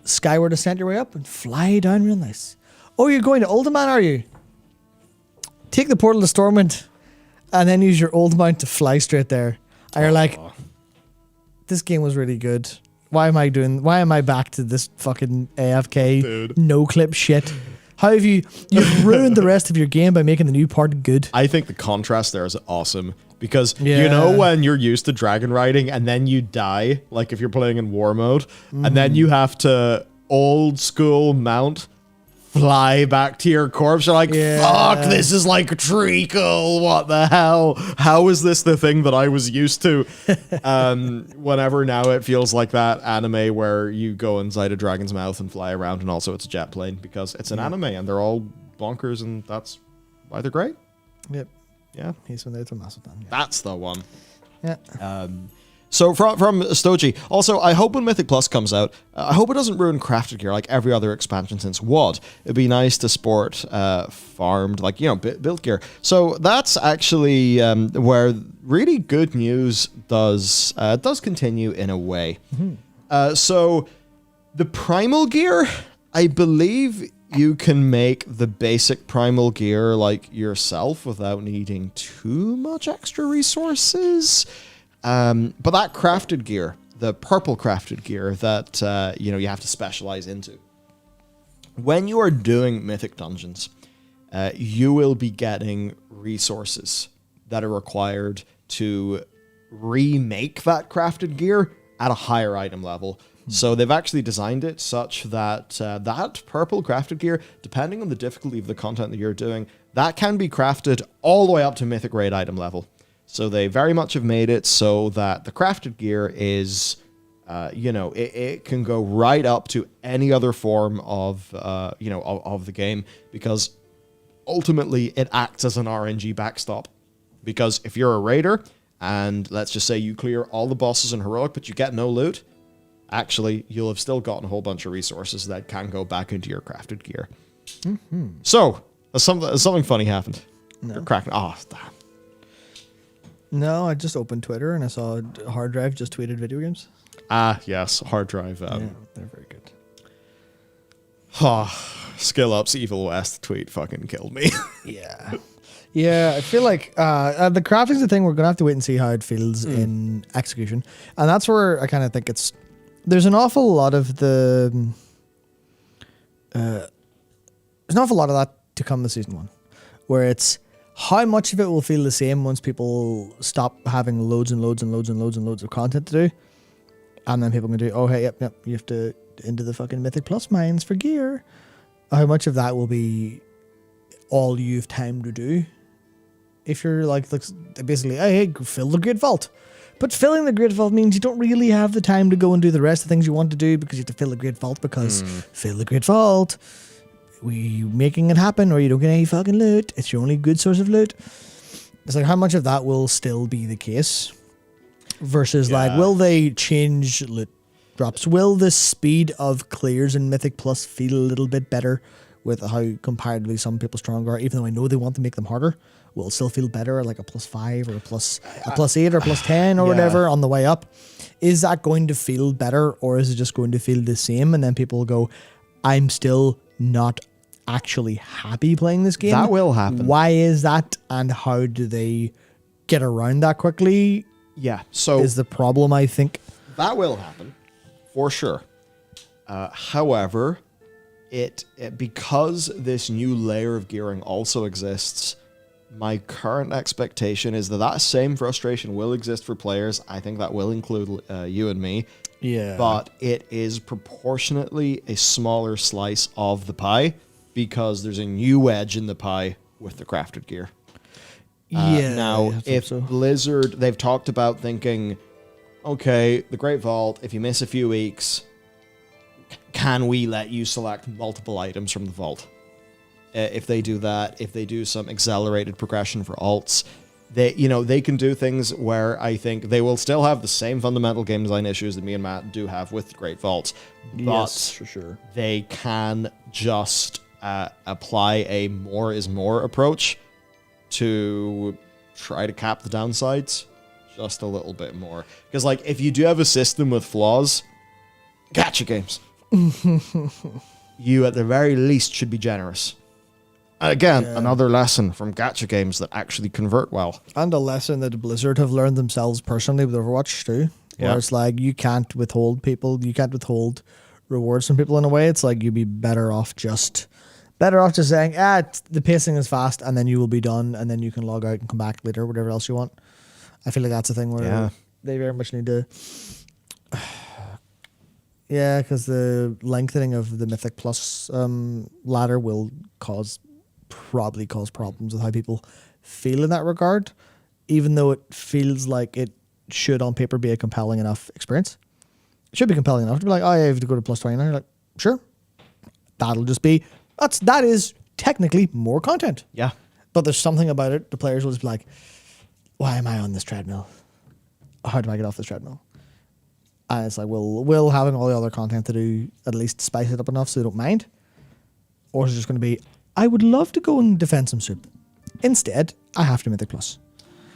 skyward ascent your way up and fly down real nice. Oh, you're going to Uldaman, are you? Take the portal to Stormwind and then use your old mount to fly straight there. And you're like, this game was really good. Why am I back to this fucking AFK no clip shit? How have you've ruined the rest of your game by making the new part good? I think the contrast there is awesome because when you're used to dragon riding and then you die, like if you're playing in war mode, and then you have to old school mount, fly back to your corpse. You're like, fuck, this is like treacle. What the hell? How is this the thing that I was used to? Whenever now it feels like that anime where you go inside a dragon's mouth and fly around, and also it's a jet plane because it's an anime and they're all bonkers, and that's why they're great. Yep. Yeah. He's when they're to massive done. That's the one. Yeah. So from Stoji, also, I hope when Mythic Plus comes out, I hope it doesn't ruin crafted gear like every other expansion since WoD. It'd be nice to sport farmed, like, built gear. So that's actually where really good news does continue in a way. So the primal gear, I believe you can make the basic primal gear like yourself without needing too much extra resources. But that crafted gear, the purple crafted gear that, you have to specialize into. When you are doing mythic dungeons, you will be getting resources that are required to remake that crafted gear at a higher item level. So they've actually designed it such that that purple crafted gear, depending on the difficulty of the content that you're doing, that can be crafted all the way up to mythic raid item level. So they very much have made it so that the crafted gear is, it can go right up to any other form of the game, because ultimately it acts as an RNG backstop. Because if you're a raider and let's just say you clear all the bosses in heroic but you get no loot, actually you'll have still gotten a whole bunch of resources that can go back into your crafted gear. So something funny happened. No. You're cracking. Oh, damn. No, I just opened Twitter and I saw Hard Drive just tweeted video games. Ah, yes, Hard Drive. Yeah, they're very good. Skill Up's Evil West tweet fucking killed me. Yeah, I feel like the crafting's the thing we're going to have to wait and see how it feels in execution. And that's where I kind of think there's an awful lot of there's an awful lot of that to come this season 1, where it's how much of it will feel the same once people stop having loads and loads and loads and loads and loads of content to do. And then people can do, oh, hey, yep, you have to into the fucking Mythic Plus mines for gear. How much of that will be all you've time to do? If you're like basically, hey, fill the Great Vault. But filling the Great Vault means you don't really have the time to go and do the rest of the things you want to do because you have to fill the Great Vault because fill the Great Vault. We making it happen or you don't get any fucking loot. It's your only good source of loot. It's like how much of that will still be the case versus like, will they change loot drops? Will the speed of clears in Mythic Plus feel a little bit better with how comparatively some people stronger are, even though I know they want to make them harder? Will it still feel better like a +5 or a +8 or +10 or whatever on the way up? Is that going to feel better or is it just going to feel the same? And then people will go, I'm still not actually happy playing this game. That will happen. Why is that? And how do they get around that quickly? Yeah. So is the problem, I think. That will happen for sure. However, it because this new layer of gearing also exists, my current expectation is that same frustration will exist for players. I think that will include you and me. Yeah. But it is proportionately a smaller slice of the pie because there's a new wedge in the pie with the crafted gear. Now, if Blizzard, they've talked about thinking, okay, the Great Vault, if you miss a few weeks, can we let you select multiple items from the vault? If they do that, if they do some accelerated progression for alts, they can do things where I think they will still have the same fundamental game design issues that me and Matt do have with the Great Vaults. Yes, for sure. They can just apply a more is more approach to try to cap the downsides just a little bit more. Because, like, if you do have a system with flaws, gacha games. You, at the very least, should be generous. And again, another lesson from gacha games that actually convert well. And a lesson that Blizzard have learned themselves personally with Overwatch too. Where it's like, you can't withhold rewards from people in a way. It's like, you'd be better off just saying, the pacing is fast, and then you will be done, and then you can log out and come back later, whatever else you want. I feel like that's a thing where they very much need to... Yeah, because the lengthening of the Mythic Plus ladder will probably cause problems with how people feel in that regard, even though it feels like it should on paper be a compelling enough experience. It should be compelling enough to be like, oh yeah, you have to go to +20 now. You're like, sure. That'll just be, that is technically more content. Yeah. But there's something about it, the players will just be like, why am I on this treadmill? How do I get off this treadmill? And it's like, will having all the other content to do at least spice it up enough so they don't mind? Or is it just going to be, I would love to go and defend some soup. Instead, I have to Mythic Plus.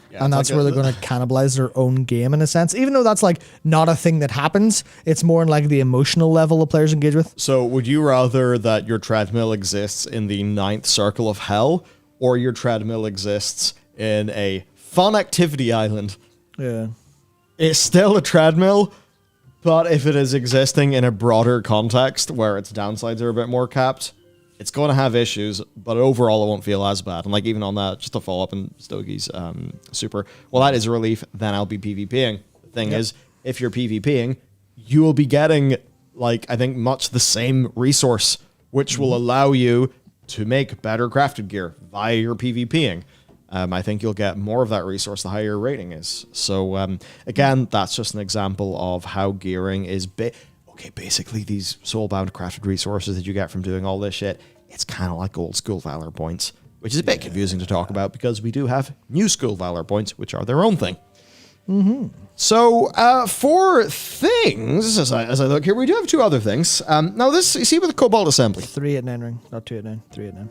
Yeah, and that's like where they're going to cannibalize their own game in a sense. Even though that's like not a thing that happens, it's more in like the emotional level the players engage with. So would you rather that your treadmill exists in the 9th circle of hell, or your treadmill exists in a fun activity island? Yeah. It's still a treadmill, but if it is existing in a broader context where its downsides are a bit more capped, it's going to have issues, but overall it won't feel as bad. And like even on that, just to follow up on Stogie's super, well, that is a relief, then I'll be PvPing. The thing is, if you're PvPing, you will be getting, like, I think much the same resource, which will allow you to make better crafted gear via your PvPing. I think you'll get more of that resource the higher your rating is. So, again, that's just an example of how gearing is basically these soulbound crafted resources that you get from doing all this shit, it's kind of like old school Valor points, which is a bit confusing to talk about because we do have new school Valor points, which are their own thing. Mm-hmm. So, for things, as I look here, we do have two other things. Now, this, you see with the Cobalt Assembly. 3 at 9 ring, not 2 at 9, 3 at 9.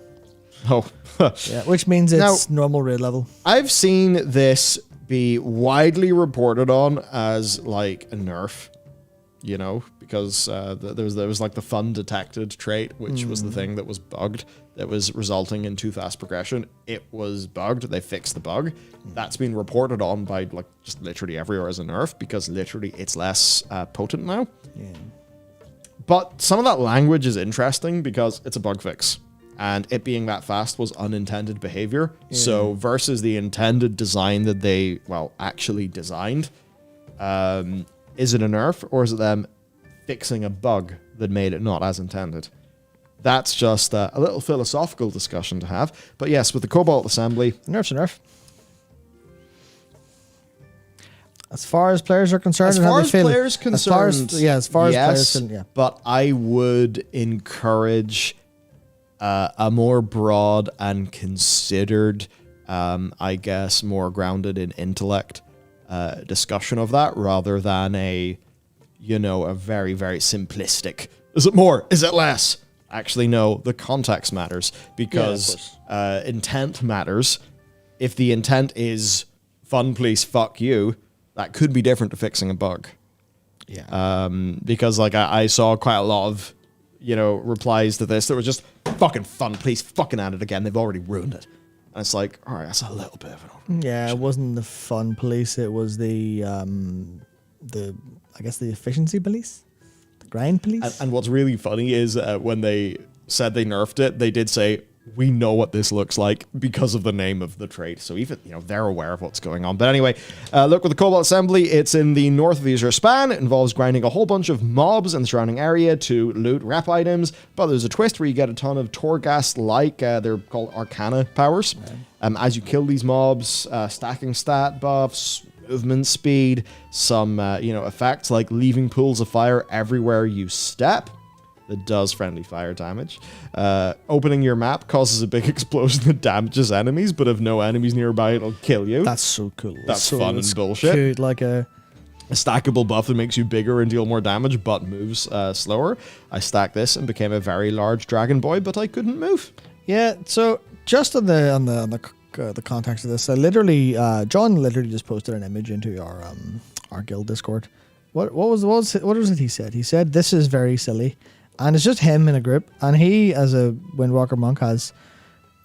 Oh. Yeah, which means it's normal raid level. I've seen this be widely reported on as like a nerf, you know, because there was like the fun detected trait, which was the thing that was bugged, that was resulting in too fast progression. It was bugged. They fixed the bug. That's been reported on by like just literally everywhere as a nerf because literally it's less potent now. Yeah. But some of that language is interesting because it's a bug fix. And it being that fast was unintended behavior. Yeah. So versus the intended design that they, actually designed, is it a nerf or is it them fixing a bug that made it not as intended. That's just a little philosophical discussion to have. But yes, with the Cobalt Assembly... Nerf's a nerf. As far as players are concerned, as far as players concerned, as far as players, yeah. But I would encourage a more broad and considered, I guess, more grounded in intellect discussion of that, rather than a very, very simplistic. Is it more? Is it less? Actually, no. The context matters because intent matters. If the intent is fun, please, fuck you. That could be different to fixing a bug. Yeah. Because like I saw quite a lot of, replies to this that were just fucking fun, please fucking add it again. They've already ruined it. And it's like, all right, that's a little bit of an Yeah, it wasn't the fun police, it was the efficiency police? The grind police? And what's really funny is when they said they nerfed it, they did say, we know what this looks like because of the name of the trait. So even, they're aware of what's going on. But anyway, look, with the Cobalt Assembly, it's in the north of the user span. It involves grinding a whole bunch of mobs in the surrounding area to loot rep items. But there's a twist where you get a ton of Torghast-like, they're called Arcana powers. Right. As you kill these mobs, stacking stat buffs, movement speed, some, effects like leaving pools of fire everywhere you step. That does friendly fire damage. Opening your map causes a big explosion that damages enemies, but if no enemies nearby, it'll kill you. That's so cool. That's fun and bullshit. Cute, like a stackable buff that makes you bigger and deal more damage, but moves slower. I stacked this and became a very large dragon boy, but I couldn't move. Yeah. So just on the context of this, I literally, John literally just posted an image into our guild Discord. What was it he said? He said this is very silly. And it's just him in a group. And he, as a Windwalker monk, has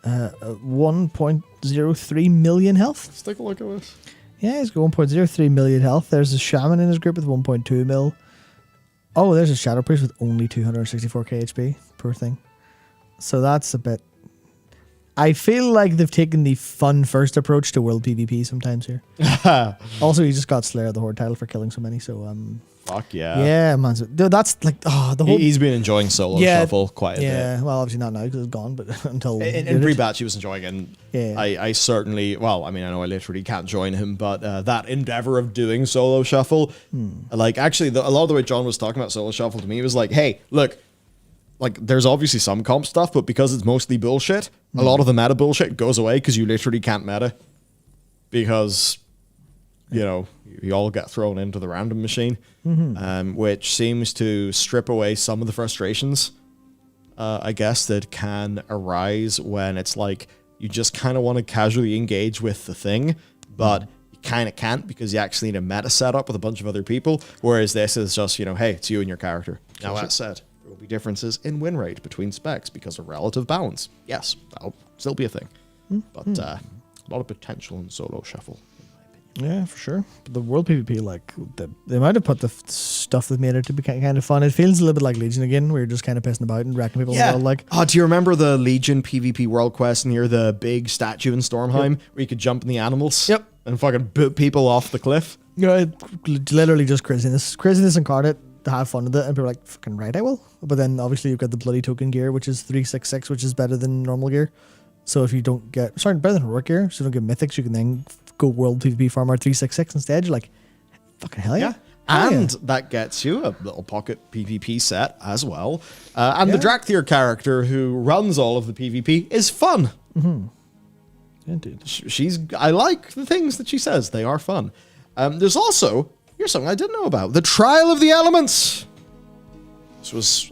1.03 million health. Let's take a look at this. Yeah, he's got 1.03 million health. There's a shaman in his group with 1.2 mil. Oh, there's a shadow priest with only 264k HP. Poor thing. So that's a bit... I feel like they've taken the fun first approach to world PvP sometimes here. Also, he just got Slayer of the Horde title for killing so many, so... Fuck yeah. Yeah, man. So, that's like, the whole... He's been enjoying solo shuffle quite a bit. Yeah, well, obviously not now because it's gone, but until... In pre-batch, he was enjoying it. And yeah. I certainly... Well, I mean, I know I literally can't join him, but that endeavor of doing solo shuffle... Like, actually, a lot of the way John was talking about solo shuffle to me was like, hey, look, like, there's obviously some comp stuff, but because it's mostly bullshit, a lot of the meta bullshit goes away because you literally can't meta. Because... you all get thrown into the random machine, which seems to strip away some of the frustrations, I guess, that can arise when it's like you just kind of want to casually engage with the thing, but you kind of can't because you actually need a meta setup with a bunch of other people, whereas this is just, hey, it's you and your character. Now, that said, there will be differences in win rate between specs because of relative balance. Yes, that'll still be a thing, but a lot of potential in solo shuffle. Yeah, for sure. But the world PvP, like, they might have put the stuff that made it to be kind of fun. It feels a little bit like Legion again, where you're just kind of pissing about and wrecking people in the world. Like, do you remember the Legion PvP world quest near the big statue in Stormheim where you could jump in the animals? Yep. And fucking boot people off the cliff? Yeah, literally just craziness incarnate to have fun with it. And people are like, fucking right, I will. But then obviously you've got the bloody token gear, which is 366, which is better than normal gear. So if you don't get, better than heroic gear, so you don't get mythics, you can then go world PvP farmer 366 instead. You're like, fucking hell yeah. And that gets you a little pocket PvP set as well. And the Drakthir character who runs all of the PvP is fun. Indeed. I like the things that she says. They are fun. There's also, here's something I didn't know about. The Trial of the Elements. This was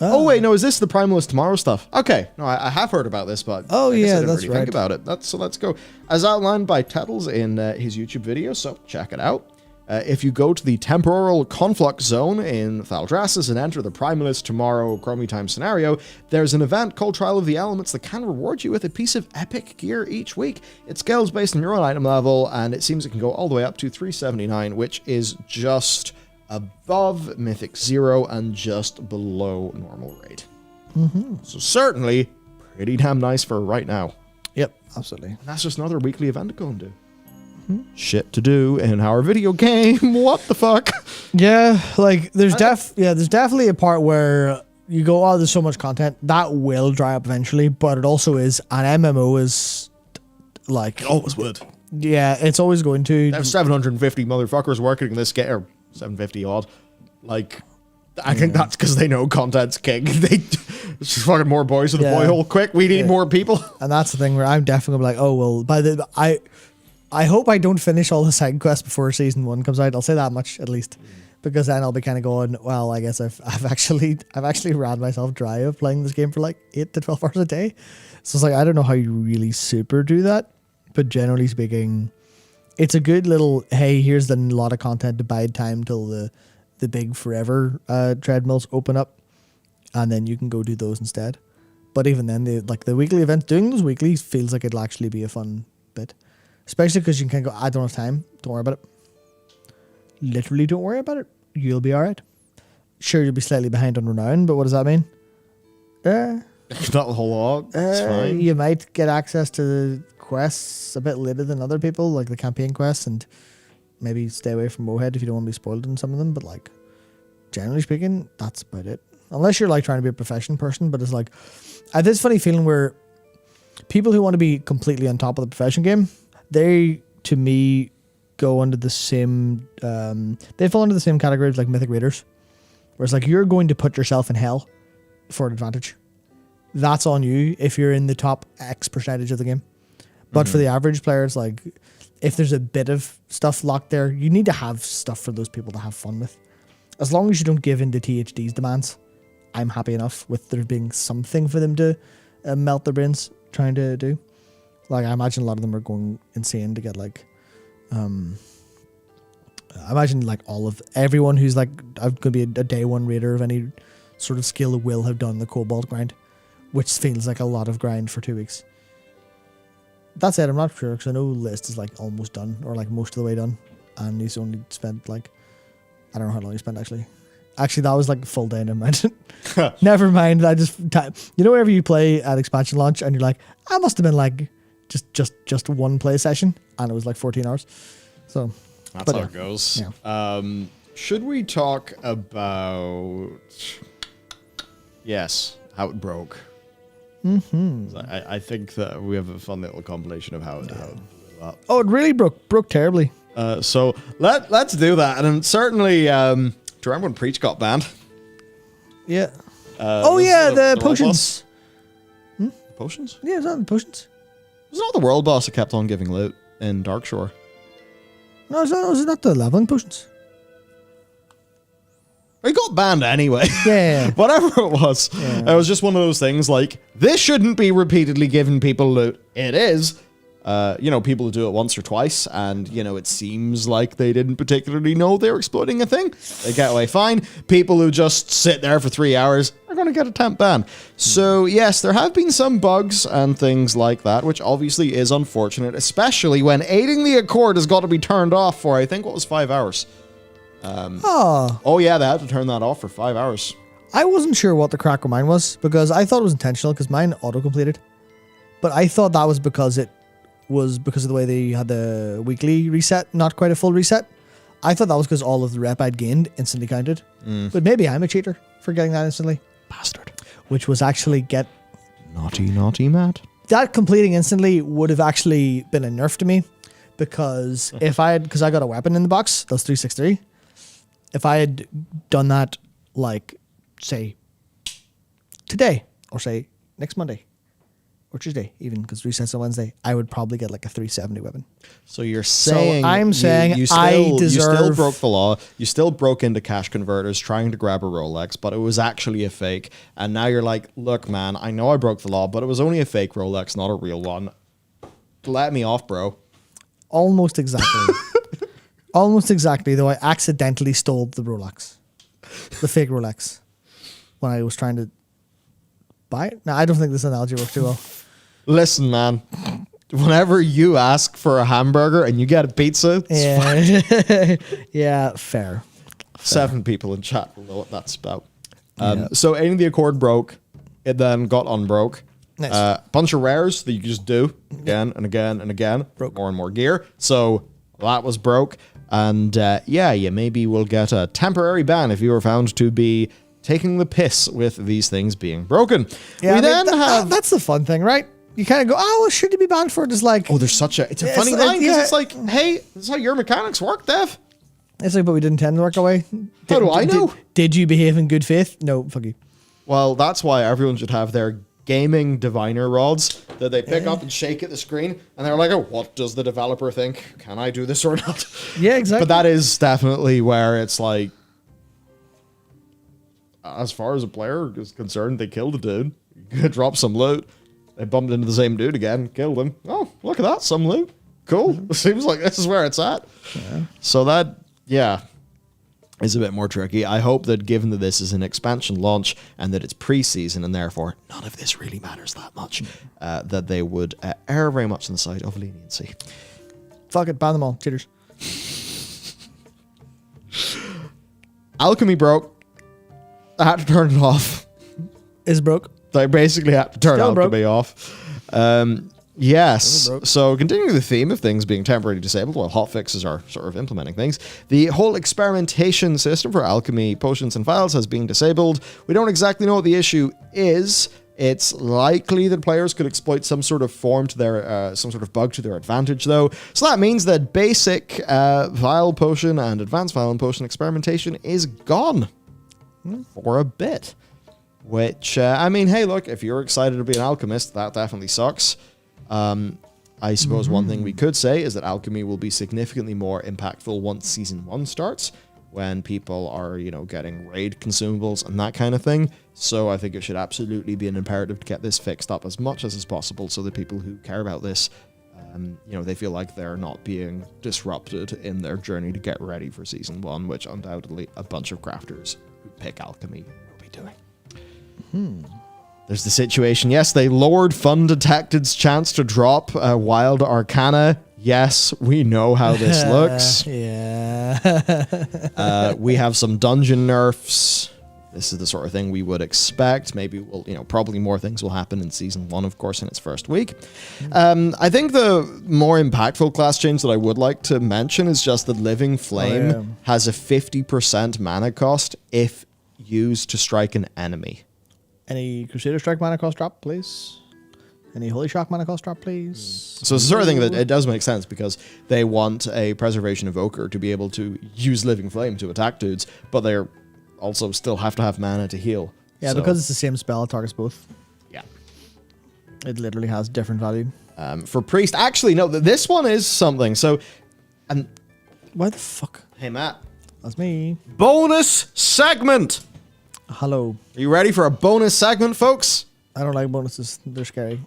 Oh, wait, no, is this the Primalist Tomorrow stuff? Okay, no, I have heard about this, but I guess I didn't really think about it. So let's go. As outlined by Tettles in his YouTube video, so check it out. If you go to the Temporal Conflux Zone in Thaldraszus and enter the Primalist Tomorrow Chromie Time scenario, there's an event called Trial of the Elements that can reward you with a piece of epic gear each week. It scales based on your own item level, and it seems it can go all the way up to 379, which is just above Mythic 0 and just below normal rate. So certainly pretty damn nice for right now. Yep, absolutely. And that's just another weekly event to go and do. Shit to do in our video game. What the fuck? Yeah, like there's definitely a part where you go, oh, there's so much content that will dry up eventually, but it also is an MMO is like It always would. yeah, it's always going to. They have 750 motherfuckers working in this game, or 750 odd. Like, I think that's because they know content's king. They just fucking more boys with a boy hole. Quick, we need more people. And that's the thing where I'm definitely like, oh well, I hope I don't finish all the side quests before season 1 comes out. I'll say that much at least, because then I'll be kind of going, well, I guess I've actually ran myself dry of playing this game for like 8 to 12 hours a day. So it's like, I don't know how you really super do that, but generally speaking, it's a good little, hey, here's the lot of content to bide time till the big forever treadmills open up, and then you can go do those instead. But even then, the weekly events, doing those weeklies feels like it'll actually be a fun bit. Especially because you can go, I don't have time. Don't worry about it. Literally don't worry about it. You'll be alright. Sure, you'll be slightly behind on renown, but what does that mean? Not a whole lot. It's fine. You might get access to the quests a bit later than other people, like the campaign quests, and maybe stay away from Mohead if you don't want to be spoiled in some of them, but like, generally speaking, that's about it. Unless you're like trying to be a profession person, but it's like, I have this funny feeling where people who want to be completely on top of the profession game, they, to me, go under the same, they fall into the same category as like Mythic Raiders, where it's like, you're going to put yourself in hell for an advantage. That's on you if you're in the top X percentage of the game. But for the average players, like, if there's a bit of stuff locked there, you need to have stuff for those people to have fun with. As long as you don't give in to THD's demands, I'm happy enough with there being something for them to melt their brains trying to do. Like, I imagine a lot of them are going insane to get, like, I imagine, like, everyone who's, like, going to be a day one raider of any sort of skill will have done the Cobalt grind, which feels like a lot of grind for 2 weeks. That said, I'm not sure, because I know List is, like, almost done, or, like, most of the way done, and he's only spent, like, I don't know how long he spent, actually. Actually, that was, like, full day, never mind. Never mind, you know whenever you play at expansion launch, and you're like, I must have been, like, just one play session, and it was like 14 hours. So that's how it goes. Yeah. Should we talk about how it broke? I think that we have a fun little compilation of how it blew up. Oh, it really broke terribly. So let's do that, and certainly, do you remember when Preach got banned? Yeah. The potions. Potions? Yeah, it was on the potions. Was it not the world boss that kept on giving loot in Darkshore? No, was it not the leveling potions? He got banned anyway. Yeah. Whatever it was. Yeah. It was just one of those things like, this shouldn't be repeatedly giving people loot. It is. People who do it once or twice, and, it seems like they didn't particularly know they were exploiting a thing. They get away fine. People who just sit there for 3 hours are going to get a temp ban. So, yes, there have been some bugs and things like that, which obviously is unfortunate, especially when aiding the Accord has got to be turned off for, I think, 5 hours. Oh, yeah, they had to turn that off for 5 hours. I wasn't sure what the crack with mine was, because I thought it was intentional, because mine auto-completed. But I thought that was because of the way they had the weekly reset, not quite a full reset. I thought that was because all of the rep I'd gained instantly counted. But maybe I'm a cheater for getting that instantly. Bastard. Which was actually Naughty, Matt. That completing instantly would have actually been a nerf to me, because because I got a weapon in the box, that's 363. If I had done that, like, say, today, or say, next Monday, or Tuesday, even, because resets on Wednesday, I would probably get like a 370 weapon. So you're saying... So I'm saying you still broke the law, you still broke into cash converters trying to grab a Rolex, but it was actually a fake, and now you're like, look, man, I know I broke the law, but it was only a fake Rolex, not a real one. Let me off, bro. Almost exactly. Almost exactly, though I accidentally stole the Rolex. The fake Rolex. When I was trying to buy it. No, I don't think this analogy works too well. Listen, man. Whenever you ask for a hamburger and you get a pizza, it's fine. Yeah, fair. 7 people in chat will know what that's about. So Aiding the Accord broke. It then got unbroke. Nice. Bunch of rares that you could just do again and again and again. Broke. More and more gear. So that was broke. And yeah, you maybe will get a temporary ban if you are found to be taking the piss with these things being broken. Yeah, we then have... That's the fun thing, right? You kind of go, oh, well, should he be banned for it? It's like... Oh, there's such a... It's a funny line, because it's like, hey, this is how your mechanics work, Dev. It's like, but we didn't intend to work away. How do I know? Did you behave in good faith? No, fuck you. Well, that's why everyone should have their gaming diviner rods that they pick up and shake at the screen, and they're like, oh, what does the developer think? Can I do this or not? Yeah, exactly. But that is definitely where it's like, as far as a player is concerned, they killed a dude, dropped some loot, they bumped into the same dude again, killed him. Oh, look at that, some loot. Cool. It seems like this is where it's at. Yeah. So that, yeah, is a bit more tricky. I hope that given that this is an expansion launch and that it's pre-season and therefore none of this really matters that much, that they would err very much on the side of leniency. Fuck it, ban them all. Cheaters. Alchemy broke. I had to turn it off. Is broke. I basically had to turn Alchemy off. Yes. So continuing the theme of things being temporarily disabled while hotfixes are sort of implementing things, the whole experimentation system for alchemy potions and vials has been disabled. We don't exactly know what the issue is. It's likely that players could exploit some sort of form to their, some sort of bug to their advantage, though. So that means that basic vial potion and advanced vial and potion experimentation is gone for a bit. Which, I mean, hey, look, if you're excited to be an alchemist, that definitely sucks. I suppose one thing we could say is that alchemy will be significantly more impactful once Season 1 starts, when people are, you know, getting raid consumables and that kind of thing. So I think it should absolutely be an imperative to get this fixed up as much as is possible so that people who care about this, you know, they feel like they're not being disrupted in their journey to get ready for Season 1, which undoubtedly a bunch of crafters who pick alchemy will be doing. There's the situation. Yes, they lowered Fun Detected's chance to drop Wild Arcana. Yes, we know how this looks. Yeah. We have some dungeon nerfs. This is the sort of thing we would expect. Maybe we'll, you know, probably more things will happen in Season 1, of course, in its first week. I think the more impactful class change that I would like to mention is just that Living Flame has a 50% mana cost if used to strike an enemy. Any Crusader Strike mana cost drop, please? Any Holy Shock mana cost drop, please? So it's the sort of thing that it does make sense because they want a Preservation Evoker to be able to use Living Flame to attack dudes, but they're also still have to have mana to heal. Yeah, so, because it's the same spell, it targets both. Yeah. It literally has different value. For Priest, actually, no, this one is something. So, and why the fuck? Hey, Matt. That's me. Bonus segment! Hello. Are you ready for a bonus segment, folks? I don't like bonuses. They're scary.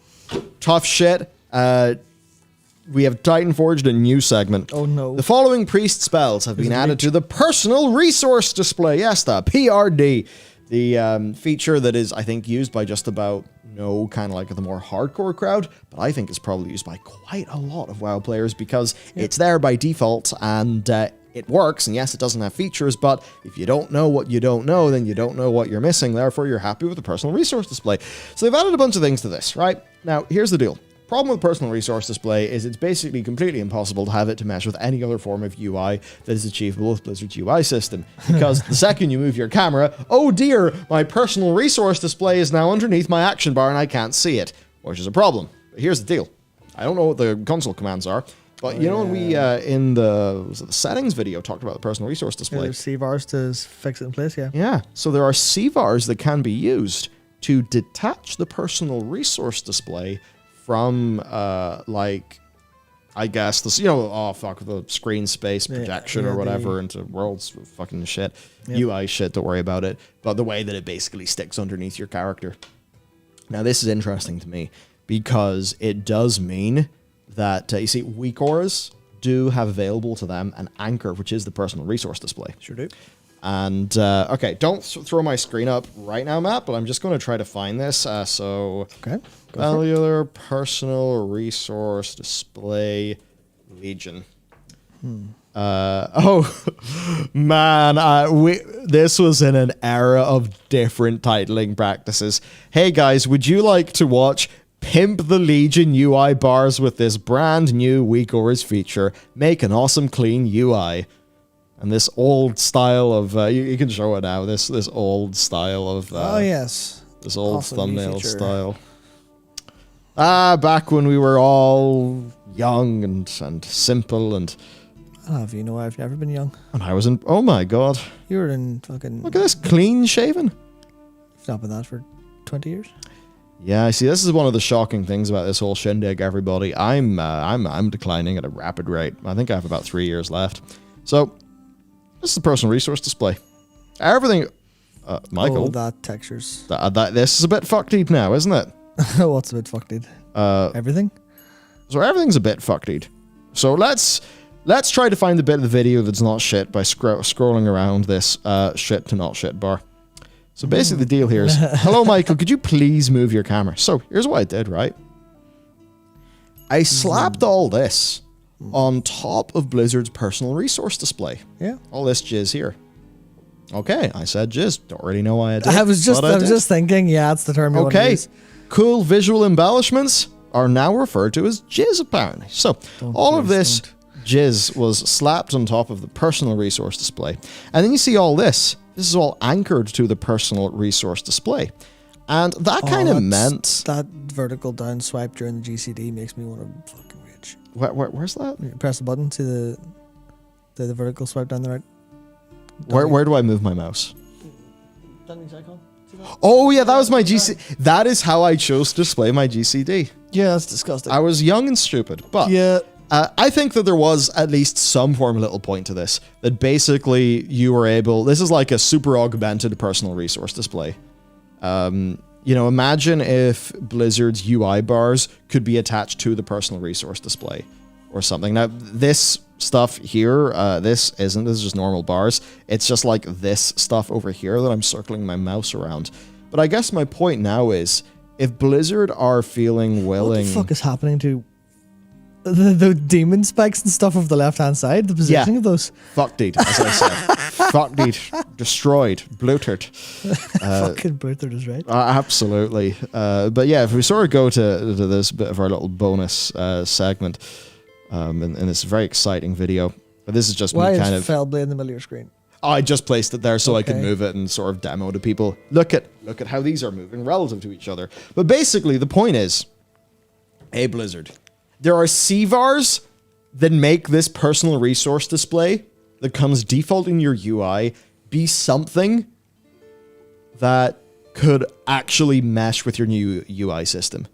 Tough shit. We have Titan Forged a new segment. Oh no. The following priest spells have been added to the personal resource display. Yes, the PRD. The feature that is, I think, used by just about kind of like the more hardcore crowd, but I think is probably used by quite a lot of WoW players because it's there by default and it works. And yes, it doesn't have features, but if you don't know what you don't know, then you don't know what you're missing. Therefore, you're happy with the personal resource display. So they've added a bunch of things to this, right? Now, here's the deal. Problem with personal resource display is it's basically completely impossible to have it to mesh with any other form of UI that is achievable with Blizzard's UI system. Because the second you move your camera, oh dear, my personal resource display is now underneath my action bar and I can't see it, which is a problem. But here's the deal. I don't know what the console commands are, but you know when we, in the settings video, talked about the personal resource display. Yeah, there's CVARs to fix it in place, yeah. Yeah, so there are CVARs that can be used to detach the personal resource display from, like, I guess, this, the screen space projection or whatever into worlds fucking shit, UI shit, don't worry about it, but the way that it basically sticks underneath your character. Now, this is interesting to me because it does mean that, you see, weak auras do have available to them an anchor, which is the personal resource display. Sure do. And, okay, don't throw my screen up right now, Matt, but I'm just going to try to find this. Okay. Bellular personal resource display Legion. Oh, man, this was in an era of different titling practices. Hey, guys, would you like to watch Pimp the Legion UI bars with this brand new weak auras feature. Make an awesome clean UI. And this old style of you can show it now. This old style of oh yes, this old awesome thumbnail feature. style. Back when we were all young and simple and. I'll have you know I've never been young. And I was in. Oh my god! You were in fucking. Look at this, clean shaven. I've not been that for 20 years. Yeah, I see. This is one of the shocking things about this whole shindig. Everybody, I'm declining at a rapid rate. I think I have about 3 years left. So, this is the personal resource display. Everything, Michael. Oh, that textures. This is a bit fucked now, isn't it? What's a bit fucked? Everything. So everything's a bit fucked. So let's try to find a bit of the video that's not shit by scrolling around this shit to not shit bar. So basically the deal here is, hello Michael, could you please move your camera? So here's what I did, right? I slapped all this on top of Blizzard's personal resource display. Yeah. All this jizz here. Okay, I said jizz. Don't really know why I did. I was just thinking, yeah, that's the term you want to use. Cool visual embellishments are now referred to as jizz, apparently. So all of this jizz was slapped on top of the personal resource display. And then you see all this. This is all anchored to the personal resource display. And that kind of meant... That vertical down swipe during the GCD makes me want to fucking rage. Where's that? You press the button, see the vertical swipe down the right. Where do I move my mouse? Oh yeah, that was my GC. That is how I chose to display my GCD. Yeah, that's disgusting. I was young and stupid, but yeah. I think that there was at least some form of little point to this. That basically you were able... This is like a super augmented personal resource display. You know, imagine if Blizzard's UI bars could be attached to the personal resource display or something. Now, this stuff here, this isn't. This is just normal bars. It's just like this stuff over here that I'm circling my mouse around. But I guess my point now is, if Blizzard are feeling willing... What the fuck is happening to... The demon spikes and stuff of the left-hand side, the positioning of those. Fucked, as I said. Fucked, destroyed, bloated. Fucking bloated is right. Absolutely. But yeah, if we sort of go to this bit of our little bonus segment in this very exciting video. But this is just me kind of... Fellblade in the middle of your screen? I just placed it there so I could move it and sort of demo to people. Look at how these are moving relative to each other. But basically, the point is, hey Blizzard, there are CVARs that make this personal resource display that comes default in your UI be something that could actually mesh with your new UI system.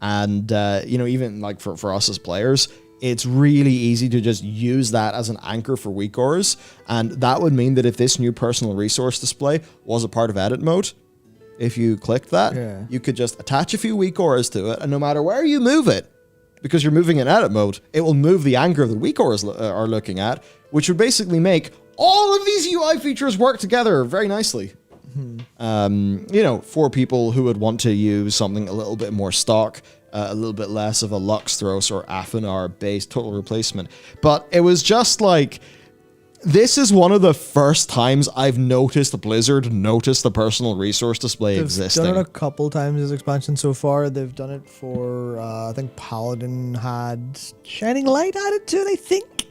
And, you know, even like for us as players, it's really easy to just use that as an anchor for weak auras. And that would mean that if this new personal resource display was a part of edit mode, if you clicked that, you could just attach a few weak auras to it. And no matter where you move it, because you're moving in edit mode, it will move the anchor the weak auras are looking at, which would basically make all of these UI features work together very nicely. You know, for people who would want to use something a little bit more stock, a little bit less of a Luxthros or Afinar based total replacement. But it was just like, this is one of the first times I've noticed Blizzard notice the personal resource display existing. They've done it a couple times as expansion so far. They've done it for, I think Paladin had Shining Light added to it, I think.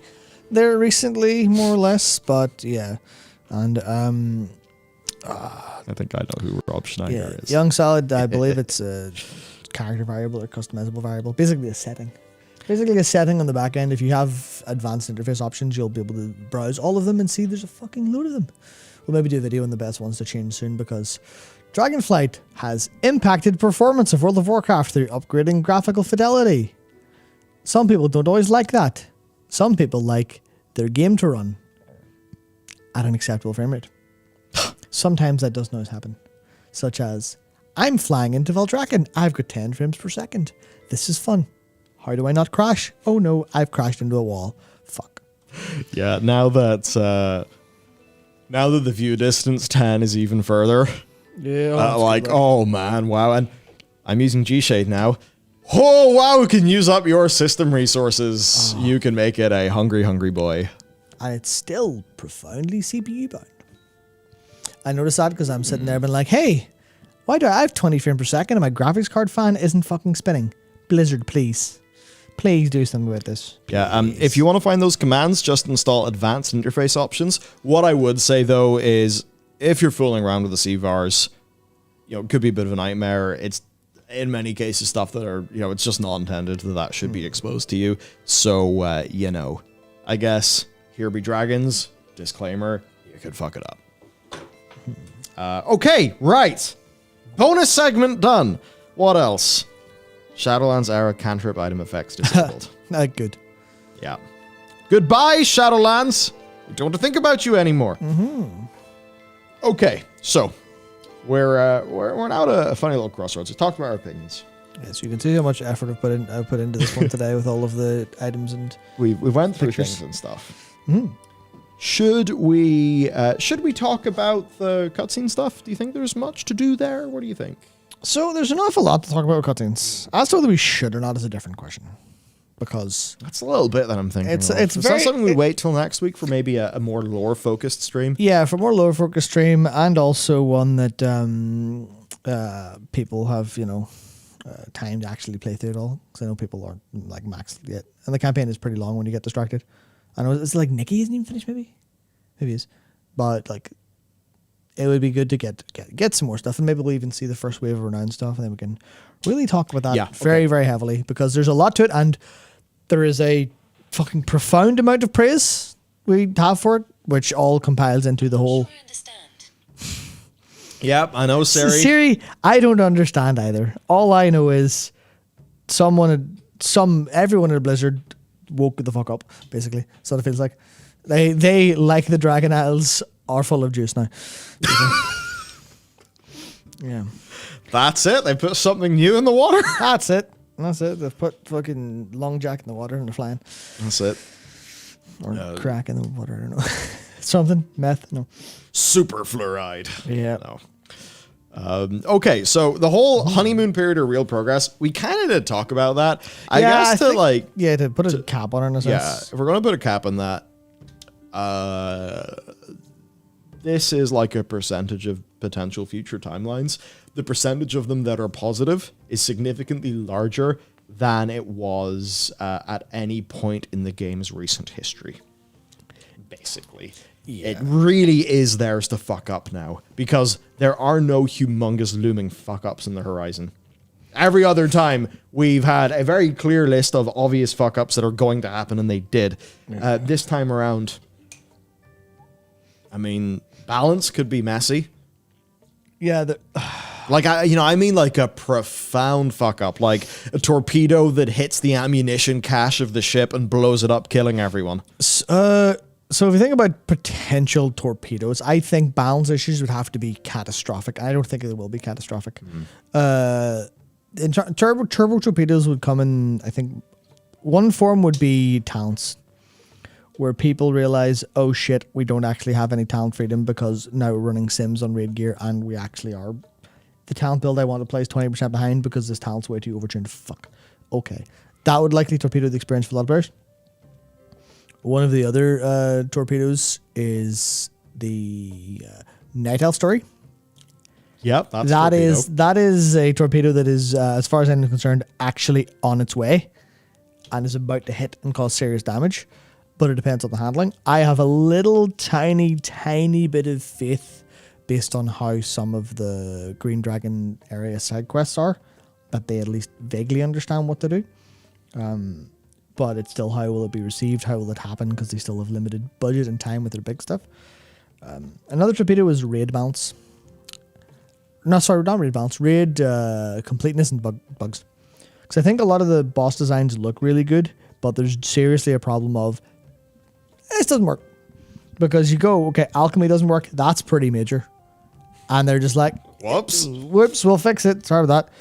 There recently, more or less, but yeah. And, I think I know who Rob Schneider is. Young Solid, I believe it's a character variable or customizable variable. Basically a setting. Basically a setting on the back end. If you have advanced interface options, you'll be able to browse all of them and see there's a fucking load of them. We'll maybe do a video on the best ones to change soon, because Dragonflight has impacted performance of World of Warcraft through upgrading graphical fidelity. Some people don't always like that. Some people like their game to run at an acceptable frame rate. Sometimes that doesn't always happen. Such as, I'm flying into Veldraken. I've got 10 frames per second. This is fun. How do I not crash? Oh no, I've crashed into a wall. Fuck. Yeah, now that the view distance 10 is even further. Yeah. Like, oh man, wow. And I'm using G-Shade now. Oh wow, you can use up your system resources. You can make it a hungry, hungry boy. And it's still profoundly CPU bound. I noticed that because I'm sitting there being like, hey, Why do I have 20 frames per second and my graphics card fan isn't fucking spinning? Blizzard, please. Please do something with this. Yeah, if you want to find those commands, just install advanced interface options. What I would say, though, is if you're fooling around with the CVARs, it could be a bit of a nightmare. It's, in many cases, stuff that are, it's just not intended that should be exposed to you. So, I guess, here be dragons. Disclaimer, you could fuck it up. Okay, right. Bonus segment done. What else? Shadowlands era cantrip item effects disabled. Good. Yeah. Goodbye, Shadowlands. We don't want to think about you anymore. Okay, so we're now at a funny little crossroads. We talked about our opinions. Yes, you can see how much effort I've put into this one today with all of the items and we went through pictures. things and stuff. Should we talk about the cutscene stuff? Do you think there's much to do there? What do you think? So there's an awful lot to talk about with cutscenes. As to whether we should or not is a different question. Because that's a little bit that I'm thinking. It's is very, that something we wait till next week for maybe a more lore focused stream? Yeah, for more lore focused stream, and also one that people have time to actually play through it all. Because I know people aren't like maxed yet, and the campaign is pretty long when you get distracted. I know it's like Nikki isn't even finished, maybe he is, but like it would be good to get some more stuff, and maybe we'll even see the first wave of renowned stuff, and then we can really talk about that very, very heavily, because there's a lot to it, and there is a fucking profound amount of praise we have for it, which all compiles into the whole. Yep, I know, Siri. Siri, I don't understand either. All I know is everyone in Blizzard woke the fuck up, basically. So it feels like they like the Dragon Isles are full of juice now. Yeah. That's it. They put something new in the water. That's it. They've put fucking long jack in the water and they're flying. That's it. Or crack in the water, I don't know. Something. Meth, no. Super fluoride. Yeah. No. Okay, so the whole honeymoon period or real progress, we kind of did talk about that. To put a cap on it in a sense. Yeah, if we're going to put a cap on that, this is like a percentage of potential future timelines. The percentage of them that are positive is significantly larger than it was at any point in the game's recent history. Basically. Yeah. It really is theirs to fuck up now, because there are no humongous looming fuck ups in the horizon. Every other time, we've had a very clear list of obvious fuck ups that are going to happen, and they did. This time around, I mean, balance could be messy. Yeah, I mean like a profound fuck up, like a torpedo that hits the ammunition cache of the ship and blows it up, killing everyone. So if you think about potential torpedoes, I think balance issues would have to be catastrophic. I don't think it will be catastrophic. Turbo torpedoes would come in, I think, one form would be talents, where people realize, oh shit, we don't actually have any talent freedom because now we're running sims on raid gear and we actually are. The talent build I want to play is 20% behind because this talent's way too overtuned. Fuck. Okay. That would likely torpedo the experience for a lot of players. One of the other torpedoes is the Night Elf story. Yep, that is a torpedo that is, as far as I'm concerned, actually on its way and is about to hit and cause serious damage. But it depends on the handling. I have a little tiny bit of faith based on how some of the Green Dragon area side quests are, that they at least vaguely understand what to do. But it's still, how will it be received? How will it happen? Because they still have limited budget and time with their big stuff. Another torpedo is raid balance. No, sorry, not raid balance. Raid completeness and bugs. Because I think a lot of the boss designs look really good, but there's seriously a problem of this doesn't work. Because you go, okay, alchemy doesn't work. That's pretty major. And they're just like, whoops, we'll fix it. Sorry about that.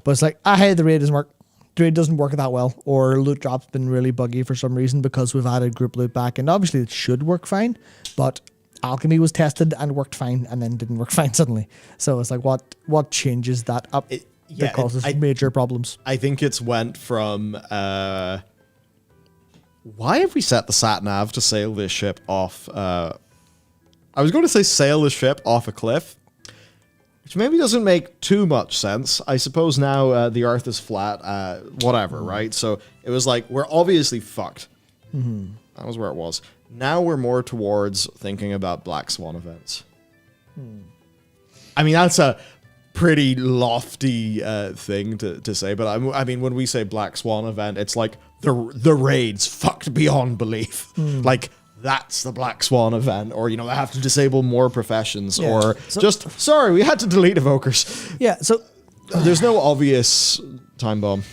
But it's like, hey, the raid doesn't work. The raid doesn't work that well. Or loot drop's been really buggy for some reason because we've added group loot back. And obviously it should work fine. But alchemy was tested and worked fine and then didn't work fine suddenly. So it's like, what changes that up that causes major problems? I think it's went from... why have we set the sat-nav to sail this ship off... I was going to say sail the ship off a cliff. which maybe doesn't make too much sense. I suppose now the Earth is flat, whatever, right? So it was like, we're obviously fucked. That was where it was. Now we're more towards thinking about Black Swan events. I mean, that's a pretty lofty thing to say, but I mean, when we say Black Swan event, it's like the raids fucked beyond belief. Like, that's the Black Swan event, or, you know, they have to disable more professions, or sorry, we had to delete evokers. Yeah, so there's no obvious time bomb.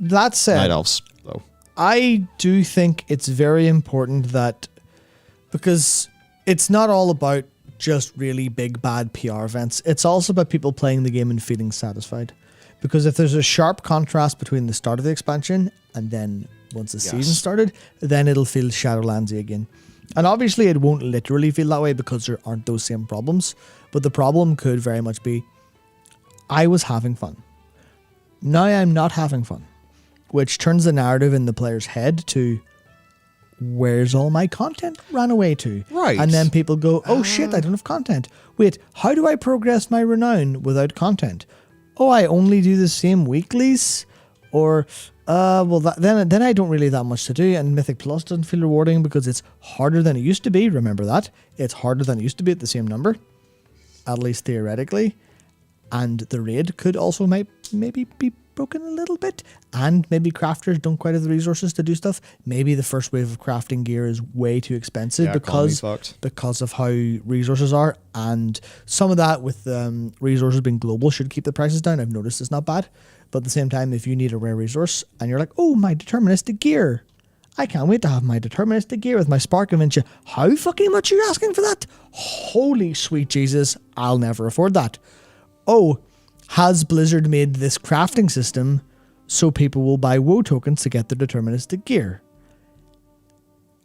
That said, Night elves, though. I do think it's very important that, because it's not all about just really big bad PR events, it's also about people playing the game and feeling satisfied. Because if there's a sharp contrast between the start of the expansion and then once the season started, then it'll feel Shadowlandsy again. And obviously it won't literally feel that way because there aren't those same problems, but the problem could very much be, I was having fun. Now I'm not having fun, which turns the narrative in the player's head to, where's all my content ran away to? Right. And then people go, oh shit, I don't have content. Wait, how do I progress my renown without content? Oh, I only do the same weeklies? Or, well, then I don't really have that much to do, and Mythic Plus doesn't feel rewarding because it's harder than it used to be. Remember that. It's harder than it used to be at the same number, at least theoretically. And the raid could also maybe be broken a little bit, and maybe crafters don't quite have the resources to do stuff. Maybe the first wave of crafting gear is way too expensive because of how resources are, and some of that with resources being global should keep the prices down. I've noticed it's not bad, but at the same time, if you need a rare resource and you're like, oh, my deterministic gear, I can't wait to have my deterministic gear with my Spark of Incha. How fucking much are you asking for that? Holy sweet Jesus, I'll never afford that. Oh, has Blizzard made this crafting system so people will buy WoW tokens to get their deterministic gear?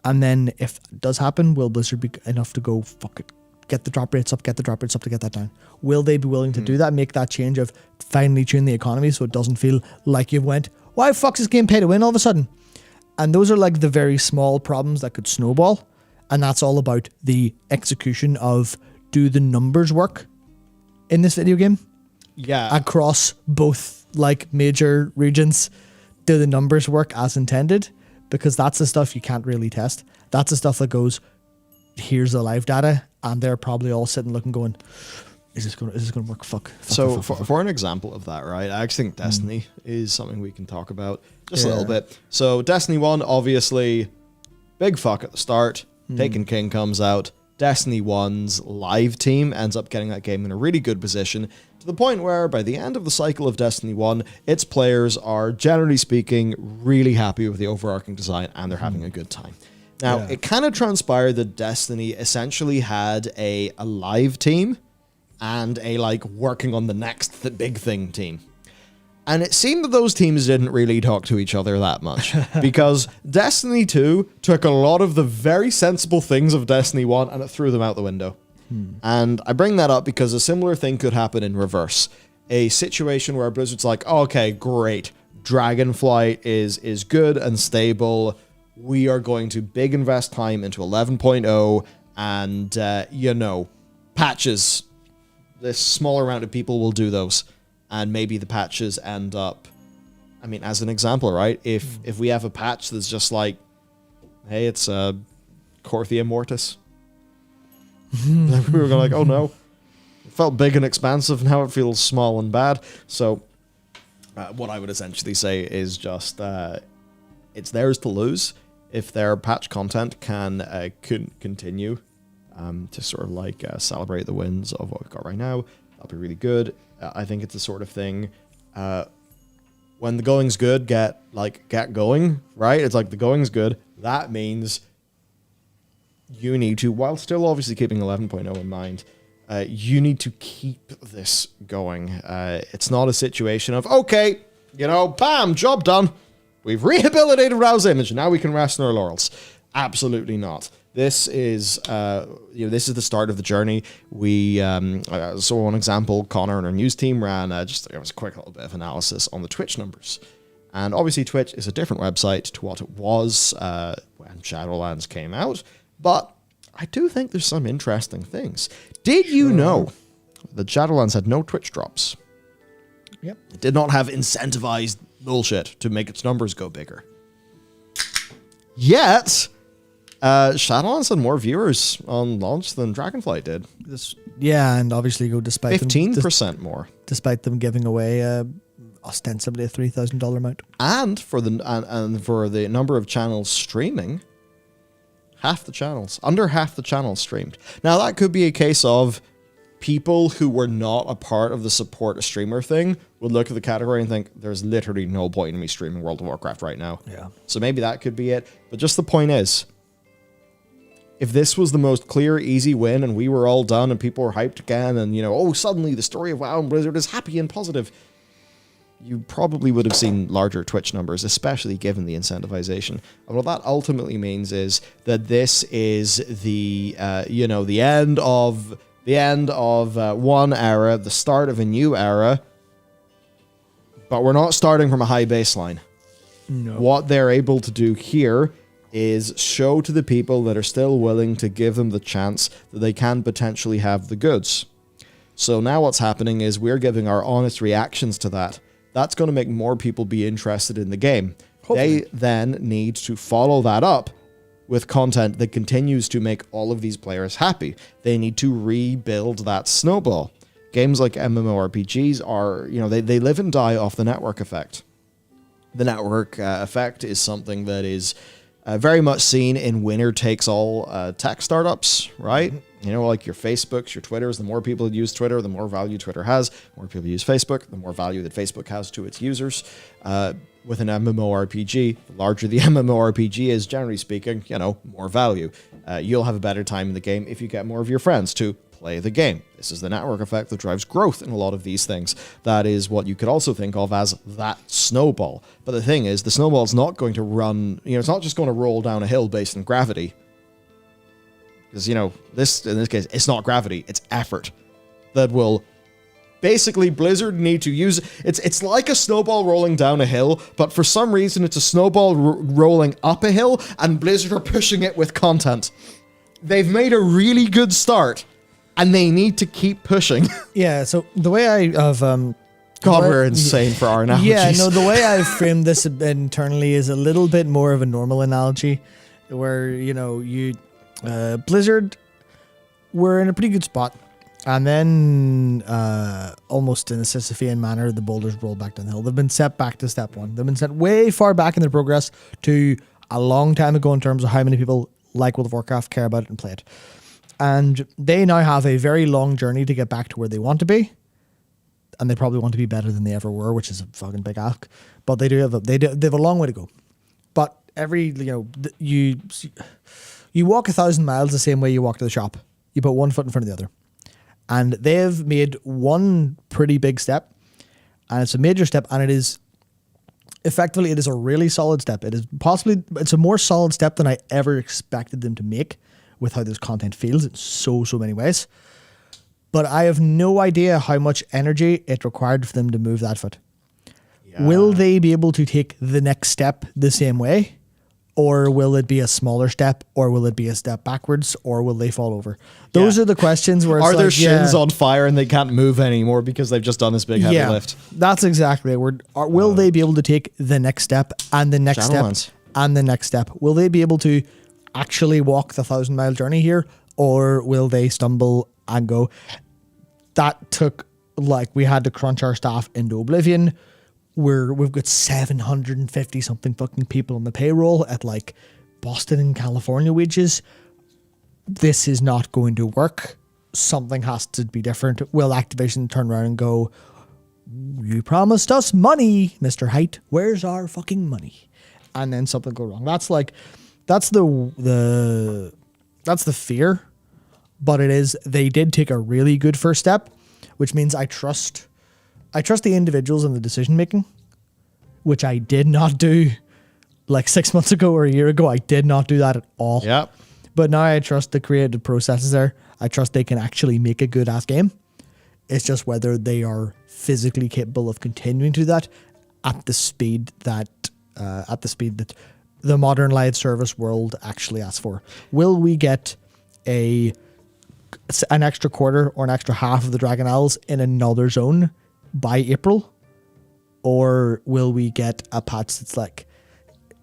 And then if it does happen, will Blizzard be enough to go, fuck it, get the drop rates up to get that down? Will they be willing to do that, make that change of finally tune the economy so it doesn't feel like you went, why fuck's this game pay to win all of a sudden? And those are like the very small problems that could snowball. And that's all about the execution of, do the numbers work in this video game? Yeah. Across both like major regions, do the numbers work as intended? Because that's the stuff you can't really test. That's the stuff that goes, here's the live data, and they're probably all sitting looking going, is this going to work? Fuck. For an example of that, right, I actually think Destiny is something we can talk about just a little bit. So Destiny 1, obviously, big fuck at the start. Taken King comes out. Destiny 1's live team ends up getting that game in a really good position, to the point where by the end of the cycle of Destiny 1, its players are, generally speaking, really happy with the overarching design, and they're having a good time. Now, it kind of transpired that Destiny essentially had a live team and a, like, working on the next big thing team. And it seemed that those teams didn't really talk to each other that much, because Destiny 2 took a lot of the very sensible things of Destiny 1 and it threw them out the window. And I bring that up because a similar thing could happen in reverse. A situation where Blizzard's like, oh, okay, great. Dragonflight is good and stable. We are going to big invest time into 11.0 and, you know, patches. This smaller amount of people will do those. And maybe the patches end up, I mean, as an example, right? If we have a patch that's just like, hey, it's Corthia Mortis. We were going like, oh no. It felt big and expansive, now it feels small and bad. So what I would essentially say is just, it's theirs to lose. If their patch content can continue to sort of like celebrate the wins of what we've got right now, that'll be really good. I think it's the sort of thing, when the going's good, get going, right? It's like the going's good. That means you need to, while still obviously keeping 11.0 in mind, you need to keep this going. It's not a situation of, okay, you know, bam, job done. We've rehabilitated Rao's image, and now we can rest on our laurels. Absolutely not. This is, this is the start of the journey. We saw one example. Connor and our news team ran just a quick little bit of analysis on the Twitch numbers, and obviously Twitch is a different website to what it was when Shadowlands came out. But I do think there's some interesting things. Did you know The Shadowlands had no Twitch drops. Yep. It did not have incentivized bullshit to make its numbers go bigger. Yet, Shadowlands had more viewers on launch than Dragonflight did. And obviously go despite 15% more. Despite them giving away ostensibly a $3,000 amount. And for the number of channels streaming, under half the channels streamed. Now that could be a case of people who were not a part of the support a streamer thing would look at the category and think there's literally no point in me streaming World of Warcraft right now. Yeah. So maybe that could be it. But just the point is, if this was the most clear, easy win and we were all done and people were hyped again and, suddenly the story of WoW and Blizzard is happy and positive, you probably would have seen larger Twitch numbers, especially given the incentivization. And what that ultimately means is that this is the end of one era, the start of a new era, but we're not starting from a high baseline. No. What they're able to do here is show to the people that are still willing to give them the chance that they can potentially have the goods. So now what's happening is we're giving our honest reactions to that. That's going to make more people be interested in the game. Hopefully. They then need to follow that up with content that continues to make all of these players happy. They need to rebuild that snowball. Games like MMORPGs are, they live and die off the network effect. The network effect is something that is very much seen in winner-takes-all tech startups, right? Like your Facebooks, your Twitters. The more people use Twitter, the more value Twitter has. The more people use Facebook, the more value that Facebook has to its users. With an MMORPG, the larger the MMORPG is, generally speaking, more value. You'll have a better time in the game if you get more of your friends to play the game. This is the network effect that drives growth in a lot of these things. That is what you could also think of as that snowball. But the thing is, the snowball's not going to run, it's not just going to roll down a hill based on gravity. Because, in this case, it's not gravity, it's effort that will basically Blizzard need to use. It's like a snowball rolling down a hill, but for some reason it's a snowball rolling up a hill, and Blizzard are pushing it with content. They've made a really good start, and they need to keep pushing. Yeah, so the way I have... God, we're insane for our analogies. Yeah, no, the way I've framed this internally is a little bit more of a normal analogy, where, Blizzard were in a pretty good spot. And then, almost in a Sisyphean manner, the boulders roll back down the hill. They've been set back to step one. They've been set way far back in their progress to a long time ago in terms of how many people like World of Warcraft, care about it, and play it. And they now have a very long journey to get back to where they want to be. And they probably want to be better than they ever were, which is a fucking big ask. But they have a long way to go. But you walk 1,000 miles the same way you walk to the shop. You put one foot in front of the other. And they've made one pretty big step, and it's a major step, and it is a really solid step. It's a more solid step than I ever expected them to make with how this content feels in so many ways. But I have no idea how much energy it required for them to move that foot. Yeah. Will they be able to take the next step the same way? Or will it be a smaller step? Or will it be a step backwards? Or will they fall over? Those are the questions where it's are their shins on fire and they can't move anymore because they've just done this big heavy lift? That's exactly it. Will they be able to take the next step and the next step and the next step? Will they be able to actually walk the 1,000-mile journey here? Or will they stumble and go? That took, we had to crunch our staff into oblivion. We've got 750 something fucking people on the payroll at Boston and California wages. This is not going to work. Something has to be different. Will Activision turn around and go, you promised us money, Mr. Height. Where's our fucking money? And then something go wrong. That's the fear. But they did take a really good first step, which means I trust the individuals in the decision making, which I did not do 6 months ago or a year ago. I did not do that at all. Yep. But now I trust the creative processes there. I trust they can actually make a good ass game. It's just whether they are physically capable of continuing to do that at the speed that the modern live service world actually asks for. Will we get a an extra quarter or an extra half of the Dragon Isles in another zone by April? Or will we get a patch that's like,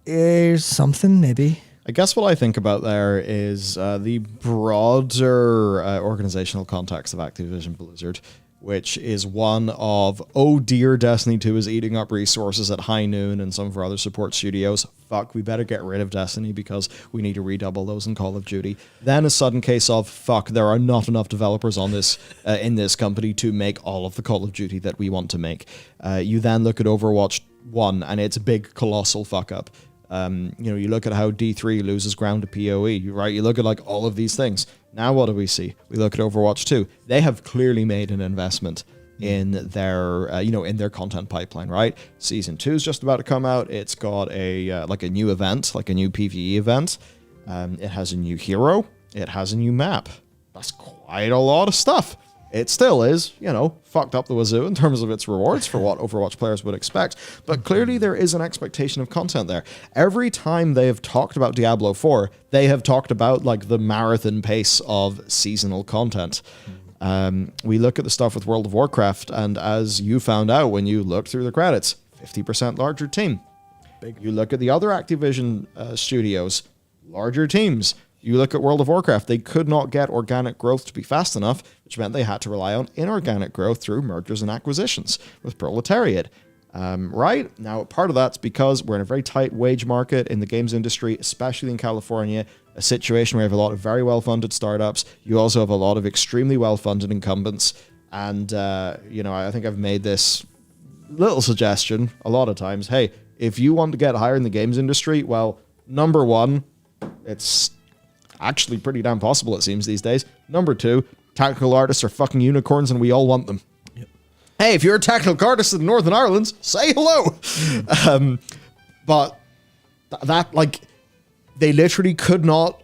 here's something maybe? I guess what I think about there is the broader organizational context of Activision Blizzard, which is one of, oh dear, Destiny 2 is eating up resources at high noon and some of our other support studios. Fuck, we better get rid of Destiny because we need to redouble those in Call of Duty. Then a sudden case of, fuck, there are not enough developers on this in this company to make all of the Call of Duty that we want to make. You then look at Overwatch 1 and it's a big, colossal fuck up. You look at how D3 loses ground to PoE, right? You look at like all of these things. Now what do we see? We look at Overwatch 2. They have clearly made an investment in their, in their content pipeline, right? Season 2 is just about to come out. It's got a new event, like a new PvE event. It has a new hero. It has a new map. That's quite a lot of stuff. It still is, fucked up the wazoo in terms of its rewards for what Overwatch players would expect. But clearly there is an expectation of content there. Every time they have talked about Diablo 4, they have talked about like the marathon pace of seasonal content. We look at the stuff with World of Warcraft, and as you found out when you looked through the credits, 50% larger team. Big. You look at the other Activision studios, larger teams. You look at World of Warcraft, they could not get organic growth to be fast enough, which meant they had to rely on inorganic growth through mergers and acquisitions with Proletariat. Right? Now, part of that's because we're in a very tight wage market in the games industry, especially in California, a situation where you have a lot of very well-funded startups. You also have a lot of extremely well-funded incumbents. And, I think I've made this little suggestion a lot of times. Hey, if you want to get higher in the games industry, well, number one, it's actually pretty damn possible, it seems, these days. Number two, technical artists are fucking unicorns and we all want them. Yep. Hey, if you're a technical artist in the Northern Ireland, say hello. But they literally could not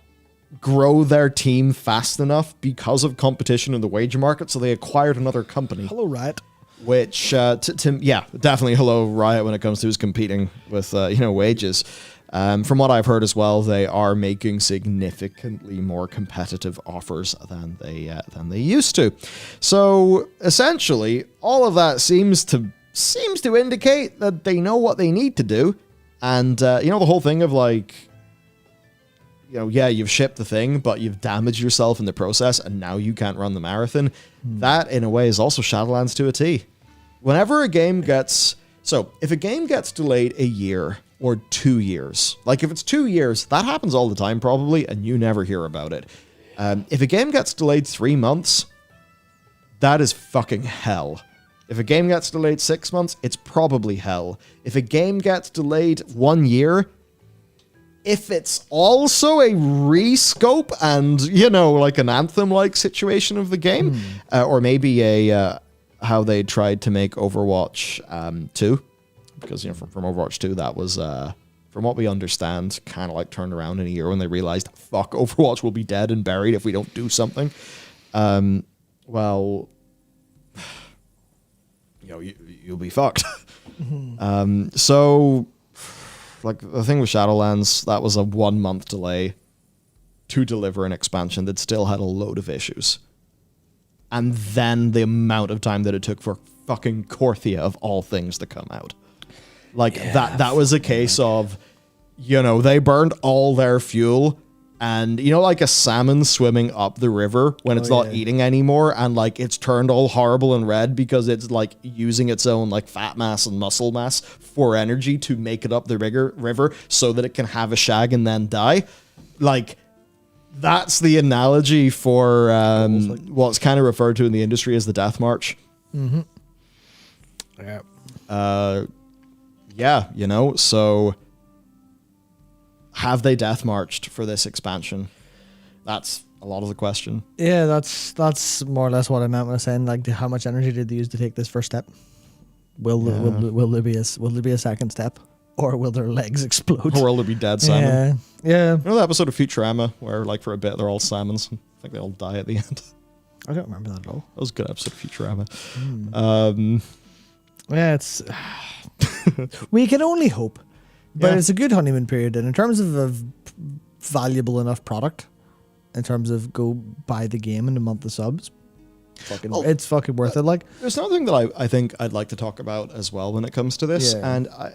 grow their team fast enough because of competition in the wage market, so they acquired another company. Hello, Riot. Which, definitely hello, Riot, when it comes to who's competing with, wages. From what I've heard as well, they are making significantly more competitive offers than they used to. So essentially, all of that seems to indicate that they know what they need to do, and the whole thing of like, you've shipped the thing, but you've damaged yourself in the process, and now you can't run the marathon. That in a way is also Shadowlands to a T. Whenever a game gets if a game gets delayed a year or 2 years. Like, if it's 2 years, that happens all the time, probably, and you never hear about it. If a game gets delayed 3 months, that is fucking hell. If a game gets delayed 6 months, it's probably hell. If a game gets delayed 1 year, if it's also a rescope and, like an Anthem-like situation of the game, or maybe how they tried to make Overwatch 2, because, from Overwatch 2, that was, from what we understand, kind of like turned around in a year when they realized, fuck, Overwatch will be dead and buried if we don't do something. You'll be fucked. So, like, the thing with Shadowlands, that was a 1 month delay to deliver an expansion that still had a load of issues. And then the amount of time that it took for fucking Korthia, of all things, to come out. Like, that was a case of, they burned all their fuel, and, like a salmon swimming up the river when it's not eating anymore, and, like, it's turned all horrible and red because it's, like, using its own, like, fat mass and muscle mass for energy to make it up the river so that it can have a shag and then die. Like, that's the analogy for what's kind of referred to in the industry as the Death March. Mm-hmm. Yeah. So have they death marched for this expansion? That's a lot of the question. Yeah, that's more or less what I meant when I was saying, like, how much energy did they use to take this first step? Will there be a second step, or will their legs explode? Or will there be dead salmon? Yeah. You know the episode of Futurama where, like, for a bit they're all salmons? I think they all die at the end. I don't remember that at all. That was a good episode of Futurama. Yeah, it's we can only hope, but it's a good honeymoon period, and in terms of a valuable enough product, in terms of go buy the game in a month of subs. It's fucking worth it. Like, there's another thing that I think I'd like to talk about as well when it comes to this, Yeah. and I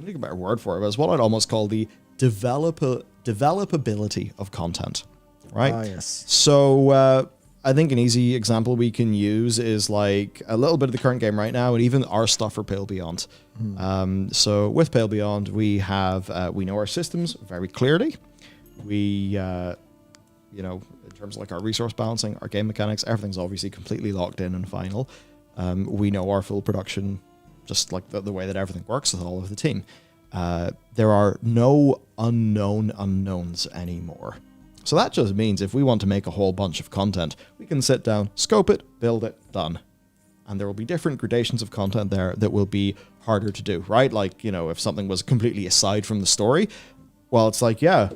think a better word for it, but it's what I'd almost call the developability of content, right? Ah, yes. So I think an easy example we can use is like a little bit of the current game right now, and even our stuff for Pale Beyond. So with Pale Beyond, we have we know our systems very clearly. We you know, in terms of like our resource balancing, our game mechanics, everything's obviously completely locked in and final. We know our full production, just like the way that everything works with all of the team. There are no unknown unknowns anymore. So that just means if we want to make a whole bunch of content, we can sit down, scope it, build it, done. And there will be different gradations of content there that will be harder to do, right? Like, you know, if something was completely aside from the story, well, it's like, yeah,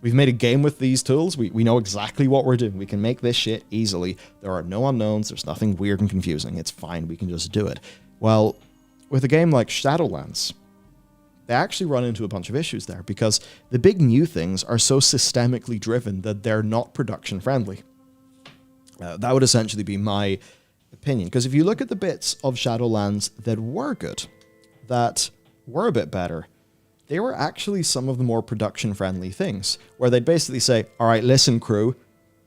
we've made a game with these tools. We know exactly what we're doing. We can make this shit easily. There are no unknowns. There's nothing weird and confusing. It's fine. We can just do it. Well, with a game like Shadowlands, they actually run into a bunch of issues there because the big new things are so systemically driven that they're not production friendly. That would essentially be my opinion. Because if you look at the bits of Shadowlands that were good, that were a bit better, they were actually some of the more production-friendly things, where they'd basically say, all right, listen, crew,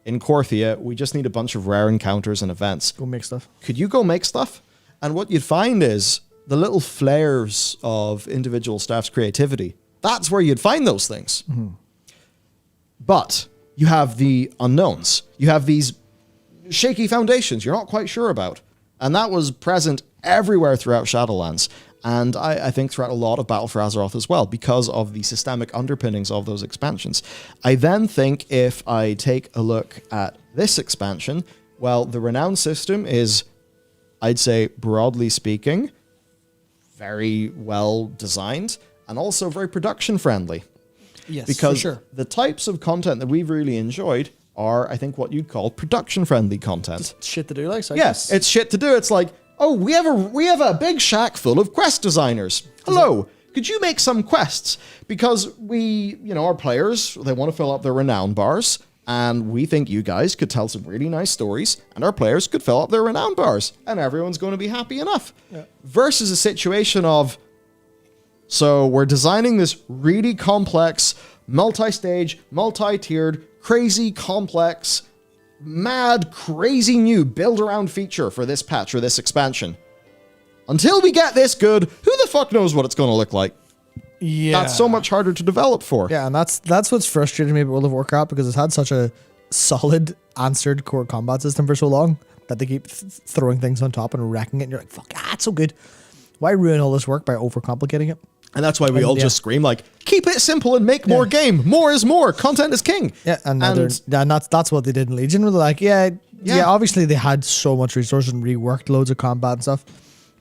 in Korthia, we just need a bunch of rare encounters and events. Go make stuff. Could you go make stuff? And what you'd find is the little flares of individual staff's creativity. That's where you'd find those things. But you have the unknowns. You have these shaky foundations you're not quite sure about. And that was present everywhere throughout Shadowlands. And I think throughout a lot of Battle for Azeroth as well, because of the systemic underpinnings of those expansions. I then think if I take a look at this expansion, well, the Renown system is, I'd say, broadly speaking, very well designed and also very production friendly. Yes, because for sure. the types of content that we've really enjoyed are, I think, what you'd call production friendly content. Just shit to do, like. So Yes, it's shit to do. It's like, oh, we have a big shack full of quest designers. Hello, could you make some quests? Because we, you know, our players, they want to fill up their renown bars, and we think you guys could tell some really nice stories, and our players could fill up their renown bars, and everyone's going to be happy enough. Yeah. Versus a situation of, so we're designing this really complex, multi-stage, multi-tiered, crazy complex, mad, crazy new build-around feature for this patch or this expansion. Until we get this good, who the fuck knows what it's going to look like? Yeah. That's so much harder to develop for. Yeah, and that's what's frustrating me about World of Warcraft, because it's had such a solid answered core combat system for so long that they keep throwing things on top and wrecking it, and you're like, fuck, it's so good. Why ruin all this work by overcomplicating it? And that's why we all just scream like, keep it simple and make more game. More is more. Content is king. Yeah, and that's what they did in Legion. They're like, yeah, obviously they had so much resources and reworked loads of combat and stuff.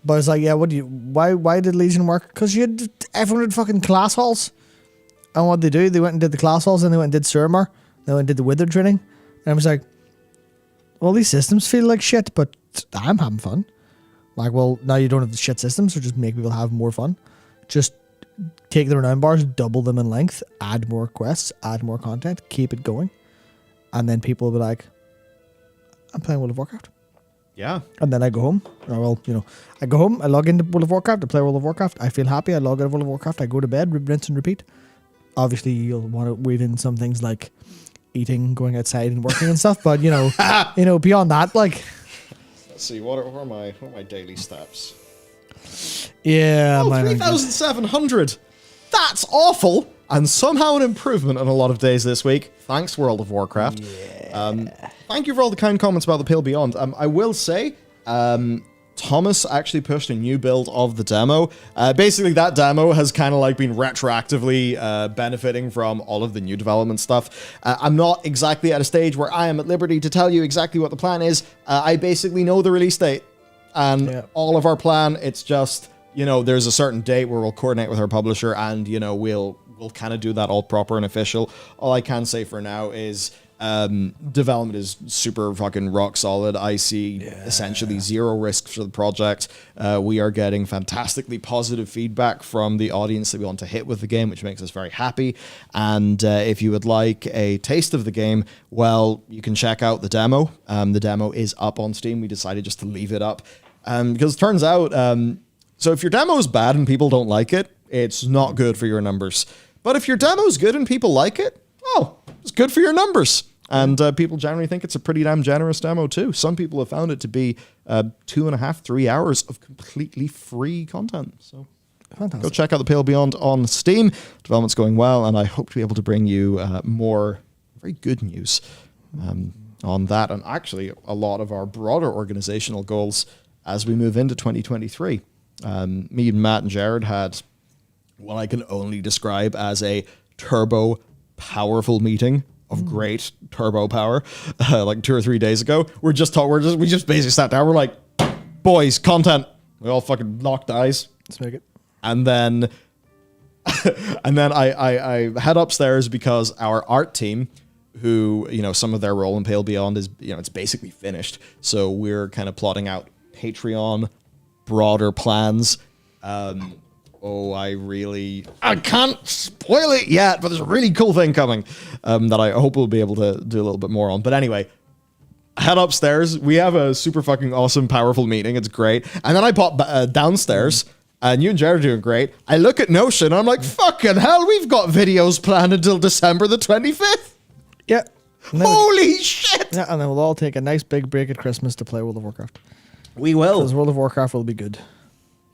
But it's like, yeah, why did Legion work? Because everyone had fucking class halls. And what they do, they went and did the class halls, and they went and did Suramar, they went and did the Withered training. And I was like, well, these systems feel like shit, but I'm having fun. Like, well, now you don't have the shit systems, so just make people have more fun. Just take the renown bars, double them in length, add more quests, add more content, keep it going. And then people will be like, I'm playing World of Warcraft. Yeah. And then I go home. Or, well, you know, I go home, I log into World of Warcraft, I play World of Warcraft, I feel happy, I log out of World of Warcraft, I go to bed, rinse and repeat. Obviously, you'll want to weave in some things like eating, going outside and working and stuff, but, you know, beyond that, like... Let's see, what are my daily stats? Yeah, 3,700. That's awful. And somehow an improvement on a lot of days this week. Thanks, World of Warcraft. Yeah. Thank you for all the kind comments about the Pale Beyond. I will say, Thomas actually pushed a new build of the demo. Basically, that demo has kind of like been retroactively benefiting from all of the new development stuff. I'm not exactly at a stage where I am at liberty to tell you exactly what the plan is. I basically know the release date. And all of our plan, it's just, you know, there's a certain date where we'll coordinate with our publisher and, you know, we'll kind of do that all proper and official. All I can say for now is Development is super fucking rock solid. I see essentially zero risk for the project. We are getting fantastically positive feedback from the audience that we want to hit with the game, which makes us very happy. And if you would like a taste of the game, well, you can check out the demo. The demo is up on Steam. We decided just to leave it up because it turns out, so if your demo is bad and people don't like it, it's not good for your numbers. But if your demo is good and people like it, oh, it's good for your numbers. And people generally think it's a pretty damn generous demo too. Some people have found it to be 2.5, 3 hours of completely free content. So fantastic. Go check out The Pale Beyond on Steam. Development's going well, and I hope to be able to bring you more very good news on that. And actually, a lot of our broader organizational goals as we move into 2023. Me and Matt and Jared had what I can only describe as a turbo powerful meeting of great turbo power, like 2 or 3 days ago. We just basically sat down. We're like, boys, content. We all fucking locked eyes. Let's make it. And then, I head upstairs because our art team, who, some of their role in Pale Beyond is, it's basically finished. So we're kind of plotting out Patreon, broader plans. I can't spoil it yet, but there's a really cool thing coming that I hope we'll be able to do a little bit more on. But anyway, head upstairs. We have a super fucking awesome, powerful meeting. It's great. And then I pop downstairs, and you and Jared are doing great. I look at Notion, and I'm like, fucking hell, we've got videos planned until December the 25th. Yeah. Holy shit. Yeah, and then we'll all take a nice big break at Christmas to play World of Warcraft. We will. Because World of Warcraft will be good.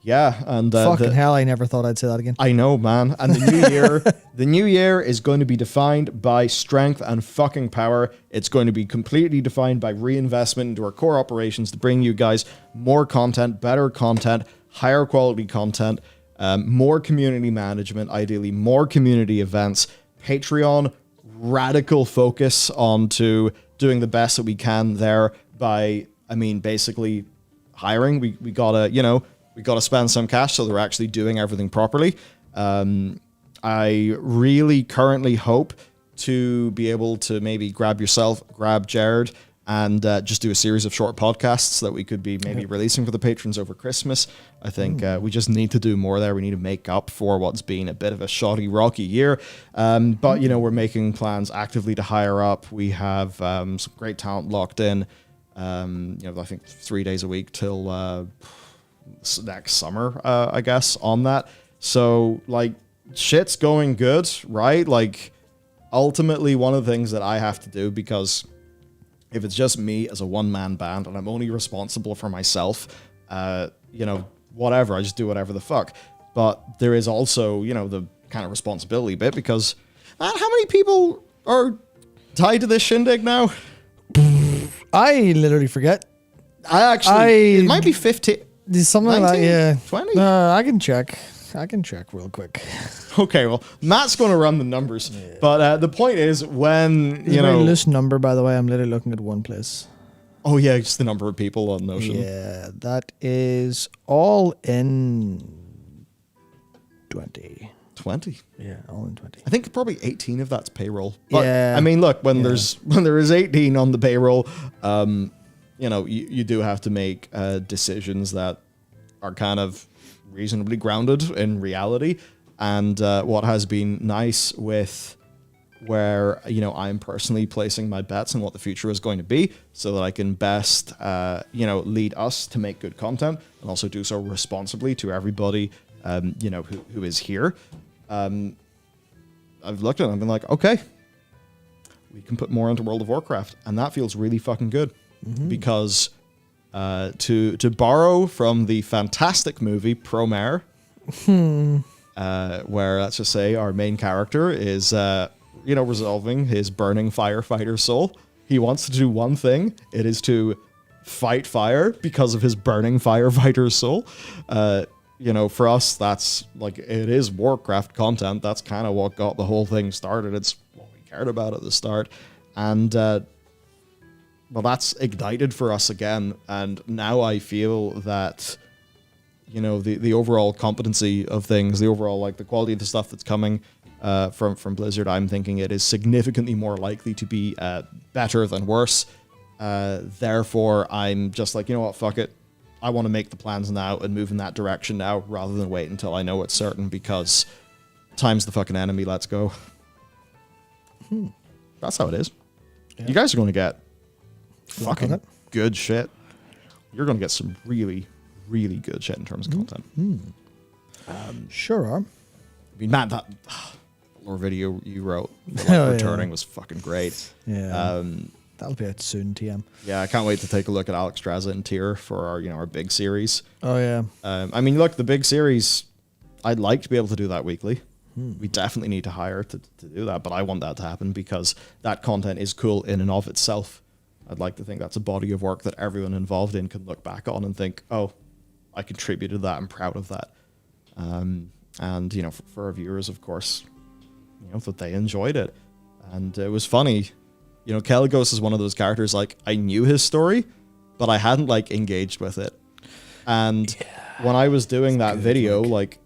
Yeah, and fucking hell, I never thought I'd say that again. I know, man. And the new year is going to be defined by strength and fucking power. It's going to be completely defined by reinvestment into our core operations to bring you guys more content, better content, higher quality content, more community management, ideally more community events, Patreon, radical focus onto doing the best that we can there by, basically hiring. We gotta spend some cash so they're actually doing everything properly. I really currently hope to be able to maybe grab Jared, and just do a series of short podcasts that we could be maybe releasing for the patrons over Christmas. I think we just need to do more there. We need to make up for what's been a bit of a shoddy, rocky year. But, we're making plans actively to hire up. We have some great talent locked in, I think 3 days a week till next summer, I guess, on that. So, shit's going good, right? Ultimately, one of the things that I have to do, because if it's just me as a one-man band and I'm only responsible for myself, whatever, I just do whatever the fuck. But there is also, the kind of responsibility bit, because, man, how many people are tied to this shindig now? I literally forget. It might be 15. Something 19, like that, yeah. 20? I can check. I can check real quick. Okay, well, Matt's going to run the numbers. Yeah. But the point is, when, it's a very loose number, by the way. I'm literally looking at one place. Oh, yeah, just the number of people on Notion. Yeah, that is all in 20. 20? Yeah, all in 20. I think probably 18 of that's payroll. But, yeah. Look, when there is 18 on the payroll, you do have to make decisions that are kind of reasonably grounded in reality. And what has been nice with where, I'm personally placing my bets on what the future is going to be so that I can best, lead us to make good content and also do so responsibly to everybody, who is here. I've looked at it and I've been like, okay, we can put more into World of Warcraft. And that feels really fucking good. Mm-hmm. Because to borrow from the fantastic movie Promare, where, let's just say, our main character is, resolving his burning firefighter soul. He wants to do one thing. It is to fight fire because of his burning firefighter soul. For us, that's it is Warcraft content. That's kind of what got the whole thing started. It's what we cared about at the start. And, that's ignited for us again. And now I feel that, the overall competency of things, the overall, the quality of the stuff that's coming from Blizzard, I'm thinking it is significantly more likely to be better than worse. Therefore, I'm just like, you know what, fuck it. I want to make the plans now and move in that direction now rather than wait until I know it's certain, because time's the fucking enemy. Let's go. That's how it is. Yeah. You guys are going to get fucking good shit. You're going to get some really, really good shit in terms of content. Sure are. I mean, man, that lore video you wrote, like, returning was fucking great. Yeah. That'll be out soon, TM. Yeah, I can't wait to take a look at Alex Draza and Tyr for our big series. Oh yeah. I mean, look, the big series, I'd like to be able to do that weekly. We definitely need to hire to do that, but I want that to happen because that content is cool in and of itself. I'd like to think that's a body of work that everyone involved in can look back on and think, oh, I contributed to that. I'm proud of that. And, for our viewers, of course, that they enjoyed it. And it was funny. Kelagos is one of those characters, like, I knew his story, but I hadn't, like, engaged with it. And when I was doing that video, like,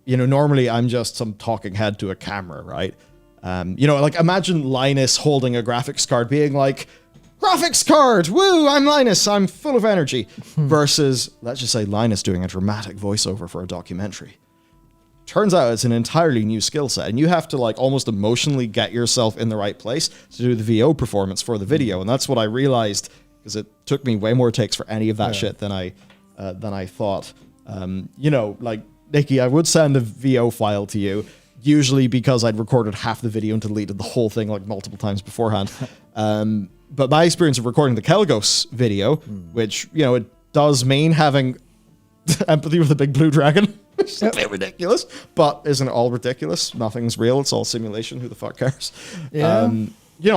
normally I'm just some talking head to a camera, right? Like, imagine Linus holding a graphics card being like, graphics card, woo, I'm Linus, I'm full of energy. Versus, let's just say, Linus doing a dramatic voiceover for a documentary. Turns out it's an entirely new skill set, and you have to, like, almost emotionally get yourself in the right place to do the VO performance for the video. And that's what I realized, because it took me way more takes for any of that shit than I thought. Like, Nikki, I would send a VO file to you, usually because I'd recorded half the video and deleted the whole thing, like, multiple times beforehand. But my experience of recording the Kelagos video, which, it does mean having empathy with a big blue dragon. It's a bit ridiculous, but isn't it all ridiculous? Nothing's real. It's all simulation. Who the fuck cares? Yeah.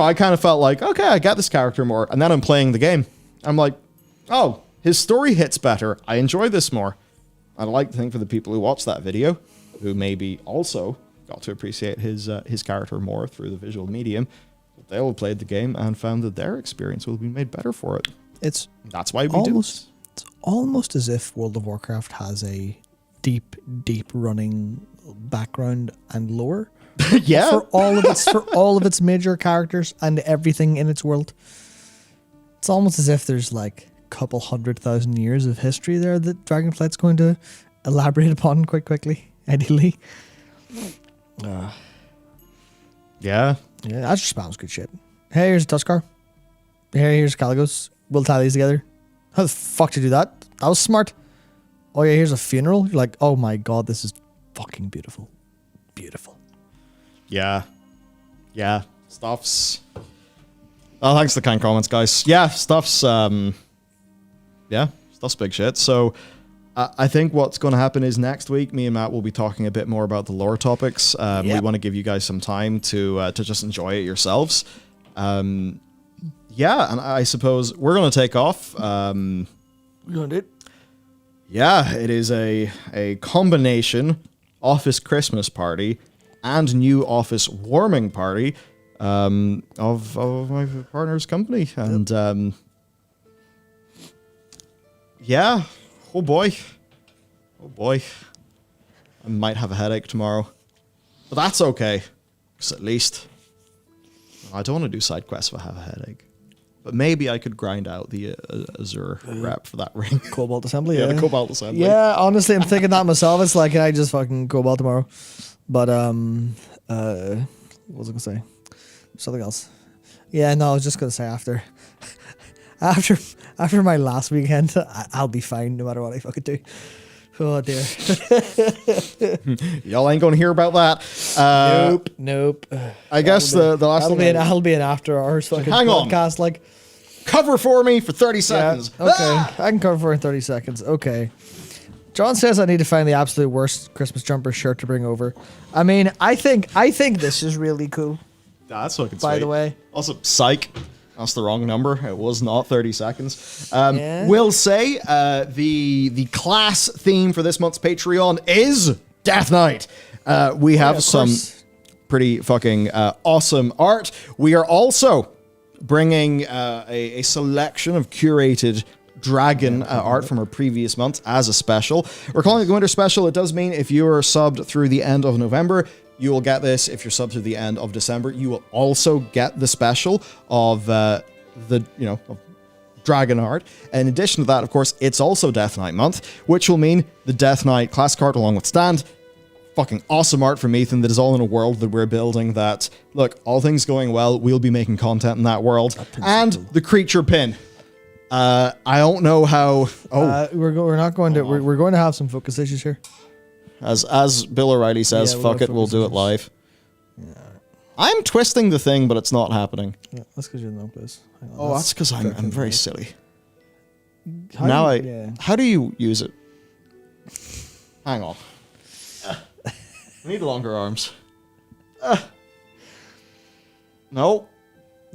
I kind of felt like, okay, I get this character more. And then I'm playing the game. I'm like, oh, his story hits better. I enjoy this more. I'd like to think for the people who watch that video, who maybe also got to appreciate his character more through the visual medium, they'll have played the game and found that their experience will be made better for it. That's why we do this. It's almost as if World of Warcraft has a deep running background and lore. Yeah. For all of its major characters and everything in its world. It's almost as if there's like a couple 100,000 years of history there that Dragonflight's going to elaborate upon quite quickly, ideally. Yeah. Yeah, that just spams good shit. Hey, here's a Tuskar. Here's Kelagos. We'll tie these together. How the fuck did you do that? That was smart. Oh yeah, here's a funeral. You're like, oh my god, this is fucking beautiful. Beautiful. Yeah. Yeah. Stuff's... Oh, thanks for the kind comments, guys. Yeah, stuff's big shit. So I think what's going to happen is next week, me and Matt will be talking a bit more about the lore topics. We want to give you guys some time to just enjoy it yourselves. And I suppose we're going to take off. We're going to do it. Yeah, it is a combination office Christmas party and new office warming party of my partner's company. And oh boy. I might have a headache tomorrow. But that's okay. Because at least I don't want to do side quests if I have a headache. But maybe I could grind out the Azure rep for that ring. Cobalt assembly, the Cobalt assembly. Yeah, honestly, I'm thinking that myself. It's like, can I just fucking Cobalt tomorrow? But, what was I going to say? Something else. Yeah, no, I was just going to say after my last weekend, I'll be fine no matter what I fucking do. Oh, dear. Y'all ain't going to hear about that. Nope. I guess the last thing... That'll be an after hours fucking podcast. Like, cover for me for 30 seconds. Yeah, okay, I can cover for in 30 seconds. Okay. John says I need to find the absolute worst Christmas jumper shirt to bring over. I mean, I think this is really cool. That's fucking sweet. By the way. Also, psych. That's the wrong number. It was not 30 seconds. We'll say the class theme for this month's Patreon is Death Knight. We have some pretty fucking awesome art. We are also bringing a selection of curated dragon art from our previous months as a special. We're calling it the Winter Special. It does mean if you are subbed through the end of November, You will get this if you're subbed to the end of December. You will also get the special of of Dragonheart. In addition to that, of course, it's also Death Knight month, which will mean the Death Knight class card along with stand. Fucking awesome art from Ethan that is all in a world that we're building that, look, all things going well, we'll be making content in that world. And the creature pin. I don't know how... we're not going to... We're going to have some focus issues here. As Bill O'Reilly says, fuck it, we'll do it live. Yeah. I'm twisting the thing, but it's not happening. Yeah, that's because you're in the wrong place. That's because I'm very silly. How do you use it? Hang on. I need longer arms. No.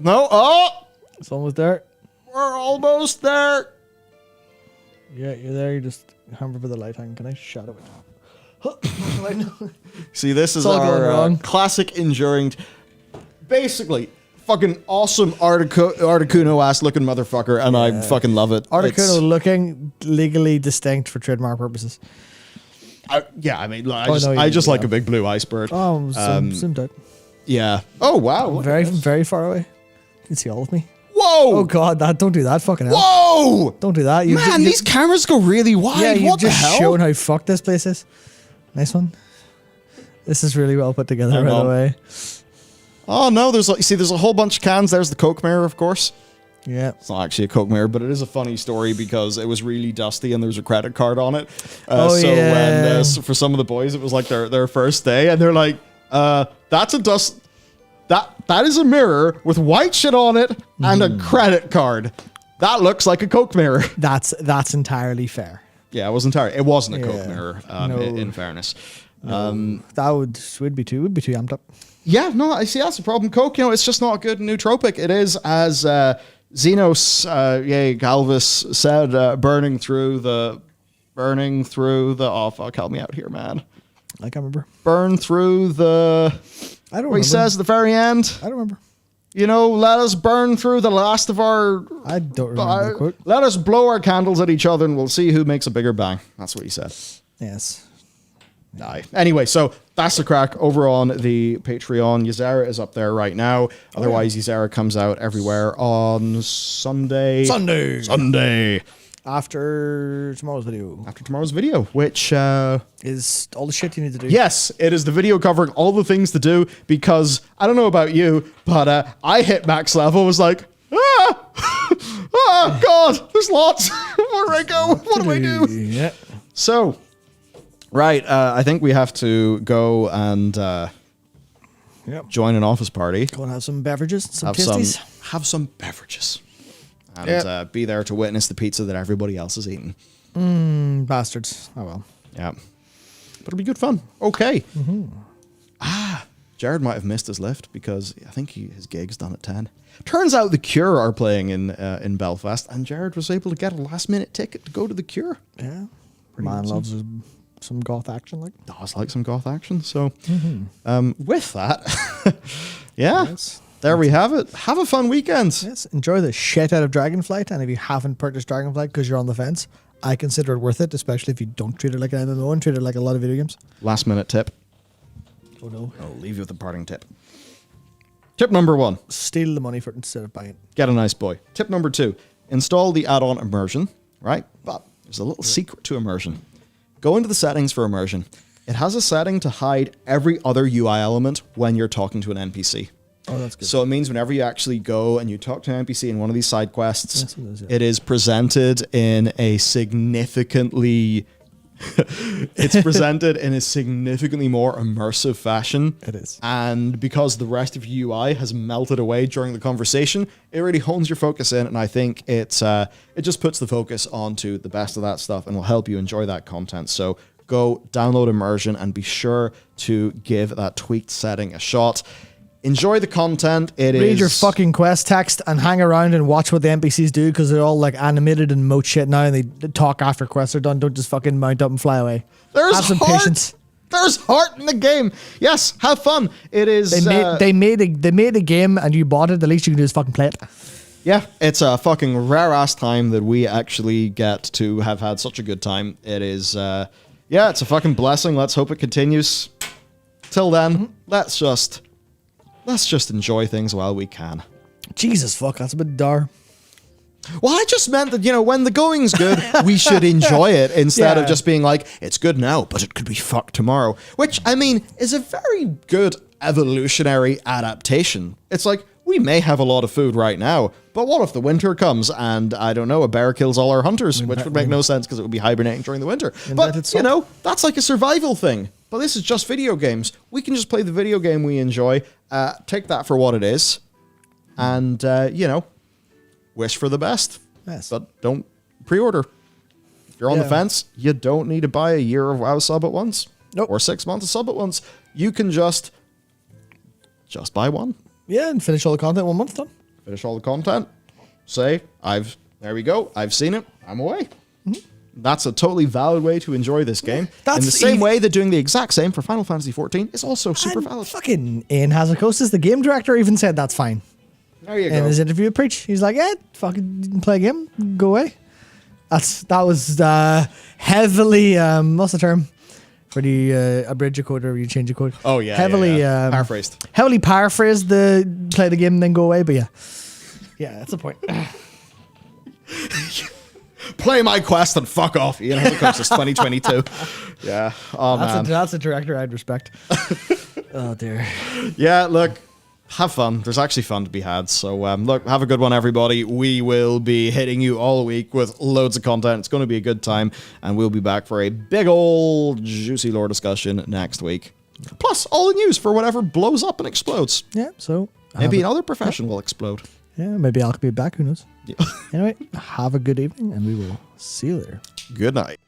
Oh! It's almost there. We're almost there. Yeah, you're there. You just hammer for the light. Hang. Can I shadow it? See, this is our classic enduring, basically fucking awesome Articuno ass looking motherfucker, and I fucking love it. Articuno looking legally distinct for trademark purposes. I just like a big blue iceberg. Oh, zoomed out. Yeah. Oh wow. Very far away. You can see all of me. Whoa! Oh god, don't do that fucking hell. Whoa! Don't do that. These cameras go really wide. Yeah, what the hell? You've just shown how fucked this place is. Nice one. This is really well put together, by the way. Oh no, there's a whole bunch of cans. There's the Coke mirror, of course. Yeah. It's not actually a Coke mirror, but it is a funny story because it was really dusty and there's a credit card on it. So for some of the boys, it was like their first day, and they're like, that's a dust... That is a mirror with white shit on it and a credit card. That looks like a Coke mirror. That's entirely fair. Yeah, it wasn't a Coke mirror. In fairness, that would be too amped up. Yeah, no, I see that's the problem. Coke, it's just not good and nootropic. It is, as Xenos, Galvis said, burning through the. Oh fuck, help me out here, man. I can't remember. Burn through the. I don't what remember. He says at the very end. I don't remember. Let us burn through the last of our... I don't remember the quote. Let us blow our candles at each other and we'll see who makes a bigger bang. That's what he said. Yes. Aye. Anyway, so that's the crack over on the Patreon. Ysera is up there right now. Otherwise, Ysera comes out everywhere on Sunday. After tomorrow's video. Which... is all the shit you need to do. Yes, it is the video covering all the things to do because, I don't know about you, but I hit max level, was like, God, there's lots. Where do I go? What do I do? Yeah. So, right, I think we have to go and join an office party. Go and have some beverages, some tasties. Have some beverages. And be there to witness the pizza that everybody else is eating. Bastards. Oh well. Yeah. But it'll be good fun. Okay. Jared might have missed his lift because I think his gig's done at 10. Turns out The Cure are playing in Belfast, and Jared was able to get a last-minute ticket to go to The Cure. Yeah. Man loves some goth action. Does like some goth action. So, with that, there we have it. Have a fun weekend. Yes, enjoy the shit out of Dragonflight, and if you haven't purchased Dragonflight because you're on the fence, I consider it worth it, especially if you don't treat it like an MMO and treat it like a lot of video games. Last minute tip. Oh no. I'll leave you with a parting tip. Tip number 1. Steal the money for it instead of buying it. Get a nice boy. Tip number 2. Install the add-on Immersion, right? But there's a little secret to Immersion. Go into the settings for Immersion. It has a setting to hide every other UI element when you're talking to an NPC. Oh, that's good. So it means whenever you actually go and you talk to an NPC in one of these side quests, it is presented in a significantly more immersive fashion. It is. And because the rest of your UI has melted away during the conversation, it really hones your focus in, and I think it just puts the focus onto the best of that stuff and will help you enjoy that content. So go download Immersion and be sure to give that tweaked setting a shot. Enjoy the content. Read your fucking quest text and hang around and watch what the NPCs do, because they're all like animated and moat shit now, and they talk after quests are done. Don't just fucking mount up and fly away. Have some patience. There's heart in the game. Yes, have fun. It is. They made a game and you bought it. The least you can do is fucking play it. Yeah, it's a fucking rare ass time that we actually get to have had such a good time. It is. It's a fucking blessing. Let's hope it continues. till then, let's just enjoy things while we can. Jesus fuck, that's a bit dar. Well, I just meant that, when the going's good, we should enjoy it instead of just being like, it's good now, but it could be fucked tomorrow. Which, I mean, is a very good evolutionary adaptation. It's like, we may have a lot of food right now, but what if the winter comes and, I don't know, a bear kills all our hunters, which would make no sense because it would be hibernating during the winter. But, that's like a survival thing. But this is just video games. We can just play the video game we enjoy, take that for what it is, and, wish for the best. Yes. But don't pre-order. If you're on the fence, you don't need to buy a year of WoW sub at once. Nope. Or 6 months of sub at once. You can just buy one. Yeah, and finish all the content 1 month done. Finish all the content. Say, there we go. I've seen it. I'm away. Mm-hmm. That's a totally valid way to enjoy this game. That's in the same way that doing the exact same for Final Fantasy XIV is also super valid. Fucking Ian Hazakosis, the game director, even said that's fine. There you go. In his interview with Preach, he's like, "Yeah, fucking play a game, go away." That was heavily what's the term for the abridge a code or you change a code? Oh yeah, heavily paraphrased. Heavily paraphrased the play the game and then go away. But yeah, that's the point. Play my quest and fuck off. Ian Hazakosis 2022. Yeah. Oh man, that's a director I'd respect. Oh dear. Yeah, look. Have fun. There's actually fun to be had. So, look, have a good one, everybody. We will be hitting you all week with loads of content. It's going to be a good time, and we'll be back for a big old juicy lore discussion next week. Plus, all the news for whatever blows up and explodes. Yeah, so... Maybe another profession will explode. Yeah, maybe I'll be back. Who knows? Yeah. Anyway, have a good evening, and we will see you later. Good night.